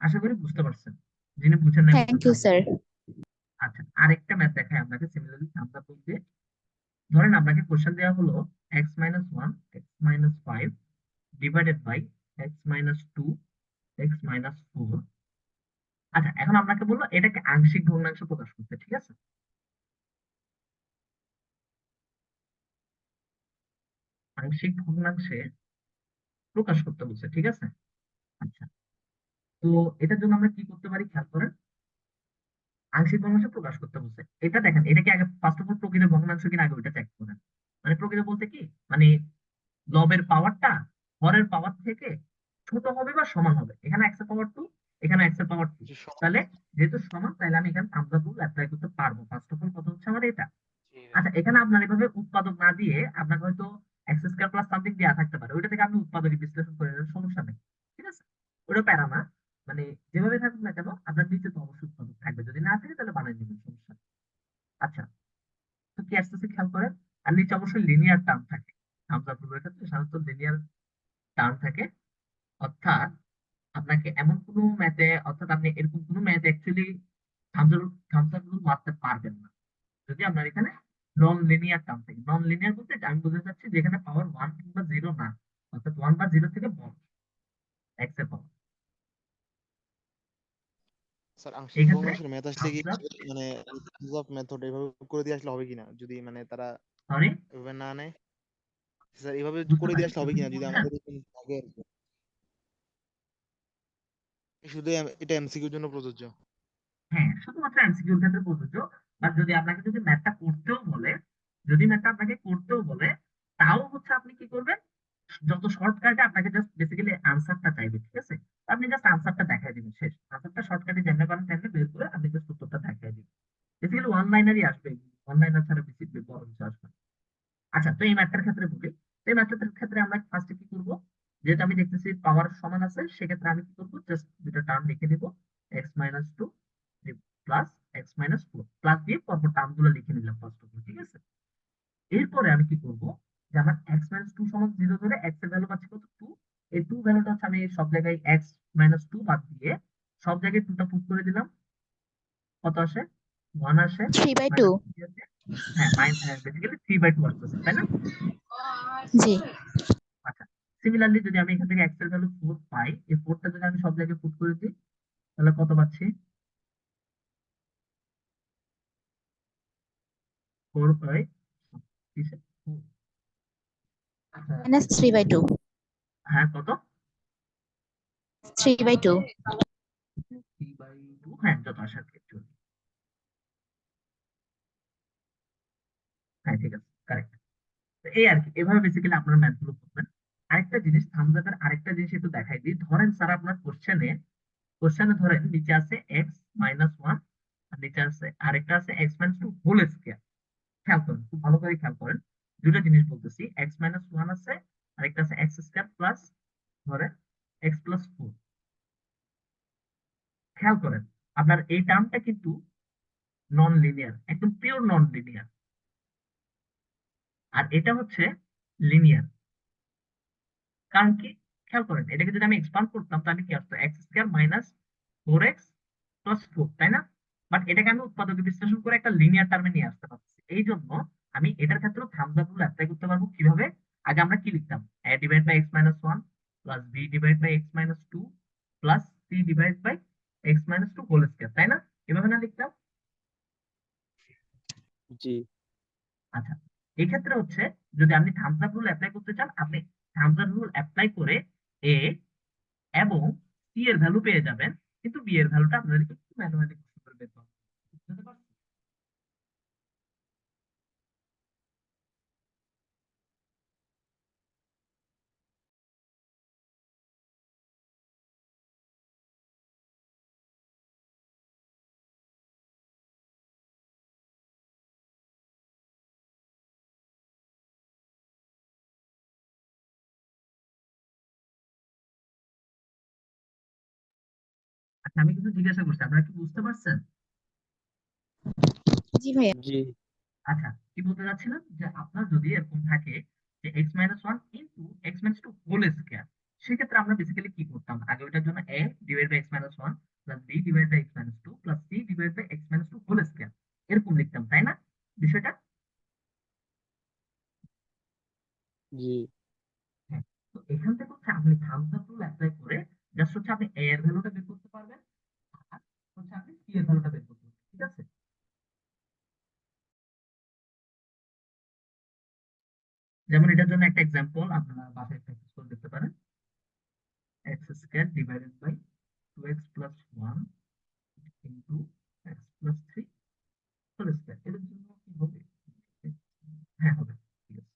আশা করি বুঝতে পারছেন, যিনি বুঝেন নাই থ্যাংক বুঝতে ইউ পারবেন। স্যার। আচ্ছা আরেকটা ম্যাথ দেখাই আপনাকে সিমিলারলি আমরা বলতে, ধরেন আপনাকে কোশ্চেন দেওয়া হলো x minus one x minus five divided by x minus two x minus four. আচ্ছা, এখন আপনাকে বললো এটাকে আংশিক ভগ্নাংশে প্রকাশ করতে, ঠিক আছে? আংশিক ভগ্নাংশে প্রকাশ করতে বলছে, ঠিক আছে? আচ্ছা, তো এটার জন্য আমরা কি করতে পারি খেয়াল করেন। আংশিক ভগ্নাংশ প্রকাশ করতে বলছে, এটা দেখেন, এটা কি আগে ফার্স্ট অফ অল প্রকৃত ভগ্নাংশ কিনা আগে ওইটা চেক করেন। মানে প্রকৃত বলতে কি, মানে লবের পাওয়ারটা হরের পাওয়ার থেকে ছোট হবে বা সমান হবে। এখানে এক্স এর পাওয়ার টু, এখানে এক্স এর পাওয়ার টু, তাহলে যেহেতু সমান তাহলে আমি এখানে থাম্বস আপ রুল অ্যাপ্লাই করতে পারবো। ফার্স্ট অফ অল কথা হচ্ছে আমার এটা। আচ্ছা, এখানে আপনার এভাবে উৎপাদক না দিয়ে আপনাকে হয়তো এক্স স্কয়ার প্লাস সামথিং দেওয়া থাকতে পারে, ওইটা থেকে আপনি উৎপাদকে বিশ্লেষণ করে নেবেন, সমস্যা নেই, ঠিক আছে? ওটা প্যারা না, মানে যেভাবে থাকুক না কেন আপনার নিচে তো অবশ্যই উৎপাদক থাকবে, যদি না থাকে তাহলে বানিয়ে নেবেন, সমস্যা নেই। আচ্ছা, তো কি আসতেছে খেয়াল করেন। আর নিচে অবশ্যই লিনিয়ার টার্ম থাকে, থাম্বস আপ রুলের ক্ষেত্রে সাধারণত লিনিয়ার টার্ম থাকে। অর্থাৎ আপনাকে এমন কোনো ম্যাথে, অর্থাৎ আপনি এরকম কোনো math actually thumbs up rule মারতে পারবেন না যদি আপনার এখানে নন লিনিয়ার টার্ম থাকে। নন লিনিয়ার বলতে আমি বোঝাতে চাচ্ছি যেখানে পাওয়ার ওয়ান কিংবা জিরো না, অর্থাৎ ওয়ান বা জিরো থেকে বড় এক্স এর পাওয়ার। স্যার এই আংশিক ক্ষেত্রে ভগ্নাংশের ম্যাথ আসলে কি মানে মেথড এভাবে করে দিয়ে আসলে হবে কিনা যদি মানে তারা সরি, এভাবে না নেয়? স্যার এভাবে বুঝতে করে দিয়ে পারি আসলে হবে একটু কিনা কি যদি বলছেন? আমাদের এরকম থাকে আর কি? শুধু এটা এমসিকিউর জন্য প্রযোজ্য? হ্যাঁ, শুধুমাত্র এমসিকিউর ক্ষেত্রে প্রযোজ্য। বা যদি আপনাকে যদি ম্যাথটা করতেও বলে, যদি ম্যাথটা আপনাকে করতেও বলে, তাও হচ্ছে আপনি কি করবেন, যত শর্টকাটে আপনাকে জাস্ট বেসিক্যালি আনসারটা চাইবে, ঠিক আছে? আপনি জাস্ট আনসারটা দেখাই দিবেন, শেষ। আনসারটা শর্টকাটে যেমনি পারেন তেমনি বের করে আপনি জাস্ট উত্তরটা দেখাই দিবেন। বেসিক্যালি ওয়ান লাইনারই আসবে, ওয়ান লাইনার ছাড়া বেশি বড় কিছু আসবে না। আচ্ছা, তো এই ম্যাথটার ক্ষেত্রে বলি, তো এই ম্যাথটার ক্ষেত্রে আমরা ফার্স্টে কি করব, যেহেতু আমি দেখতেছি পাওয়ার সমান আছে, সেক্ষেত্রে আমি কি করবো, জাস্ট দুটো টার্ম লিখে দিব, x minus two plus x minus four, plus দিয়ে পরপর টার্ম গুলো লিখে নিলাম ফার্স্ট অফ অল, ঠিক আছে? এরপরে আমি কি করব, যে আমার এক্স মাইনাস টু সমান জিরো ধরে এক্স এর ভ্যালু পাচ্ছি কত, টু। এই টু ভ্যালুটা হচ্ছে আমি সব জায়গায় এক্স মাইনাস টু বাদ দিয়ে সব জায়গায় টুটা পুট করে দিলাম, কত আসে, ওয়ান আসে, 3/2। মাইনাস থ্রি আসে, হ্যাঁ বেসিক্যালি থ্রি বাই টু আসতেছে, তাই না? জি। আচ্ছা, সিমিলারলি যদি আমি এখান থেকে এক্স এর ভ্যালু ফোর পাই, এই ফোরটা যদি আমি সব জায়গায় পুট করে দিই তাহলে কত পাচ্ছি, ফোর বাই, আচ্ছা, -3/2। হ্যাঁ কত, 3/2। থ্রি বাই টু, হ্যাঁ যত আসার ক্ষেত্রে, হ্যাঁ ঠিক আছে, কারেক্ট। এই আর কি, এভাবে বেসিক্যালি আপনার ম্যাথ গুলো করবেন। আরেকটা জিনিস থামস আপের আরেকটা জিনিস একটু দেখাই দিই। ধরেন স্যার আপনার কোশ্চেনে ধরেন নিচে আছে এক্স মাইনাস ওয়ান, আর নিচে আছে আরেকটা আছে x minus two whole square. খেয়াল করেন, খুব ভালো করে খেয়াল করেন, দুটো জিনিস বলতেছি, এক্স মাইনাস ওয়ান আছে, আরেকটা আছে এক্স স্কয়ার প্লাস ধরেন এক্স প্লাস ফোর। খেয়াল করেন, আপনার এই টার্মটা কিন্তু নন লিনিয়ার, একদম পিওর নন লিনিয়ার, আর এটা হচ্ছে লিনিয়ার। কারণ কি, খেয়াল করেন, এটাকে যদি আমি এক্সপান্ড করতাম তাহলে কি আসতো, x square minus four x plus four, তাই না? বাট এটাকে আমি উৎপাদকে বিশ্লেষণ করে একটা লিনিয়ার টার্মে নিয়ে আসতে পারছি। এই জন্য আমি এটার ক্ষেত্রে থাম্বস আপ রুল অ্যাপ্লাই করতে পারবো। কিভাবে, আগে আমরা কি লিখতাম, A divide by x minus one plus B divide by x minus two plus C divide by x minus two whole square, তাই না? এভাবে না লিখতাম? জি। আচ্ছা, এই ক্ষেত্রে হচ্ছে যদি আপনি থাম্বস আপ রুল অ্যাপ্লাই করতে চান, আপনি থাম্বস আপ রুল অ্যাপ্লাই করে এ এবং সি এর ভ্যালু পেয়ে যাবেন, কিন্তু বি এর ভ্যালুটা আপনাদেরকে একটু ম্যানুয়ালি কষ্ট করে বের করতে হবে। বুঝতে পারছেন? আচ্ছা, আমি কিন্তু জিজ্ঞাসা করছি, আপনারা কি বুঝতে পারছেন? জি ভাইয়া। জি। আচ্ছা, কি বলতে চাচ্ছিলাম, যে আপনার যদি এরকম থাকে যে x minus one into x minus two whole square, সেক্ষেত্রে আমরা বেসিক্যালি কি করতাম, আগে ওইটার জন্য a divide by x minus one plus B divide by x minus two plus C divide by x minus two whole square, এরকম লিখতাম, তাই না বিষয়টা? এর ভ্যালুটা বের করতে হবে, ঠিক আছে? যেমন এটার জন্য একটা এক্সাম্পল আপনারা বাসায় প্র্যাকটিস করে দেখতে পারেন। X square divided by 2x plus 1 into x plus 3 whole square, এটার জন্য কি হবে? হ্যাঁ হবে, ঠিক আছে।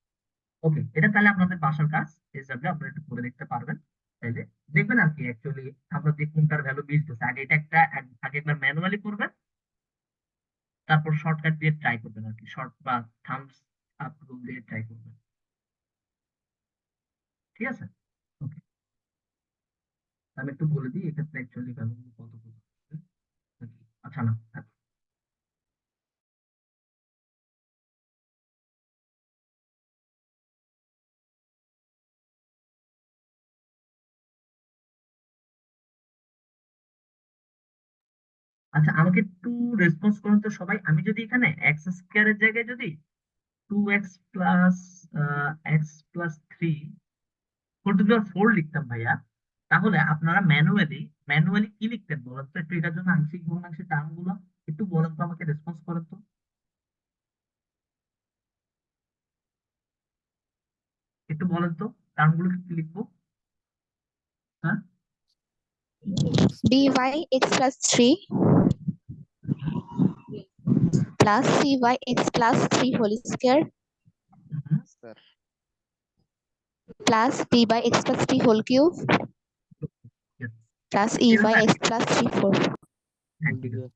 ওকে, এটা তাহলে আপনাদের বাসার কাজ হিসাবে আপনারা একটু করে দেখতে পারবেন। তাইলে দেখবেন আর কি অ্যাকচুয়ালি আমরা যে কোনটার ভ্যালু মিলতেছে, আগে এটা আগে একবার ম্যানুয়ালি করবেন, তারপর শর্টকাট দিয়ে ট্রাই করবেন আর কি, শর্ট বা থাম্বস আপ রুল দিয়ে ট্রাই করবেন, ঠিক আছে? ওকে, আমি একটু বলে দিই এক্ষেত্রে অ্যাকচুয়ালি ভ্যালুগুলো কত কত আসবে নাকি। আচ্ছা না, থাক। আচ্ছা আমাকে একটু রেসপন্স করুন তো সবাই। আমি যদি এখানে এক্স স্কয়ারের জায়গায় যদি 2x প্লাস 4 টু দি পাওয়ার 4 লিখতাম ভাইয়া, তাহলে আপনারা ম্যানুয়ালি কি লিখতেন বলেন তো একটু? এটার জন্য আংশিক ভগ্নাংশের টার্ম গুলো একটু বলেন তো, আমাকে রেসপন্স করেন তো একটু, বলেন তো টার্ম গুলো কি লিখবো? হ্যাঁ, dy x plus 3 plus cy x plus 3 whole square hmm, sir plus d by x plus 3 whole cube yes, plus ঠিক ey আছে। x plus 3 4. হ্যাঁ, ঠিক আছে।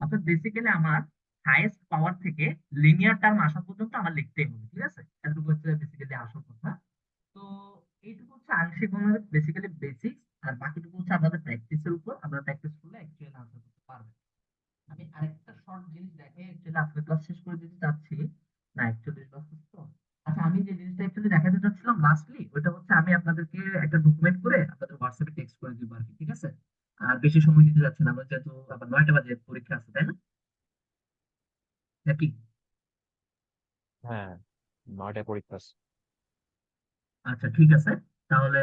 অর্থাৎ বেসিক্যালি আমার হাইয়েস্ট পাওয়ার থেকে লিনিয়ার টার্ম আসা পর্যন্ত আমার লিখতেই হবে, ঠিক আছে? এটুকু হচ্ছে বেসিক্যালি আসল কথা। তো এইটুকু হচ্ছে আংশিক ভগ্নাংশের বেসিক্যালি বেসিক্স, আর বাকিটুকু হচ্ছে আপনাদের প্র্যাকটিসের উপর। আপনারা প্র্যাকটিস করলে অ্যাকচুয়ালি আনসার করতে পারবেন। আমি আরেকটা শর্ট জিনিস দেখে অ্যাকচুয়ালি আজকের ক্লাস শেষ করে দিতে চাচ্ছি না, 41 তো। আচ্ছা আমি যে জিনিসটা অ্যাকচুয়ালি দেখাতে চাচ্ছিলাম লাস্টলি, ওইটা হচ্ছে আমি আপনাদেরকে একটা ডকুমেন্ট করে আপনাদের হোয়াটসঅ্যাপে টেক্সট করে দিব আর কি, ঠিক আছে? আর বেশি সময় নিতে যাচ্ছে না, আমরা যেহেতু আবার 9টা বাজে পরীক্ষা আছে, তাই না নাকি? হ্যাঁ, 9টায় পরীক্ষা আছে। আচ্ছা ঠিক আছে, তাহলে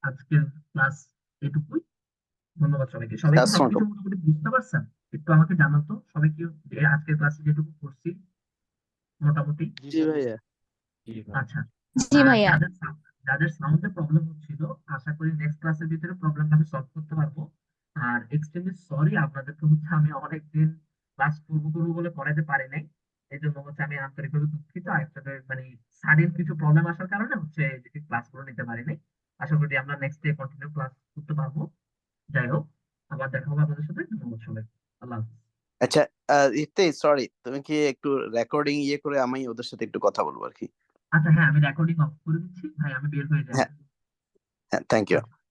আজকের ক্লাস এটুকুই। ধন্যবাদ সবাইকে। সবাই কি সবকিছু মোটামুটি বুঝতে পারছেন? একটু আমাকে জানান তো সবাই কি আজকের ক্লাসে যেটুকু করছি মোটামুটি। জি ভাইয়া। জি ভাই। আচ্ছা, জি আর ভাইয়া। যাদের সাউন্ডে প্রবলেম হচ্ছিল, আশা করি নেক্সট ক্লাসের ভিতরে প্রবলেমটা আমি সলভ করতে পারবো। আর এক্সট্রিমলি সরি, আপনাদেরকে হচ্ছে আমি অনেকদিন ক্লাস করবো বলে করাতে পারি নাই, এই জন্য হচ্ছে আমি আন্তরিকভাবে দুঃখিত। আসলে মানে সাডেন কিছু প্রবলেম আসার কারণে হচ্ছে ক্লাস করে নিতে পারি নাই। আশা করি আমরা নেক্সট ডে কন্টিনিউ ক্লাস করতে পারবো। যাই হোক, আবার দেখা হবে আপনাদের সাথে। ধন্যবাদ সবাই, আল্লাহ হাফিজ। আচ্ছা ইফতে সরি, তুমি কি একটু রেকর্ডিং ইয়ে করে আমি ওদের সাথে একটু কথা বলবো আর কি। আচ্ছা হ্যাঁ, আমি রেকর্ডিং অফ করে দিচ্ছি ভাই, আমি বের হয়ে হ্যাঁ যাবো। হ্যাঁ, থ্যাংক ইউ। আচ্ছা।